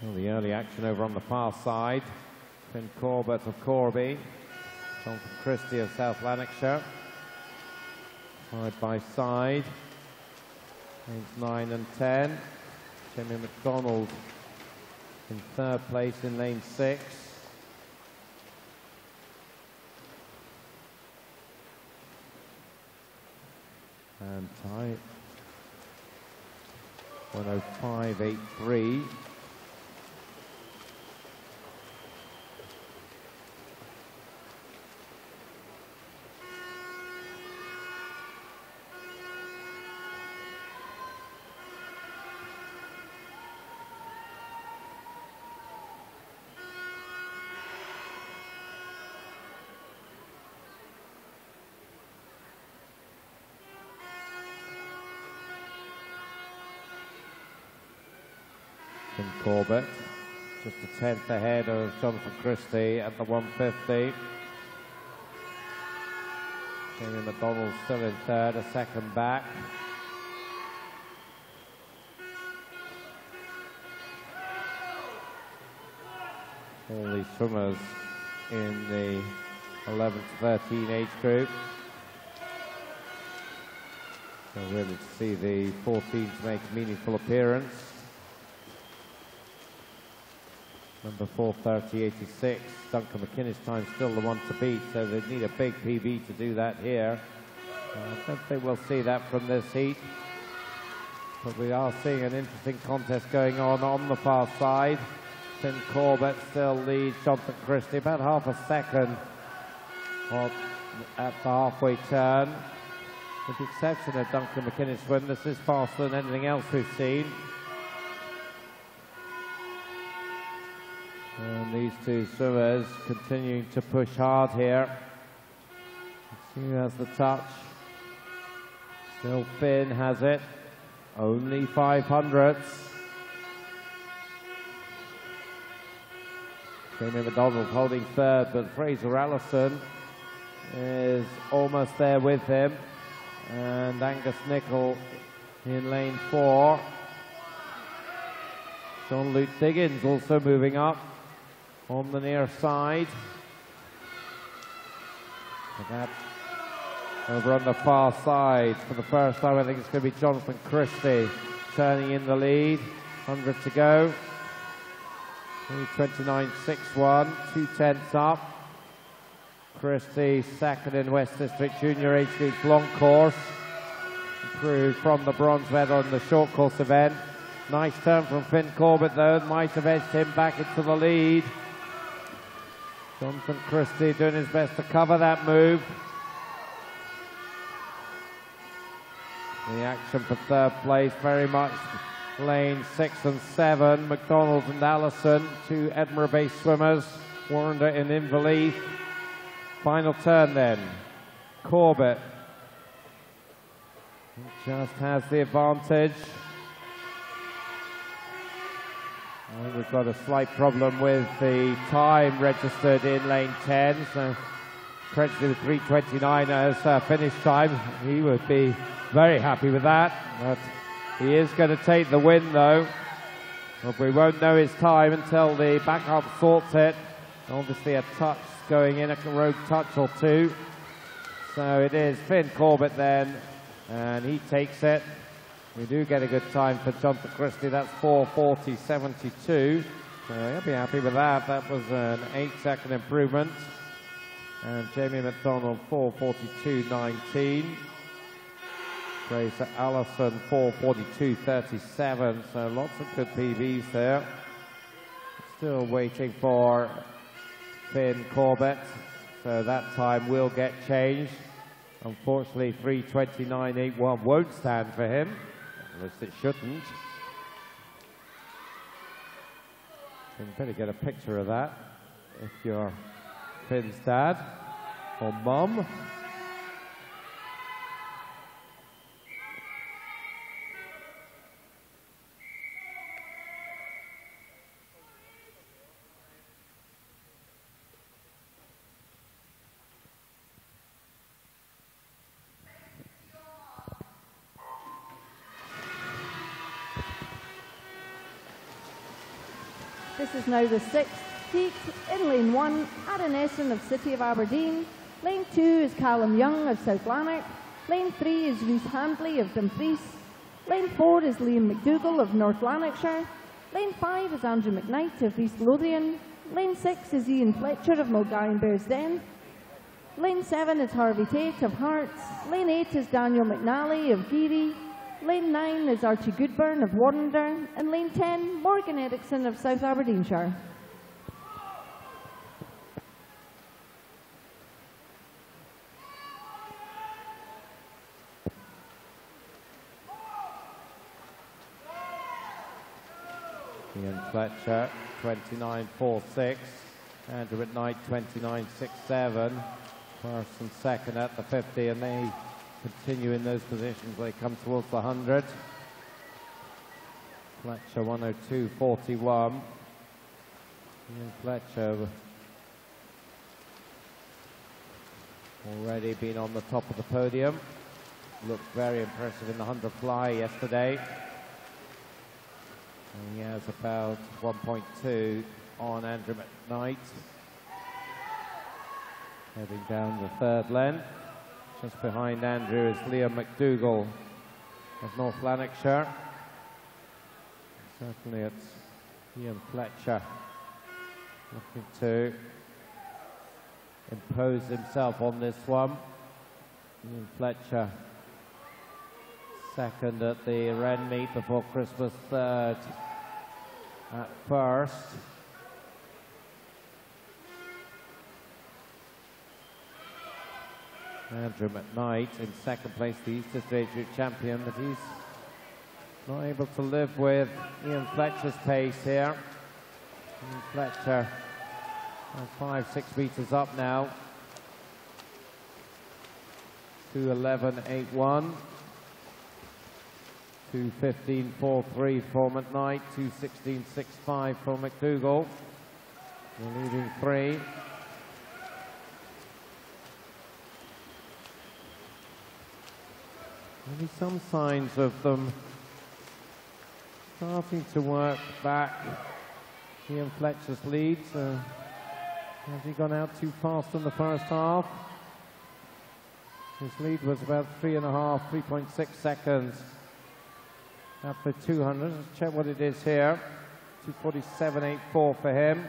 Well, the early action over on the far side. Finn Corbett of Corby. Jonathan Christie of South Lanarkshire. Side by side. Lanes 9 and 10. Jimmy MacDonald in third place in lane 6. And tight. 105.83. Corbett, just a 10th ahead of Jonathan Christie at the 150. Jamie MacDonald still in third, a second back. All these swimmers in the 11 to 13 age group. So really to see the 14s make a meaningful appearance. Number 4:30.86, Duncan McInnes time still the one to beat, so they need a big PB to do that here. I don't think we'll see that from this heat, but we are seeing an interesting contest going on the far side. Finn Corbett still leads Jonathan Christie about half a second at the halfway turn. With the exception of Duncan McInnes' swim, this is faster than anything else we've seen. And these two swimmers continuing to push hard here. Let's see who has the touch. Still Finn has it. Only 500ths. Jamie MacDonald holding third, but Fraser Allison is almost there with him. And Angus Nicol in lane 4. John Luke Diggins also moving up on the near side. But that over on the far side for the first time, I think it's going to be Jonathan Christie turning in the lead. 100 to go. 29.61, 2/10 up. Christie second in West District Junior Age Group long course. Improved from the bronze medal in the short course event. Nice turn from Finn Corbett though, might have edged him back into the lead. Jonathan Christie doing his best to cover that move. The action for third place very much lane 6 and 7. MacDonald and Allison, two Edinburgh-based swimmers. Warrender and Inverleith. Final turn then. Corbett just has the advantage. I think we've got a slight problem with the time registered in lane 10, so credited with 3:29 as finish time. He would be very happy with that, but he is going to take the win though. But we won't know his time until the backup sorts it. Obviously a touch going in, a rogue touch or two. So it is Finn Corbett then, and he takes it. We do get a good time for Jonathan Christie, that's 4:40.72. So he'll be happy with that. That was an 8-second improvement. And Jamie MacDonald, 4:42.19. Fraser Allison, 4:42.37. So lots of good PBs there. Still waiting for Finn Corbett. So that time will get changed. Unfortunately, 3:29.81 won't stand for him. At least it shouldn't. So you better get a picture of that if you're Finn's dad or mum. This is now the 6th heat in lane 1, Aaron Essen of City of Aberdeen. Lane 2 is Callum Young of South Lanark. Lane 3 is Rhys Handley of Dumfries. Lane 4 is Liam McDougall of North Lanarkshire. Lane 5 is Andrew McKnight of East Lothian. Lane 6 is Ian Fletcher of Mulgine and Bearsden. Lane 7 is Harvey Tate of Hearts. Lane 8 is Daniel McNally of Geary. Lane 9 is Archie Goodburn of Warrender, and Lane 10, Morgan Erickson of South Aberdeenshire. Ian Fletcher, 29.46. Andrew McKnight, 29.67. First and second at the 50, and they continue in those positions. They come towards the 100. Fletcher 102.41. Ian Fletcher already been on the top of the podium. Looked very impressive in the 100 fly yesterday. And he has about 1.2 on Andrew McKnight. Heading down the third length. Just behind Andrew is Liam McDougall of North Lanarkshire. Certainly it's Ian Fletcher looking to impose himself on this one. Ian Fletcher second at the Wren meet before Christmas, third at first. Andrew McKnight in second place, the Easter Stage Route champion, but he's not able to live with Ian Fletcher's pace here. Ian Fletcher 5-6 meters up now. 2:11.81. 2:15.43 for McKnight. 2:16.65 for McDougall. The leading three. Maybe some signs of them starting to work back Ian Fletcher's lead. So has he gone out too fast in the first half? His lead was about 3.6 seconds after 200. Let's check what it is here. 2:47.84 for him.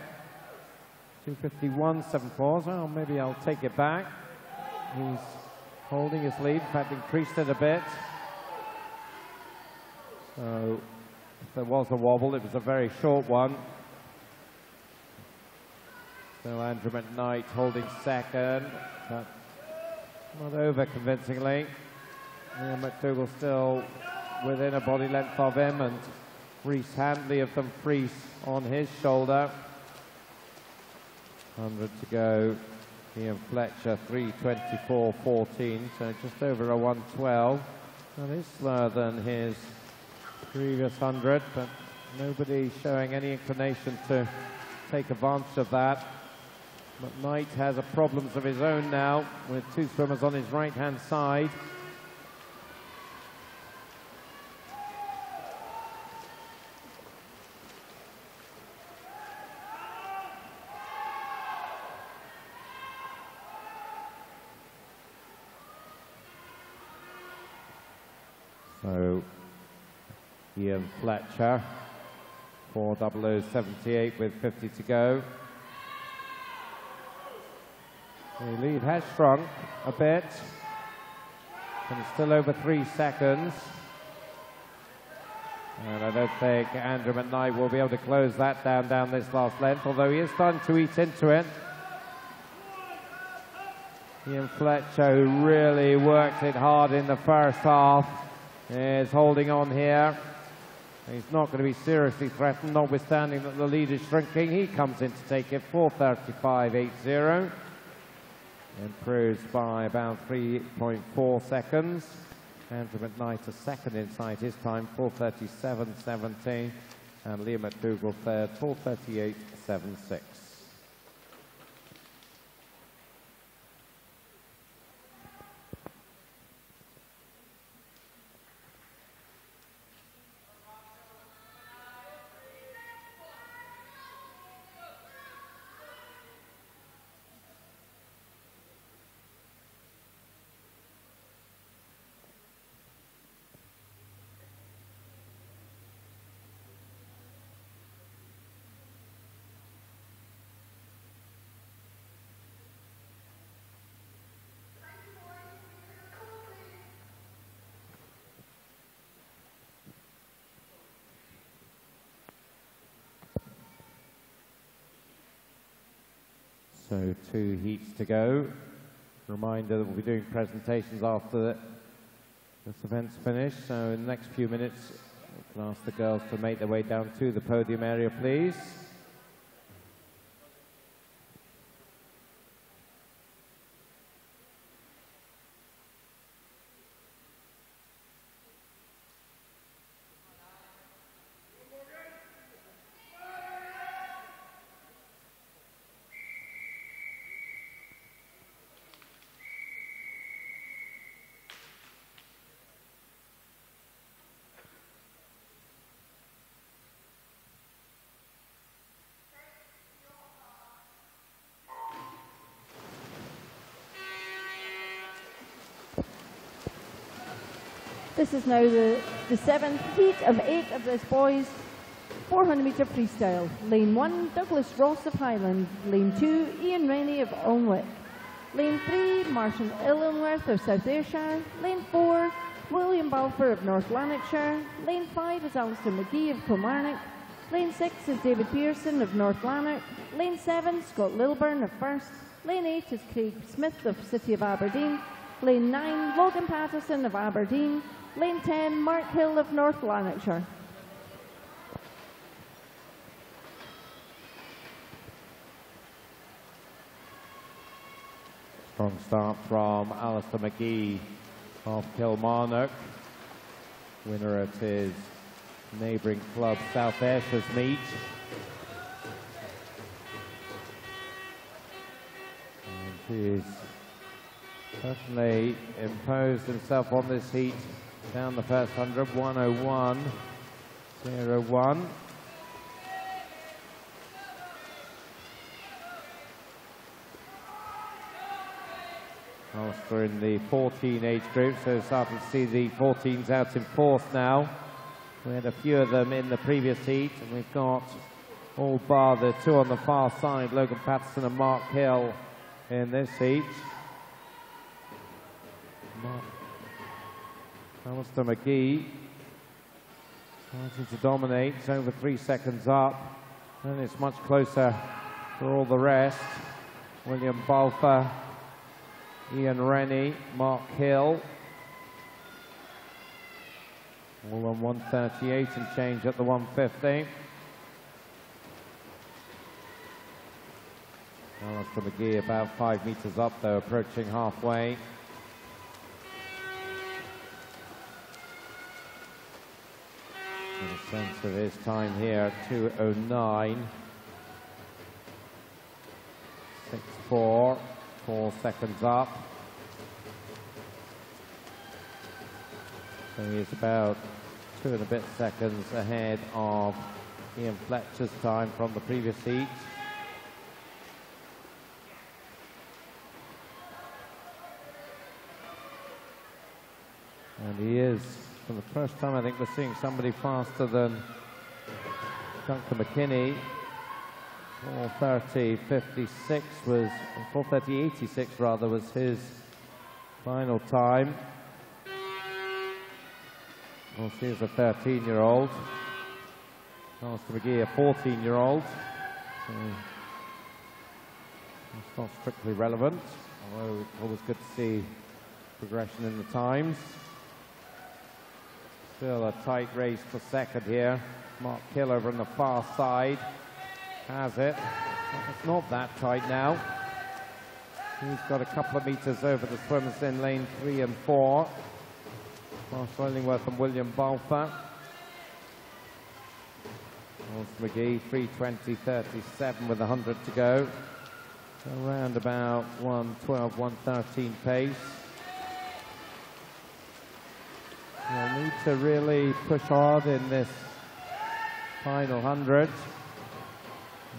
2:51.74. So maybe I'll take it back. He's holding his lead, in fact increased it a bit. So if there was a wobble, it was a very short one. So Andrew McKnight holding second, but not over convincingly. Liam McDougall still within a body length of him, and Rhys Handley of Dumfries on his shoulder. 100 to go. Ian Fletcher 3:24.14, so just over a 1:12. That is slower than his previous 100, but nobody showing any inclination to take advantage of that. McKnight has a problems of his own now with two swimmers on his right-hand side. So Ian Fletcher 4:00.78 with 50 to go. The lead has shrunk a bit, and it's still over 3 seconds. And I don't think Andrew McKnight will be able to close that down this last length, although he is starting to eat into it. Ian Fletcher, who really worked it hard in the first half, is holding on here. He's not going to be seriously threatened, notwithstanding that the lead is shrinking. He comes in to take it 4:35.80. Improves by about 3.4 seconds. Andrew McKnight a second inside his time, 4:37.17. And Liam McDougall third, 4:38.76. So 2 heats to go. Reminder that we'll be doing presentations after this event's finished. So in the next few minutes, we can ask the girls to make their way down to the podium area, please. This is now the 7th heat of 8 of this boys 400-metre freestyle. Lane 1, Douglas Ross of Highland. Lane 2, Ian Rennie of Alnwick. Lane 3, Martin Illingworth of South Ayrshire. Lane 4, William Balfour of North Lanarkshire. Lane 5 is Alistair McGee of Kilmarnock. Lane 6 is David Pearson of North Lanark. Lane 7, Scott Lilburn of First. Lane 8 is Craig Smith of City of Aberdeen. Lane 9, Logan Patterson of Aberdeen. Lane 10, Mark Hill of North Lanarkshire. Strong start from Alistair McGee of Kilmarnock. Winner at his neighbouring club South Ayrshire's meet. And he's certainly imposed himself on this heat. Down the first 100, 101.01. Alistair in the 14 age group, so starting to see the 14s out in fourth now. We had a few of them in the previous heat, and we've got all bar the 2 on the far side, Logan Patterson and Mark Hill in this heat. Alistair McGee starting to dominate, it's over 3 seconds up, and it's much closer for all the rest. William Balfour, Ian Rennie, Mark Hill, all on 138 and change at the 150. Alistair McGee about 5 metres up though, approaching halfway. A sense of his time here, 2:09. 6:4, 4 seconds up. So he is about 2 and a bit seconds ahead of Ian Fletcher's time from the previous heat. And he is, for the first time, I think we're seeing somebody faster than Duncan McKinney. 4:30.56 was, 4:30.86 rather, was his final time. Well, she is a 13-year-old. Alistair McGee, a 14-year-old. So it's not strictly relevant, although it's always good to see progression in the times. Still a tight race for second here. Mark Hill over on the far side has it. It's not that tight now. He's got a couple of meters over the swimmers in lane 3 and 4. Marshall Illingworth and William Balfour. Lawrence McGee, 3:20.37 with 100 to go. Around about 1:12, 1:13 pace. He'll need to really push hard in this final 100.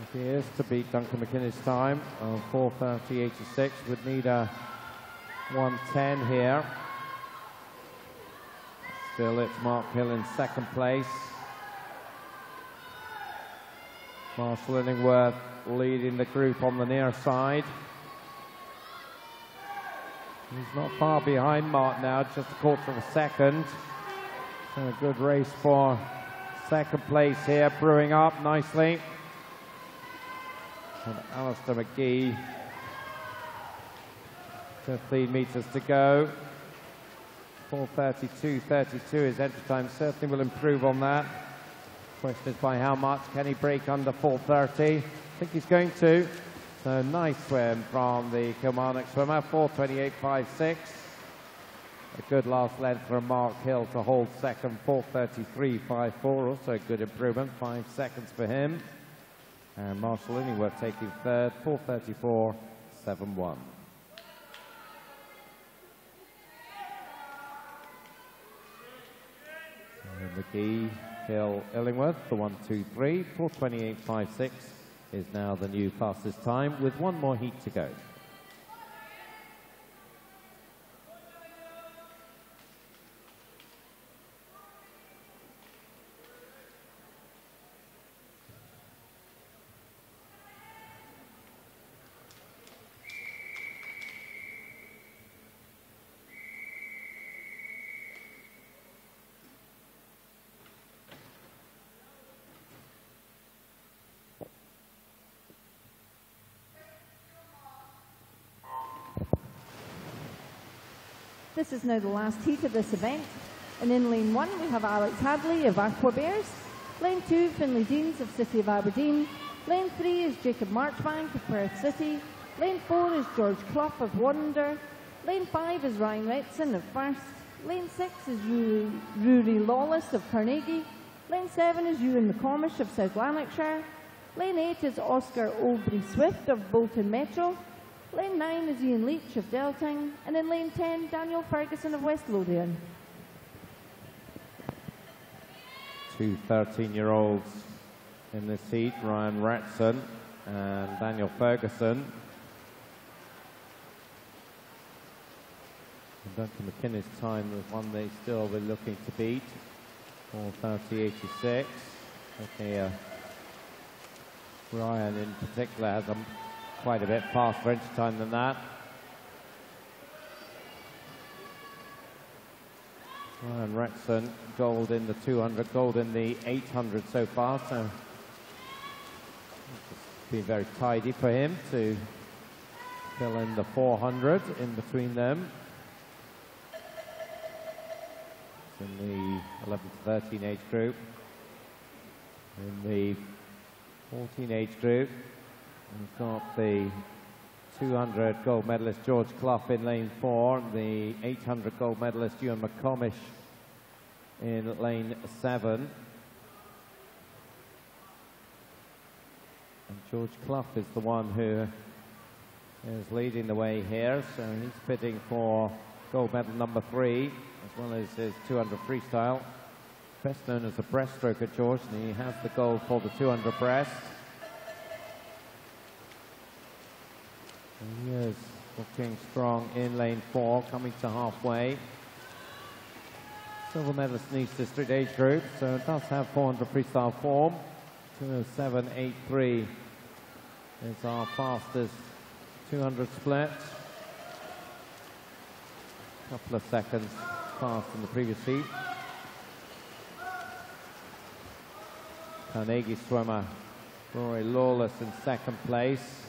If he is to beat Duncan McKinnis' time of 4:30.86, would need a 1:10 here. Still, it's Mark Hill in second place. Marshall Illingworth leading the group on the near side. He's not far behind Mark now, just a quarter of a second. So a good race for second place here, brewing up nicely. And Alistair McGee, 15 meters to go. 4:32.32 his entry time, certainly will improve on that. Question is by how much. Can he break under 4:30? I think he's going to. So nice swim from the Kilmarnock swimmer, 4:28.56. A good last length from Mark Hill to hold second, 4:33.54. Also a good improvement, 5 seconds for him. And Marshall Illingworth taking third, 4:34.71. McGee, Hill, Illingworth, the 1, 2, 3, 4:28.56 is now the new fastest time with one more heat to go. This is now the last heat of this event. And in lane 1 we have Alex Hadley of Aqua Bears. Lane 2, Finlay Deans of City of Aberdeen. Lane 3 is Jacob Marchbank of Perth City. Lane 4 is George Clough of Wander. Lane 5 is Ryan Retson of First. Lane 6 is Rory Lawless of Carnegie. Lane 7 is Ewan McCormish of South Lanarkshire. Lane 8 is Oscar Aubrey Swift of Bolton Metro. Lane 9 is Ian Leach of Delting, and in lane 10, Daniel Ferguson of West Lothian. Two 13-year-olds in this heat, Ryan Retson and Daniel Ferguson. And Duncan McKinnis' time was one they still be looking to beat, 4:30.86. Okay, Ryan in particular has quite a bit faster entry time than that. Ryan Retson, gold in the 200, gold in the 800 so far, so it's been very tidy for him to fill in the 400 in between them. It's in the 11 to 13 age group. In the 14 age group, we've got the 200 gold medalist George Clough in lane 4, the 800 gold medalist Ewan McCormish in lane 7. And George Clough is the one who is leading the way here, so he's bidding for gold medal number 3, as well as his 200 freestyle. Best known as a breaststroker, George, and he has the gold for the 200 breast. And he is looking strong in lane 4, coming to halfway. Silver medalist in East District age group, so it does have 400 freestyle form. 207.83 is our fastest 200 split. A couple of seconds fast in the previous heat. Carnegie swimmer Rory Lawless in second place.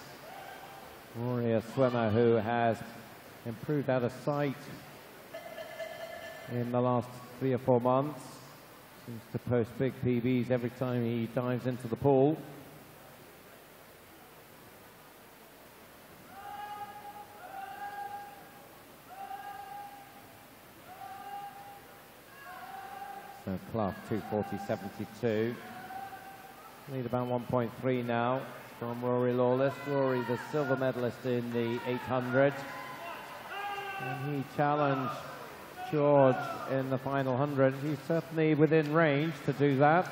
Rory, a swimmer who has improved out of sight in the last 3 or 4 months. Seems to post big PBs every time he dives into the pool. So Clough 240.72. Lead about 1.3 now from Rory Lawless. Rory, the silver medalist in the 800. And he challenged George in the final 100. He's certainly within range to do that.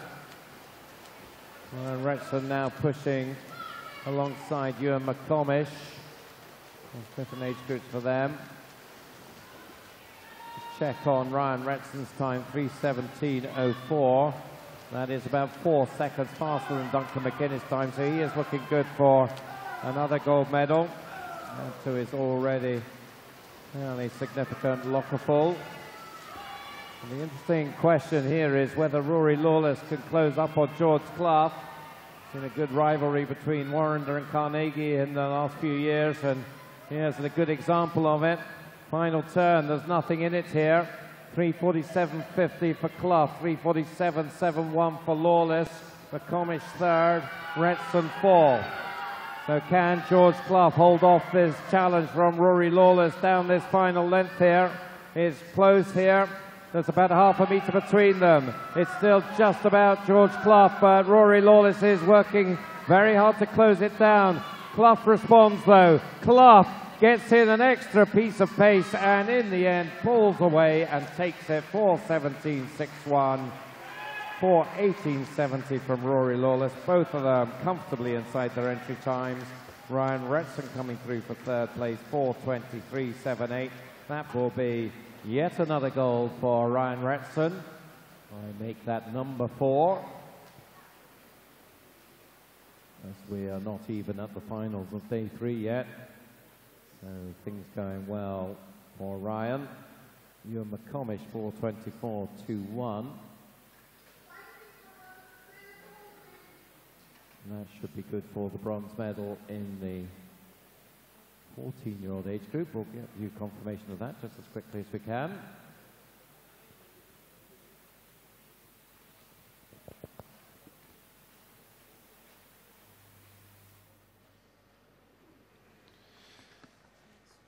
And Wretson now pushing alongside Ewan McComish. There's different age groups for them. Just check on Ryan Wretson's time, 3:17.04. That is about 4 seconds faster than Duncan McInnes' time, so he is looking good for another gold medal. Add to his already fairly significant lockerful. And the interesting question here is whether Rory Lawless can close up on George Clough. It's been a good rivalry between Warrender and Carnegie in the last few years, and here's a good example of it. Final turn, there's nothing in it here. 3:47.50 for Clough, 3:47.71 for Lawless, McComish third, Wretson fourth. So can George Clough hold off this challenge from Rory Lawless down this final length here? It's close here. There's about half a metre between them. It's still just about George Clough, but Rory Lawless is working very hard to close it down. Clough responds though. Clough gets in an extra piece of pace and in the end pulls away and takes it 4:17.61. 4:18.70 from Rory Lawless. Both of them comfortably inside their entry times. Ryan Wretson coming through for third place, 4:23.78. That will be yet another gold for Ryan Wretson. I make that number 4. As we are not even at the finals of day 3 yet. So things going well for Ryan. Ewan McComish, 4:24.21. And that should be good for the bronze medal in the 14-year-old age group. We'll get you confirmation of that just as quickly as we can.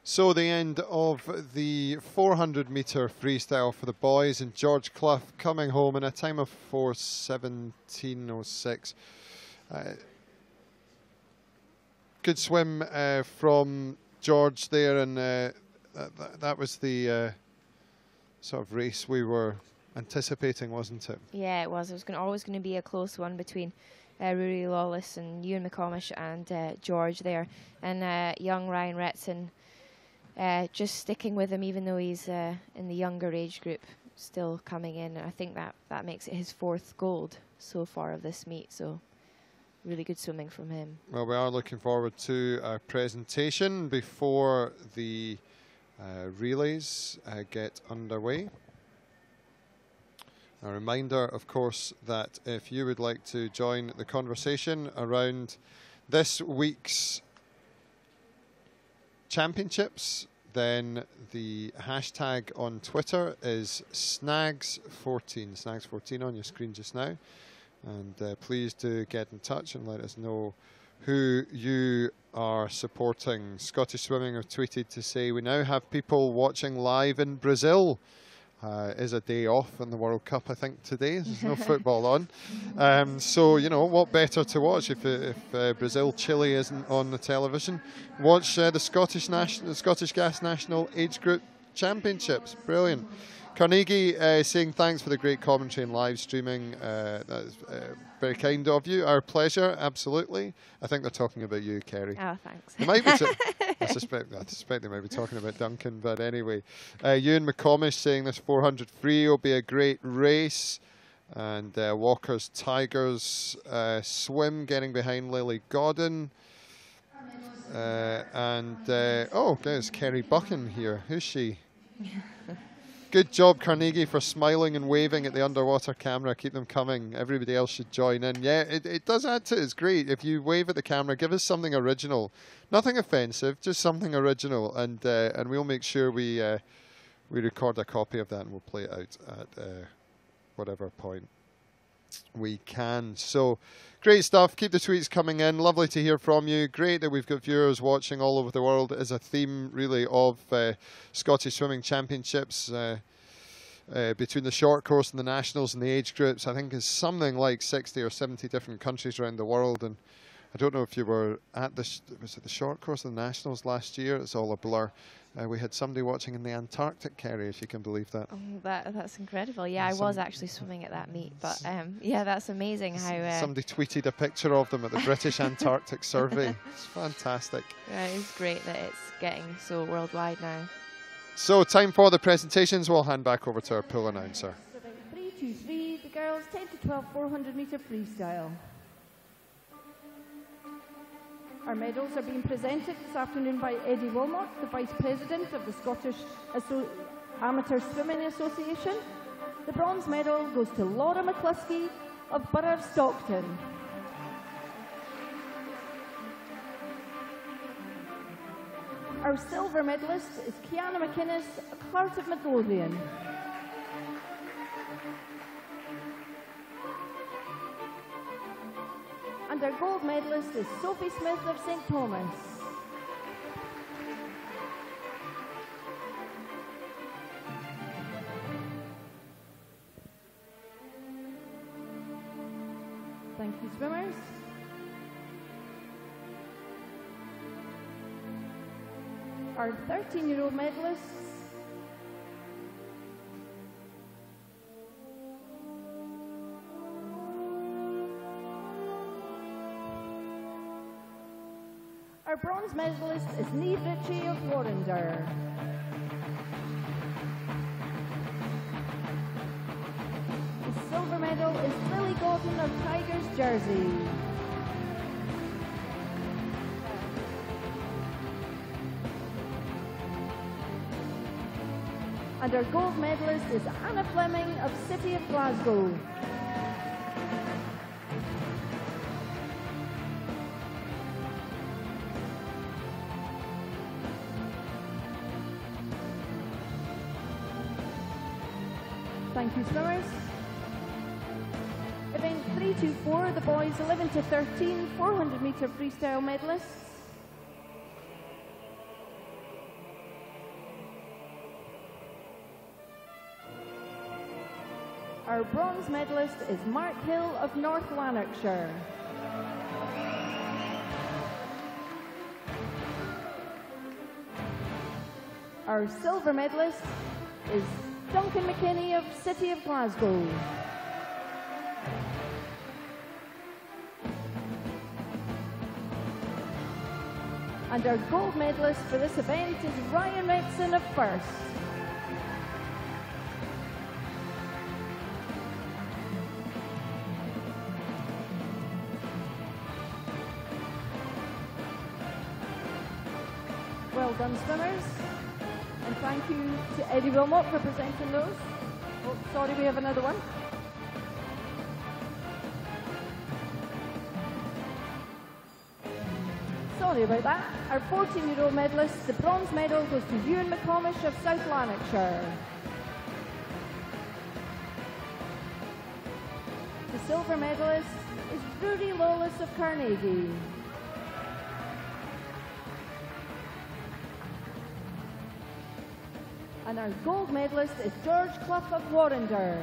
So the end of the 400-metre freestyle for the boys, and George Clough coming home in a time of 4:17.06. Good swim from George there, and that was the sort of race we were anticipating, wasn't it? Yeah, it was. It was always going to be a close one between Rory Lawless and Ewan McComish and George there. And young Ryan Wretson just sticking with him, even though he's in the younger age group, still coming in. I think that makes it his 4th gold so far of this meet. So really good swimming from him. Well, we are looking forward to a presentation before the relays get underway. A reminder, of course, that if you would like to join the conversation around this week's championships, then the hashtag on Twitter is snags14. Snags14 on your screen just now. And please do get in touch and let us know who you are supporting. Scottish Swimming have tweeted to say we now have people watching live in Brazil. Is a day off in the World Cup, I think, today. There's no football on. So, you know, what better to watch if Brazil-Chile isn't on the television? Watch the Scottish Gas National Age Group Championships. Brilliant. Carnegie saying thanks for the great commentary and live streaming. That is very kind of you. Our pleasure, absolutely. I think they're talking about you, Kerry. Oh, thanks. They might be I suspect they might be talking about Duncan, but anyway. Ewan McComish saying this 400 free will be a great race. And Walker's Tigers swim getting behind Lily Godden. Oh, there's Kerry Buchan here. Who's she? Good job, Carnegie, for smiling and waving at the underwater camera. Keep them coming. Everybody else should join in. Yeah, it does add to it. It's great. If you wave at the camera, give us something original. Nothing offensive, just something original. And we'll make sure we record a copy of that and we'll play it out whatever point we can. So great stuff. Keep the tweets coming in. Lovely to hear from you. Great that we've got viewers watching all over the world. It is a theme really of Scottish Swimming Championships between the short course and the nationals and the age groups. I think it's something like 60 or 70 different countries around the world. And I don't know if you were at was it the short course of the nationals last year? It's all a blur. We had somebody watching in the Antarctic, Kerry, if you can believe that. Oh, that's incredible. Yeah, I was actually swimming at that meet, but yeah, that's amazing how... somebody tweeted a picture of them at the British Antarctic Survey. It's fantastic. Yeah, it's great that it's getting so worldwide now. So, time for the presentations. We'll hand back over to our pool announcer. 3-2-3, the girls 10 to 12 400 metre freestyle. Our medals are being presented this afternoon by Eddie Wilmot, the Vice President of the Scottish Amateur Swimming Association. The bronze medal goes to Laura McCluskey of Borough of Stockton. Our silver medalist is Kiana McInnes, Clart of Midlothian. And our gold medalist is Sophie Smith of St Thomas. Thank you, swimmers. Our 13-year-old medalists Our bronze medalist is Niamh Ritchie of Warrender. The silver medal is Lily Gordon of Tigers Jersey. And our gold medalist is Anna Fleming of City of Glasgow. Thank you, swimmers. Event 324, the boys 11 to 13, 400 metre freestyle medalists. Our bronze medalist is Mark Hill of North Lanarkshire. Our silver medalist is Duncan McKinney of City of Glasgow. And our gold medalist for this event is Ryan Rexon of First. Well done, swimmers. And thank you to Eddie Wilmot for presenting those. Oh, sorry, we have another one. Sorry about that. Our 14-year-old medalist, the bronze medal goes to Ewan McComish of South Lanarkshire. The silver medalist is Rudy Lawless of Carnegie. And our gold medalist is George Clough of Warrender.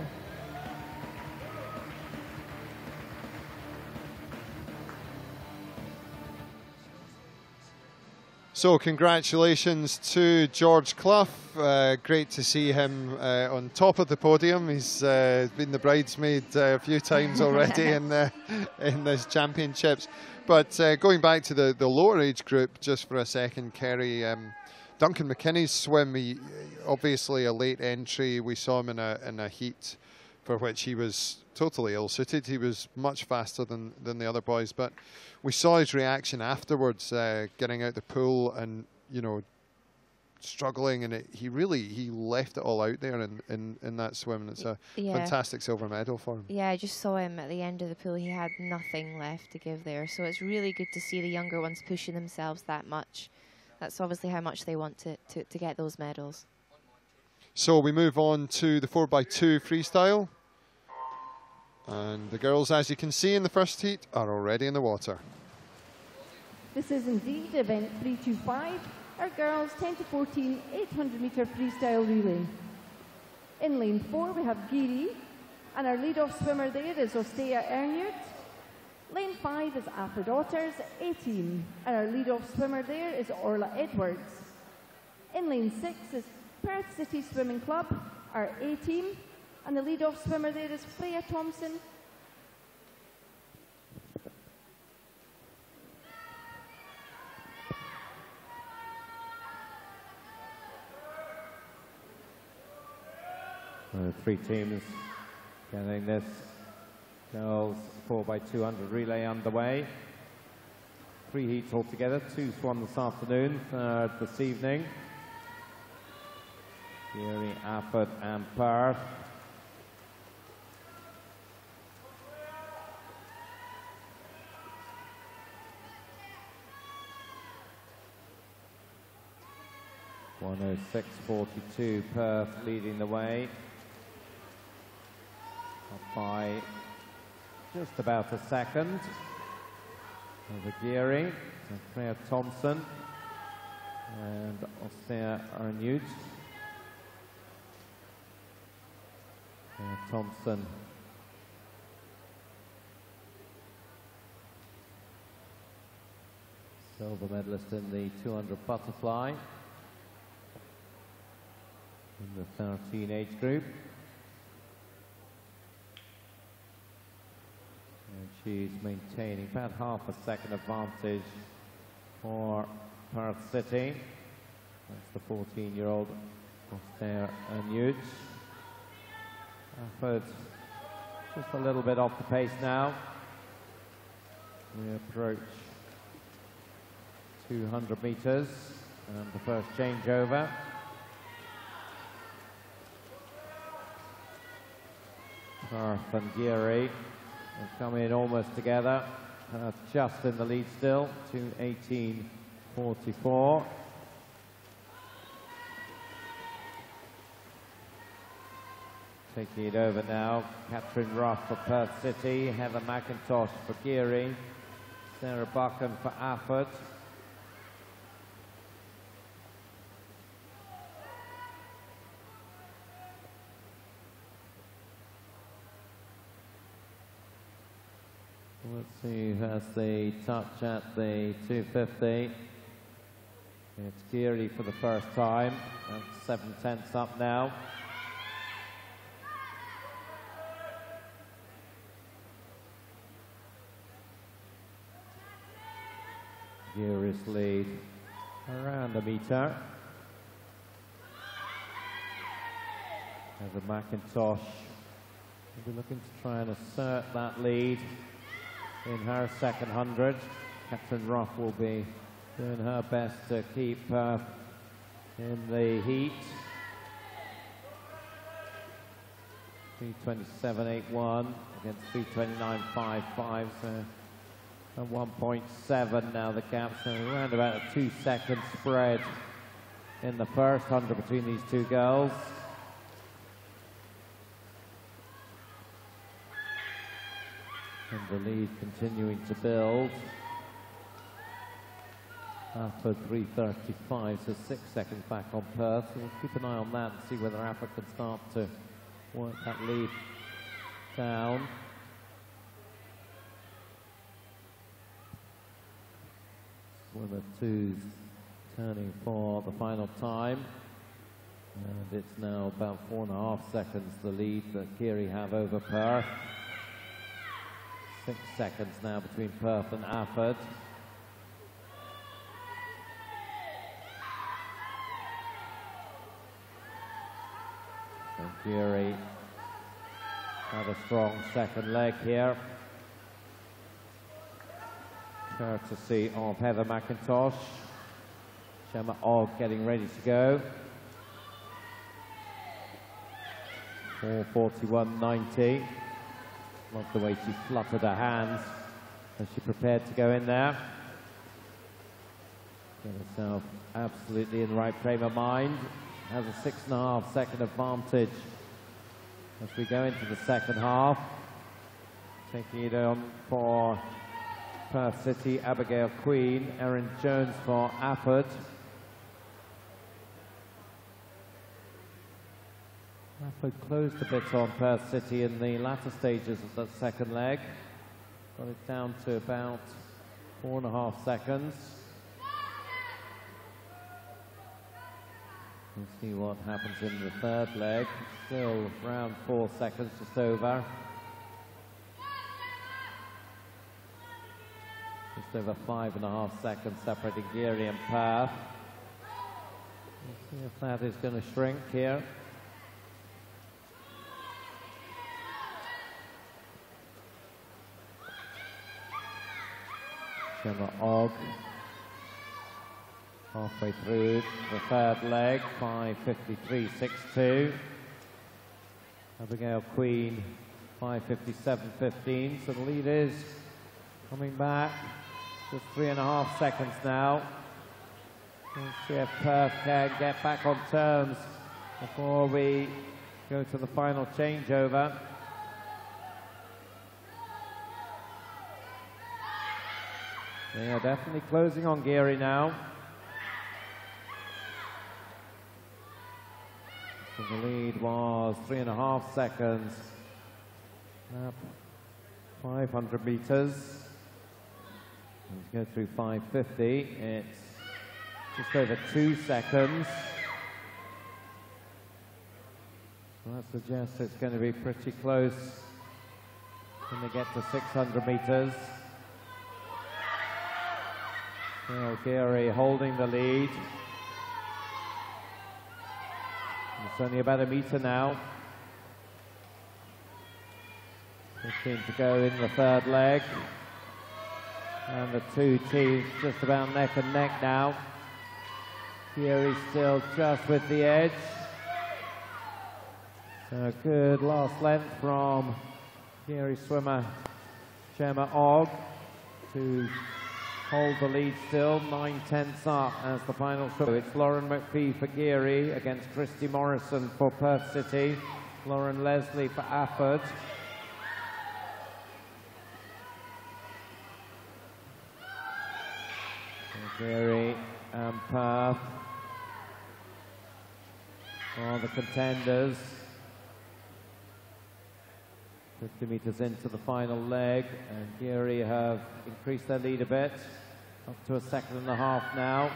So congratulations to George Clough. Great to see him on top of the podium. He's been the bridesmaid a few times already in this championships. But going back to the lower age group just for a second, Kerry, Duncan McKinney's swim, obviously a late entry. We saw him in a heat for which he was totally ill-suited. He was much faster than the other boys, but we saw his reaction afterwards, getting out the pool and, you know, struggling, and he left it all out there in that swim, and it's a fantastic silver medal for him. Yeah, I just saw him at the end of the pool. He had nothing left to give there, so it's really good to see the younger ones pushing themselves that much. That's obviously how much they want to get those medals. So we move on to the 4x2 freestyle. And the girls, as you can see in the first heat, are already in the water. This is indeed event 325, our girls 10 to 14 800-metre freestyle relay. In lane 4 we have Giri, and our lead-off swimmer there is Ostea Ernut. Lane 5 is Afra Daughters, 18, and our lead-off swimmer there is Orla Edwards. In lane 6 is Perth City Swimming Club, our A team, and the lead-off swimmer there is Freya Thompson. Three teams getting this girls 4x200 relay underway. 3 heats altogether, 2 swum this afternoon, 3rd this evening. Geary, Afford and Perth. (106.42) Perth leading the way. Up by just about a second over Geary and Freya Thompson and Ostea Ernut. Thompson silver medalist in the 200 butterfly in the 13 age group. And she's maintaining about half a second advantage for Perth City. That's the 14-year-old Ostea Ernut. Afford just a little bit off the pace now. We approach 200 metres and the first changeover. Perth and Geary have come in almost together. Just in the lead still, 2:18.44. Taking it over now, Catherine Ruff for Perth City, Heather McIntosh for Geary, Sarah Buchan for Afford. Let's see who has the touch at the 250. It's Geary for the first time. That's 7/10 up now. Geary's lead around a metre. Heather McIntosh will be looking to try and assert that lead in her second 100. Catherine Ruff will be doing her best to keep Perth in the heat. 3:27.81 against 3:29.55, so a 1.7 now the gap, so around about a 2-second spread in the first 100 between these two girls. And the lead continuing to build. After 3:35, so 6 seconds back on Perth. So we'll keep an eye on that and see whether Afford can start to work that lead down. Swimmer 2's turning for the final time. And it's now about 4.5 seconds the lead that Geary have over Perth. 6 seconds now between Perth and Afford. And Geary had a strong second leg here. Courtesy of Heather McIntosh. Gemma Ogg getting ready to go. 4:41.90. Love the way she fluttered her hands as she prepared to go in there. Get herself absolutely in the right frame of mind. Has a 6.5 second advantage as we go into the second half. Taking it on for Perth City, Abigail Queen. Erin Jones for Afford. Afford closed a bit on Perth City in the latter stages of that second leg. Got it down to about 4.5 seconds. We'll see what happens in the third leg. Still around 4 seconds, just over. Just over 5.5 seconds separating Geary and Perth. We'll see if that is going to shrink here. Gemma Ogg halfway through the third leg, 5:53.62. Abigail Queen, 5:57.15. So the lead is coming back. Just 3.5 seconds now. Let's see if Perth can get back on terms before we go to the final changeover. They are definitely closing on Geary now. So the lead was 3.5 seconds. Up 500 meters. Let's go through 5:50. It's just over 2 seconds. So that suggests it's going to be pretty close when they get to 600 meters. Well, Geary holding the lead. It's only about 1 meter now. 15 to go in the third leg. And the two teams just about neck and neck now. Geary still just with the edge. So a good last length from Geary swimmer Gemma Ogg to hold the lead still, 9/10 up as the final show. It's Lauren McPhee for Geary against Christy Morrison for Perth City. Lauren Leslie for Afford. Geary and Perth are the contenders. 50 meters into the final leg, and Geary have increased their lead a bit, up to 1.5 seconds now.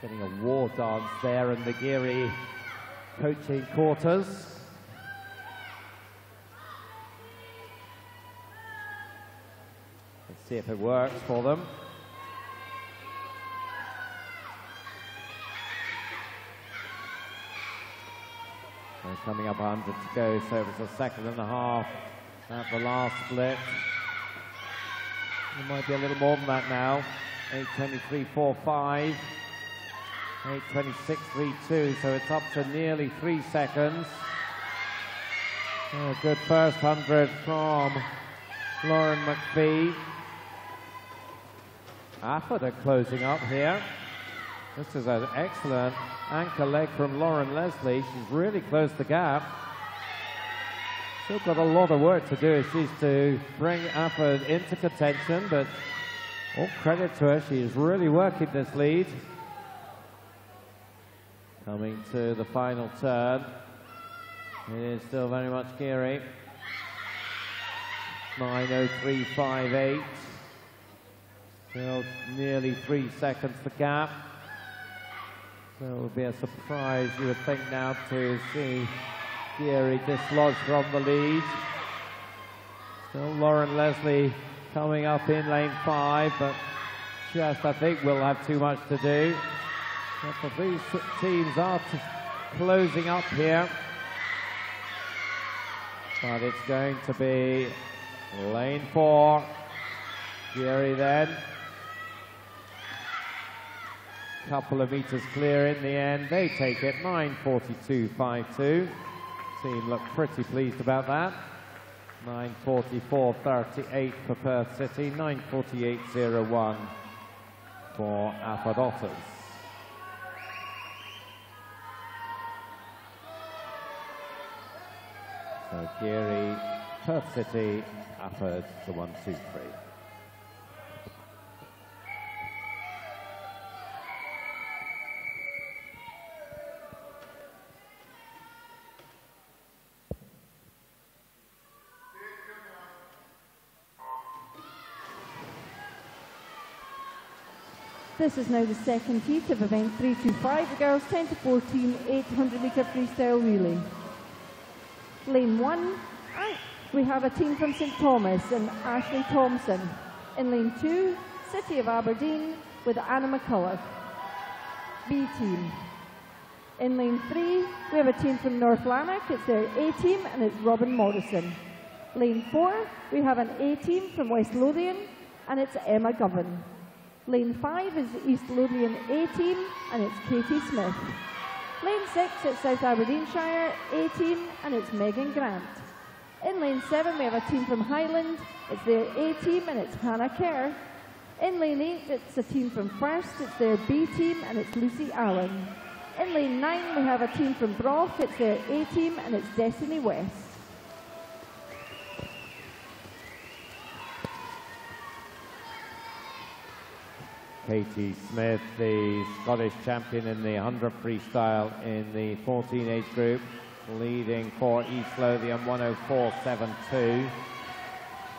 Getting a war dance there in the Geary coaching quarters. Let's see if it works for them. They're coming up 100 to go, so it was 1.5 seconds at the last split. It might be a little more than that now. 8:23.45, 8:26.32, so it's up to nearly 3 seconds. A good first 100 from Lauren McPhee. Afford are closing up here. This is an excellent anchor leg from Lauren Leslie. She's really closed the gap. Still got a lot of work to do. She's to bring Afford into contention, but all credit to her. She is really working this lead. Coming to the final turn. It is still very much Geary. 9:03.58. Still nearly 3 seconds the gap. So it would be a surprise, you would think, now to see Geary dislodged from the lead. Still Lauren Leslie coming up in lane 5, but just, I think, will have too much to do. But these teams are closing up here. But it's going to be lane 4. Geary then. Couple of meters clear in the end. They take it 9:42.52. Team look pretty pleased about that. 9:44.38 for Perth City, 9:48.01 for Afford Otters. So Geary, Perth City, Uppard to 1, 2, 3. This is now the second heat of event 325, the girls 10 to 14, 800 metre freestyle relay. Lane 1, we have a team from St Thomas and Ashley Thompson. In lane 2, City of Aberdeen with Anna McCullough, B team. In lane 3, we have a team from North Lanark, it's their A team and it's Robin Morrison. Lane 4, we have an A team from West Lothian and it's Emma Govan. Lane 5 is the East Lothian A team and it's Katie Smith. Lane 6 it's South Aberdeenshire A team and it's Megan Grant. In lane 7 we have a team from Highland, it's their A team and it's Hannah Kerr. In lane 8 it's a team from First, it's their B team and it's Lucy Allen. In lane 9 we have a team from Broth, it's their A team and it's Destiny West. Katie Smith, the Scottish champion in the 100 freestyle in the 14 age group, leading for East Lothian 104.72.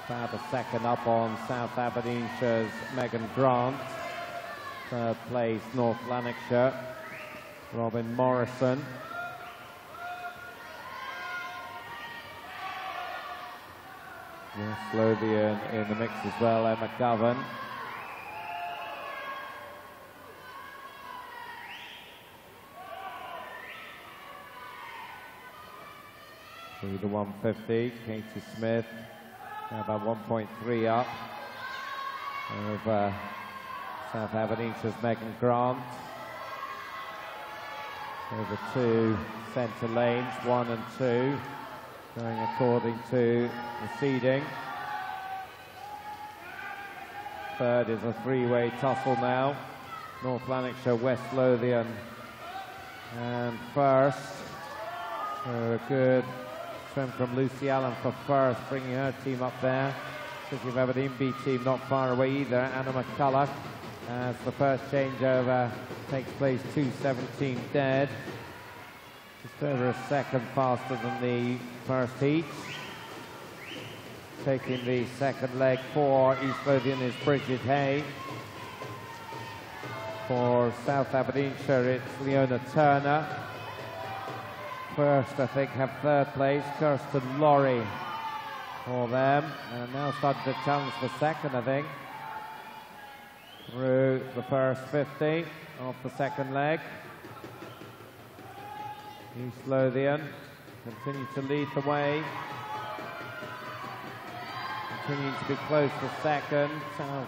About a second up on South Aberdeenshire's Megan Grant. Third place North Lanarkshire, Robin Morrison. West Lothian in the mix as well, Emma Govan. Through the 150, Katie Smith, now about 1.3 up over South Aberdeenshire's Megan Grant. Over 2 centre lanes, 1 and 2, going according to the seeding. Third is a three-way tussle now. North Lanarkshire, West Lothian, and First. So a good swim from Lucy Allen for First, bringing her team up there. City of Aberdeen B team not far away either. Anna McCullough, as the first changeover takes place 2:17 dead. Just over a second faster than the first heat. Taking the second leg for East Lothian is Bridget Hay. For South Aberdeenshire it's Leona Turner. First, I think, have third place, Kirsten Laurie for them. And now starting to challenge for second, I think. Through the first 50 of the second leg. East Lothian continue to lead the way. Continuing to be close to second. South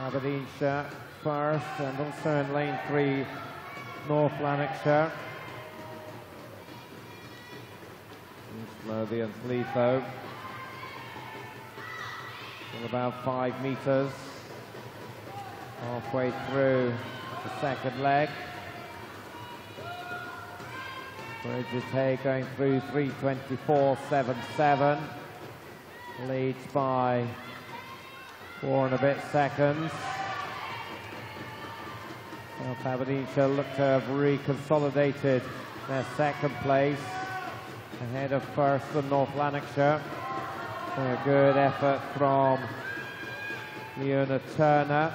Aberdeenshire first, and also in lane 3, North Lanarkshire. East Lothian's lead though. Still about 5 metres. Halfway through the second leg. Bridget Hay going through 3:24.77. Leads by 4 and a bit seconds. South Aberdeenshire look to have reconsolidated their second place ahead of First and North Lanarkshire. So a good effort from Leona Turner.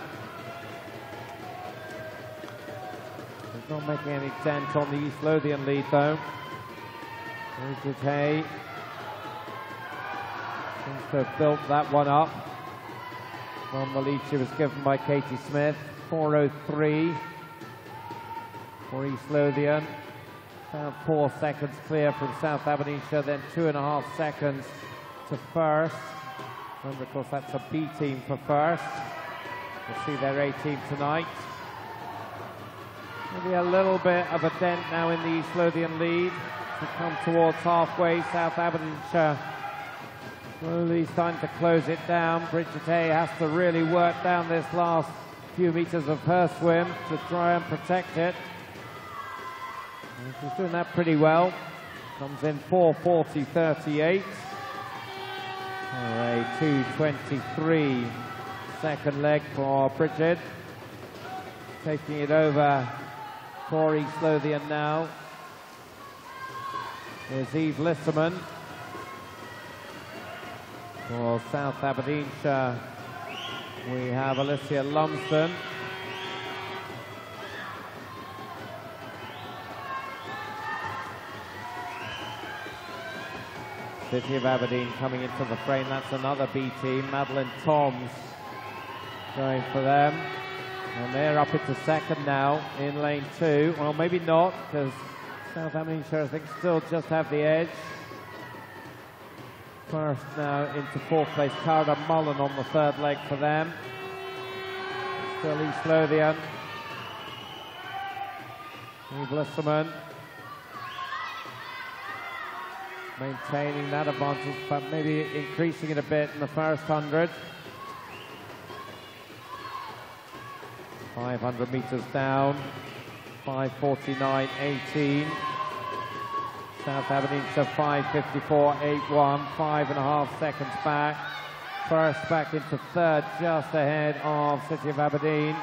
He's not making any dent on the East Lothian lead though. Bridget Hay seems to have built that one up from the lead she was given by Katie Smith. 4:03 for East Lothian. About 4 seconds clear from South Aberdeenshire, then 2.5 seconds to First. Remember, of course, that's a B team for First. We'll see their A team tonight. Maybe a little bit of a dent now in the East Lothian lead. To come towards halfway, South Aberdeenshire slowly starting to close it down. Bridget Hay has to really work down this last few metres of her swim to try and protect it. And she's doing that pretty well. Comes in 4:40.38. A 2:23 second leg for Bridget. Taking it over for East Lothian now is Eve Lisserman. For South Aberdeenshire, we have Alicia Lumsden. City of Aberdeen coming into the frame. That's another B team. Madeline Toms going for them. And they're up into second now in lane 2. Well, maybe not, because South Aberdeenshire, I think, still just have the edge. First now into 4th place, Cara Mullen on the 3rd leg for them. Still East Lothian. Eve Lisserman maintaining that advantage, but maybe increasing it a bit in the first 100. 500 metres down, 5:49.18. South Aberdeenshire 5:54.81, 5.5 seconds back. First back into 3rd, just ahead of City of Aberdeen.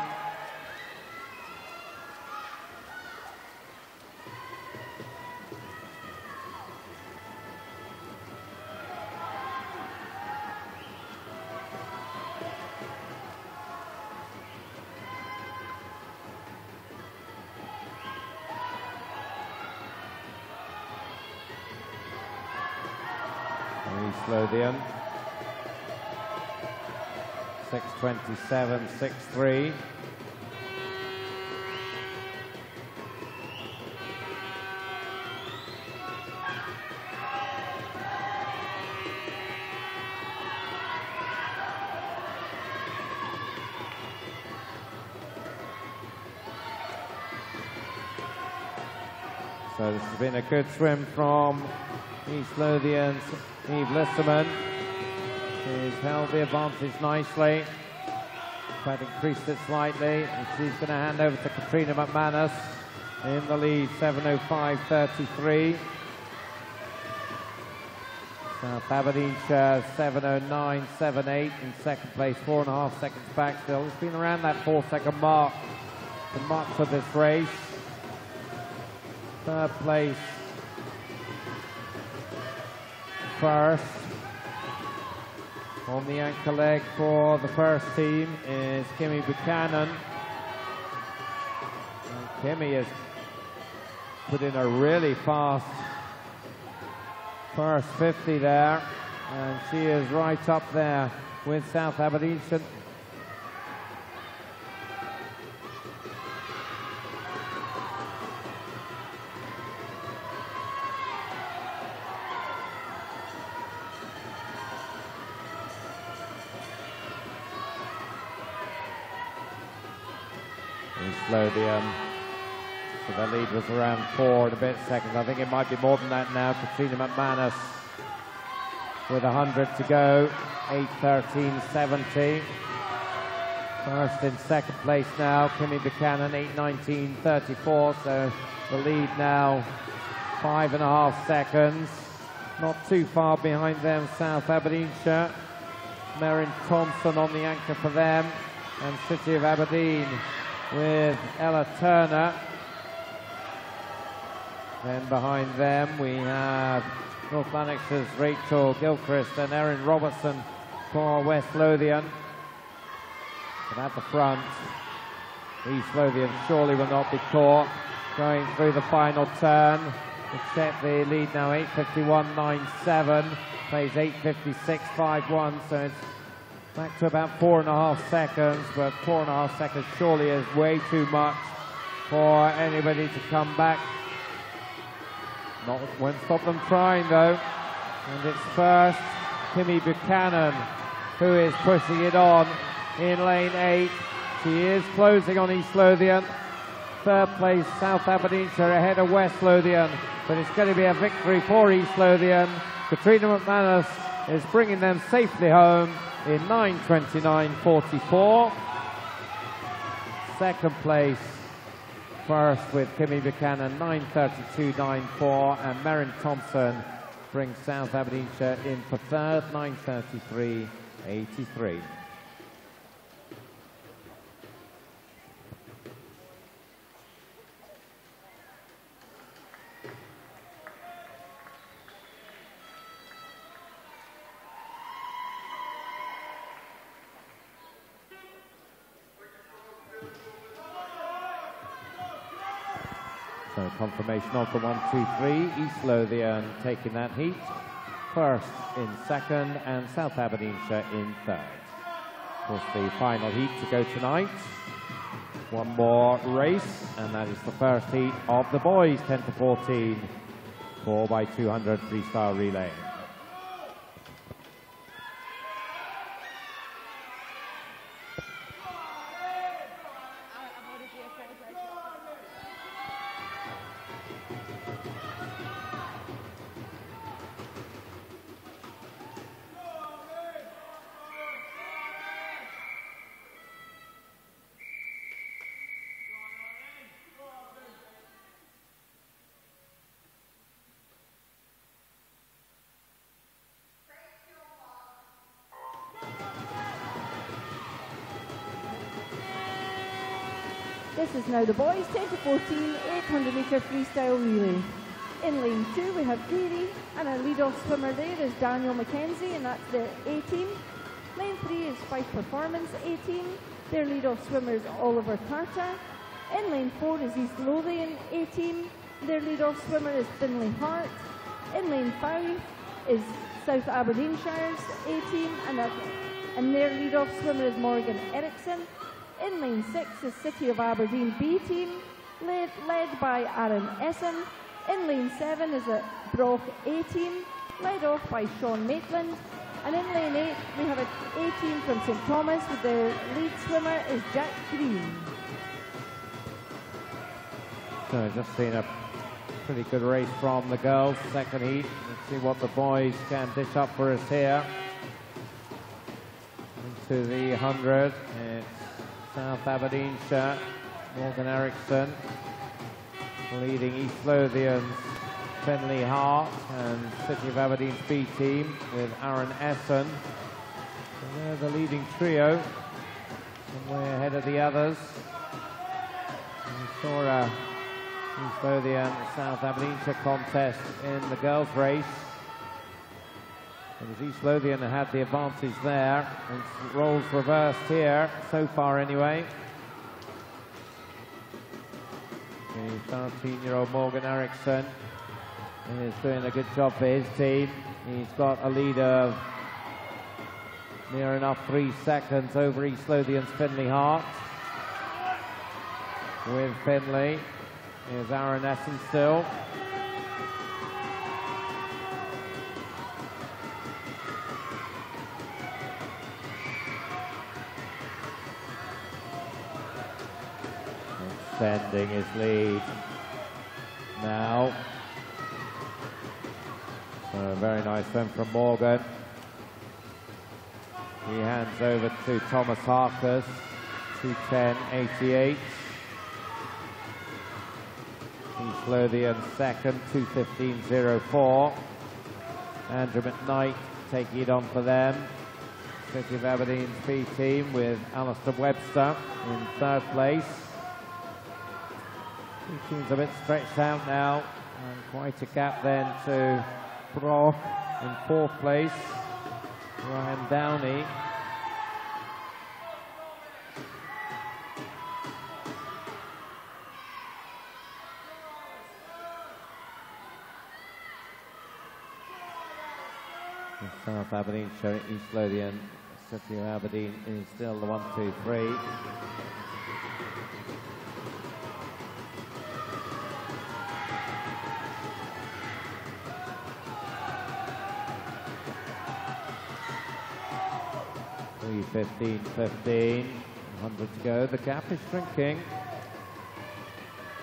East Lothian 6:27.63. So this has been a good swim from East Lothian's Eve Lisserman. She's held the advantage nicely. In fact, increased it slightly. And she's going to hand over to Katrina McManus in the lead, 7:05.33. South Aberdeenshire 7:09.78 in second place, 4.5 seconds back still. It's been around that 4-second mark for much of this race. 3rd place first. On the anchor leg for the first team is Kimmy Buchanan. And Kimmy has put in a really fast first 50 there, and she is right up there with South Aberdeenshire. Lothian. So the lead was around 4 and a bit seconds. I think it might be more than that now. Katrina McManus with 100 to go, 8:13.70. First in second place now, Kimmy Buchanan, 8:19.34. So the lead now 5.5 seconds. Not too far behind them, South Aberdeenshire. Merrin Thompson on the anchor for them, and City of Aberdeen with Ella Turner. Then behind them we have North Lanark's Rachel Gilchrist and Erin Robertson for West Lothian. But at the front, East Lothian surely will not be caught. Going through the final turn to set the lead now, 8:51.97, plays 8:56.51, so it's back to about 4.5 seconds, but 4.5 seconds surely is way too much for anybody to come back. Won't stop them trying though. And it's first Kimmy Buchanan who is pushing it on in lane 8. She is closing on East Lothian. Third place South Aberdeenshire ahead of West Lothian, but it's going to be a victory for East Lothian. Katrina McManus is bringing them safely home in 9:29.44. Second place first with Kimmy Buchanan, 9:32.94, and Merrin Thompson brings South Aberdeenshire in for third, 9:33.83. So confirmation of the 1-2-3, East Lothian taking that heat first in second and South Aberdeenshire in third. Of course, the final heat to go tonight. One more race, and that is the first heat of the boys, 10-14, 4x200 freestyle relay. This is now the boys, 10-14, 800 metre freestyle relay. In lane 2 we have Greedy, and our lead-off swimmer there is Daniel McKenzie, and that's the A team. Lane 3 is Fife Performance A team. Their lead-off swimmer is Oliver Carter. In lane 4 is East Lothian A team. Their lead-off swimmer is Finlay Hart. In lane 5 is South Aberdeenshire's A team, and their lead-off swimmer is Morgan Eriksson. In lane 6 is City of Aberdeen B team, led by Aaron Essen. In lane 7 is a Brock A team, led off by Sean Maitland. And in lane 8 we have an A team from St Thomas, with their lead swimmer is Jack Green. So just seen a pretty good race from the girls, second heat. Let's see what the boys can dish up for us here. Into the 100, it's South Aberdeenshire, Morgan Eriksson, leading East Lothian's Finlay Hart, and City of Aberdeen's B team with Aaron Essen. So they're the leading trio, some way ahead of the others. And we saw a East Lothian South Aberdeenshire contest in the girls' race. It was East Lothian that had the advantage there, and roles reversed here, so far anyway. The 13-year-old Morgan Eriksson is doing a good job for his team. He's got a lead of near enough 3 seconds over East Lothian's Finlay Hart. With Finlay is Aaron Essen still. Extending his lead now. So a very nice swim from Morgan. He hands over to Thomas Harkus, 2:10.88. East Lothian second, 2:15.04. Andrew McKnight taking it on for them. City of Aberdeen's B team with Alistair Webster in third place. He seems a bit stretched out now, and quite a gap then to Brock in fourth place. Ryan Downey. South Aberdeenshire, East Lothian, City of Aberdeen is still the 1-2-3. .15.15, 100 to go. The gap is shrinking.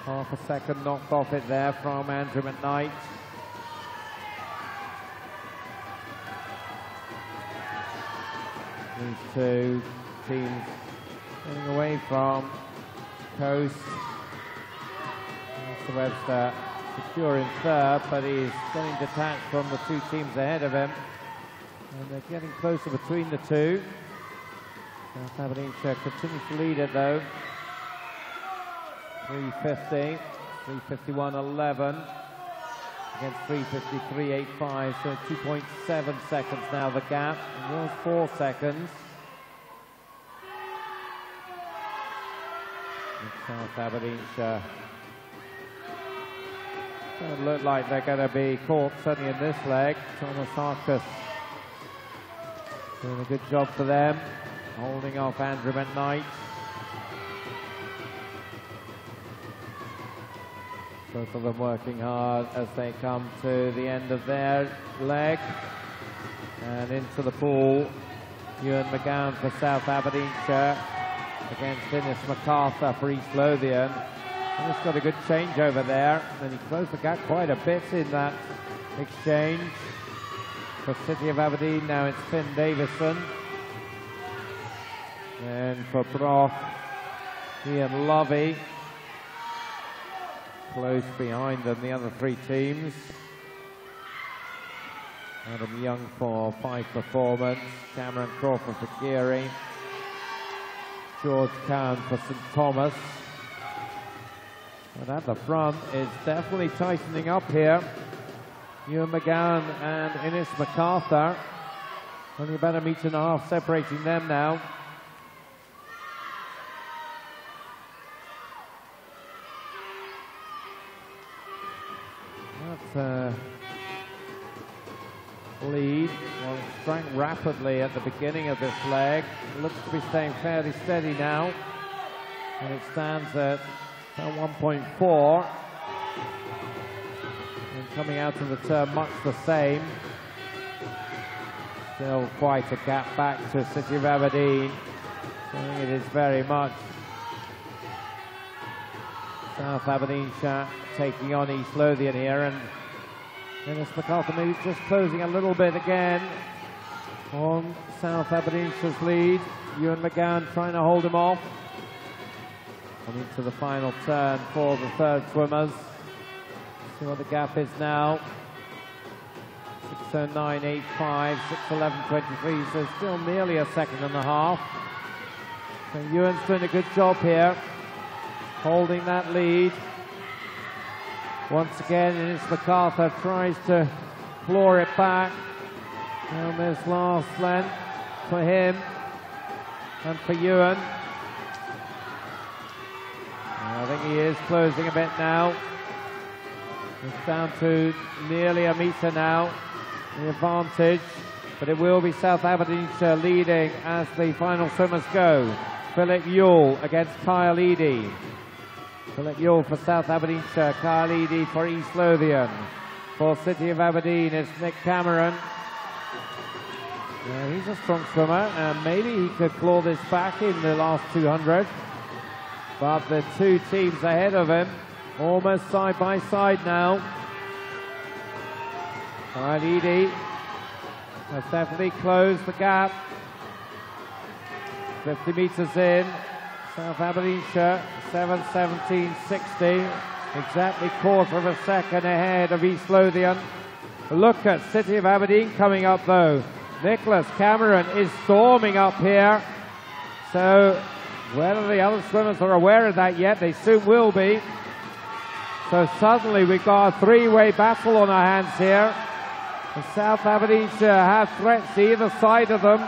Half a second knocked off it there from Andrew McKnight. These two teams getting away from Coast. Mr. Webster secure in third, but he's getting detached from the two teams ahead of him. And they're getting closer between the two. South Aberdeenshire continues to lead it though. 350, 351.11 against 353.85, so 2.7 seconds now the gap. And Wales 4 seconds. And South Aberdeenshire doesn't look like they're going to be caught, certainly in this leg. Thomas Harkus doing a good job for them, holding off Andrew McKnight. Both of them working hard as they come to the end of their leg. And into the pool, Ewan McGowan for South Aberdeenshire against Innes MacArthur for East Lothian. And it's got a good change over there. And he closed the gap quite a bit in that exchange. For City of Aberdeen, now it's Finn Davison. And for Brock, Ian Lovey. Close behind them, the other three teams. Adam Young for Fife Performance. Cameron Crawford for Geary. George Cowan for St Thomas. But at the front, it's definitely tightening up here. Ewan McGowan and Innes MacArthur. Only about 1.5 meters separating them now. That's lead. Well, it shrank rapidly at the beginning of this leg. It looks to be staying fairly steady now. And it stands at 1.4. And coming out of the turn much the same. Still quite a gap back to City of Aberdeen. I think it is very much South Aberdeenshire taking on East Lothian here, and Innes MacArthur maybe just closing a little bit again on South Aberdeenshire's lead. Ewan McGowan trying to hold him off. Coming to the final turn for the third swimmers. See what the gap is now. 6:09.85, 6:11.23, so still nearly 1.5 seconds. So Ewan's doing a good job here, holding that lead. Once again, Innes MacArthur tries to claw it back. And this last length for him and for Ewan. I think he is closing a bit now. It's down to nearly 1 meter now, the advantage. But it will be South Aberdeenshire leading as the final swimmers go. Philip Yule against Kyle Eady. Philip Yule for South Aberdeenshire, Kyle Eady for East Lothian. For City of Aberdeen, it's Nick Cameron. Yeah, he's a strong swimmer, and maybe he could claw this back in the last 200. But the two teams ahead of him, almost side by side now. Kyle Eady has definitely closed the gap. 50 metres in. South Aberdeenshire, 7:17.60. Exactly 1/4 of a second ahead of East Lothian. Look at City of Aberdeen coming up though. Nicholas Cameron is storming up here. So whether the other swimmers are aware of that yet, they soon will be. So suddenly we've got a three-way battle on our hands here. The South Aberdeenshire have threats either side of them.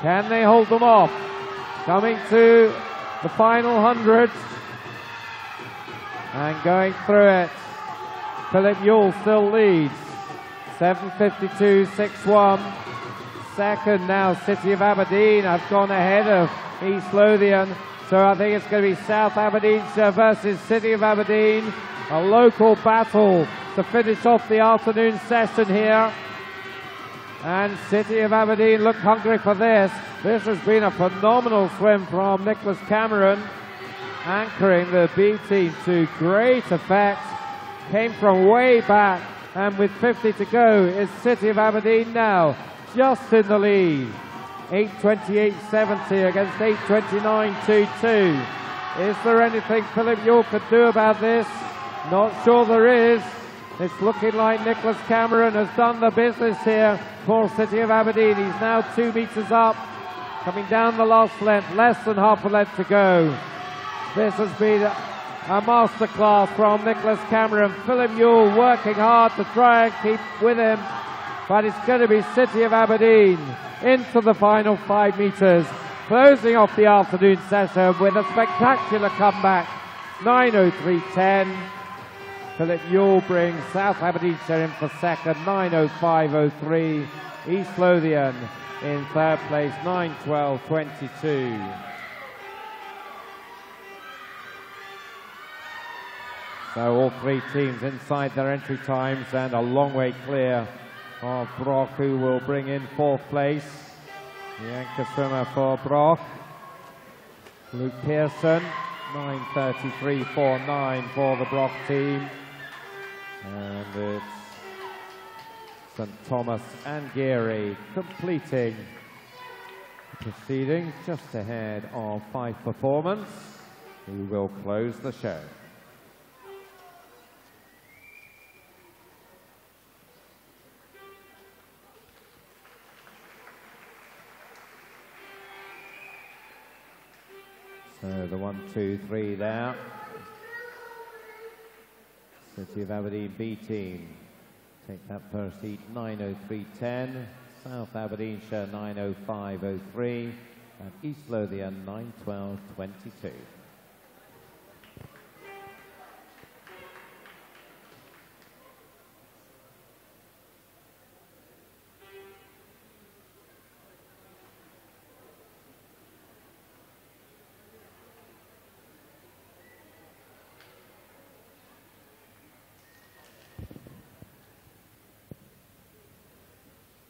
Can they hold them off? Coming to the final 100 and going through it. Philip Yule still leads. 7:52.61. Second now, City of Aberdeen have gone ahead of East Lothian. So I think it's going to be South Aberdeenshire versus City of Aberdeen. A local battle to finish off the afternoon session here. And City of Aberdeen look hungry for this. This has been a phenomenal swim from Nicholas Cameron, anchoring the B team to great effect. Came from way back, and with 50 to go, is City of Aberdeen now just in the lead. 8:28.70 against 8:29.22. Is there anything Philip Yule could do about this? Not sure there is. It's looking like Nicholas Cameron has done the business here for City of Aberdeen. He's now 2 metres up, coming down the last length, less than half a length to go. This has been a masterclass from Nicholas Cameron. Philip Ewell working hard to try and keep with him, but it's going to be City of Aberdeen into the final 5 metres, closing off the afternoon session with a spectacular comeback, 9:03.10. Philip Ewell brings South Aberdeenshire in for second, 9:05.03. East Lothian in third place, 9:12.22. So all 3 teams inside their entry times and a long way clear of Brock, who will bring in 4th place. The anchor swimmer for Brock, Luke Pearson, 9:33.49 for the Brock team. And it's St Thomas and Geary completing the proceedings just ahead of Fife Performance, who will close the show. So the 1, 2, 3 there. City of Aberdeen B team take that first heat, 9:03.10. South Aberdeenshire 9:05.03 and East Lothian 9:12.22.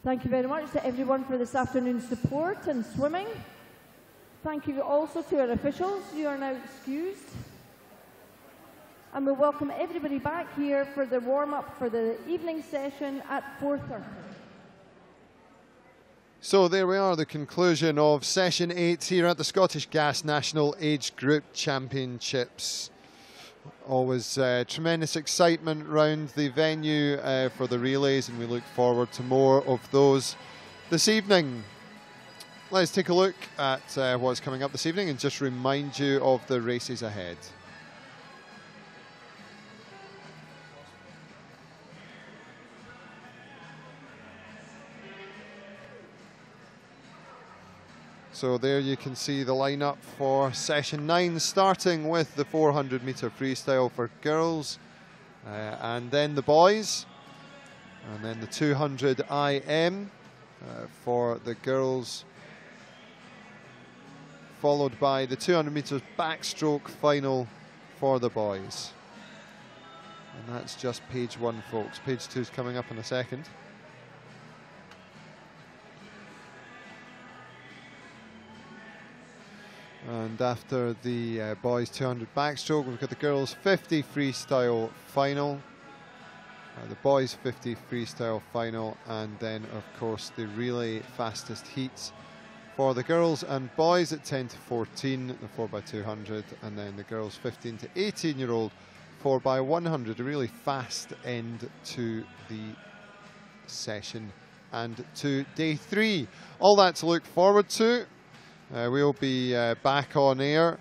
Thank you very much to everyone for this afternoon's support and swimming. Thank you also to our officials. You are now excused. And we'll welcome everybody back here for the warm-up for the evening session at 4:30. So there we are, the conclusion of session 8 here at the Scottish Gas National Age Group Championships. Always tremendous excitement round the venue for the relays, and we look forward to more of those this evening. Let's take a look at what's coming up this evening and just remind you of the races ahead. So there you can see the lineup for session 9, starting with the 400 metre freestyle for girls, and then the boys, and then the 200 IM for the girls, followed by the 200 metres backstroke final for the boys. And that's just page 1, folks. Page 2 is coming up in a second. And after the boys 200 backstroke, we've got the girls 50 freestyle final, the boys 50 freestyle final, and then of course the relay fastest heats for the girls and boys at 10 to 14, the 4x200, and then the girls 15 to 18-year-old 4x100. A really fast end to the session and to day 3. All that to look forward to. We'll be back on air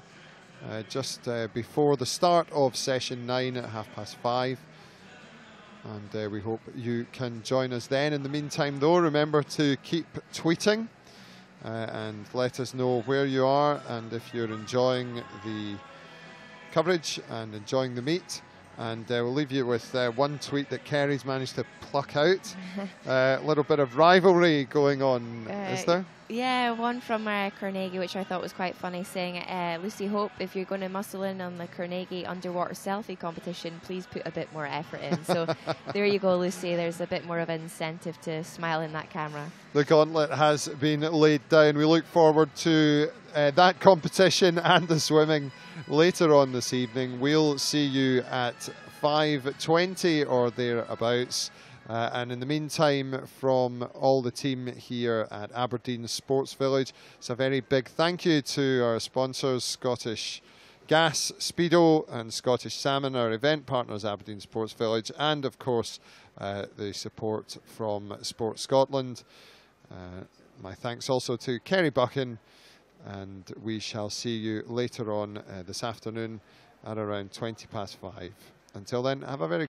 just before the start of session 9 at 5:30, and we hope you can join us then. In the meantime though, remember to keep tweeting and let us know where you are and if you're enjoying the coverage and enjoying the meet. And we'll leave you with one tweet that Kerry's managed to pluck out. A little bit of rivalry going on, is there? Yeah, one from Carnegie, which I thought was quite funny, saying, Lucy Hope, if you're going to muscle in on the Carnegie underwater selfie competition, please put a bit more effort in. So there you go, Lucy. There's a bit more of an incentive to smile in that camera. The gauntlet has been laid down. We look forward to that competition and the swimming later on this evening. We'll see you at 5:20 or thereabouts. And in the meantime, from all the team here at Aberdeen Sports Village, it's a very big thank you to our sponsors, Scottish Gas, Speedo and Scottish Salmon, our event partners, Aberdeen Sports Village, and of course the support from Sport Scotland. My thanks also to Kerry Buchan, and we shall see you later on this afternoon at around 5:20. Until then, have a very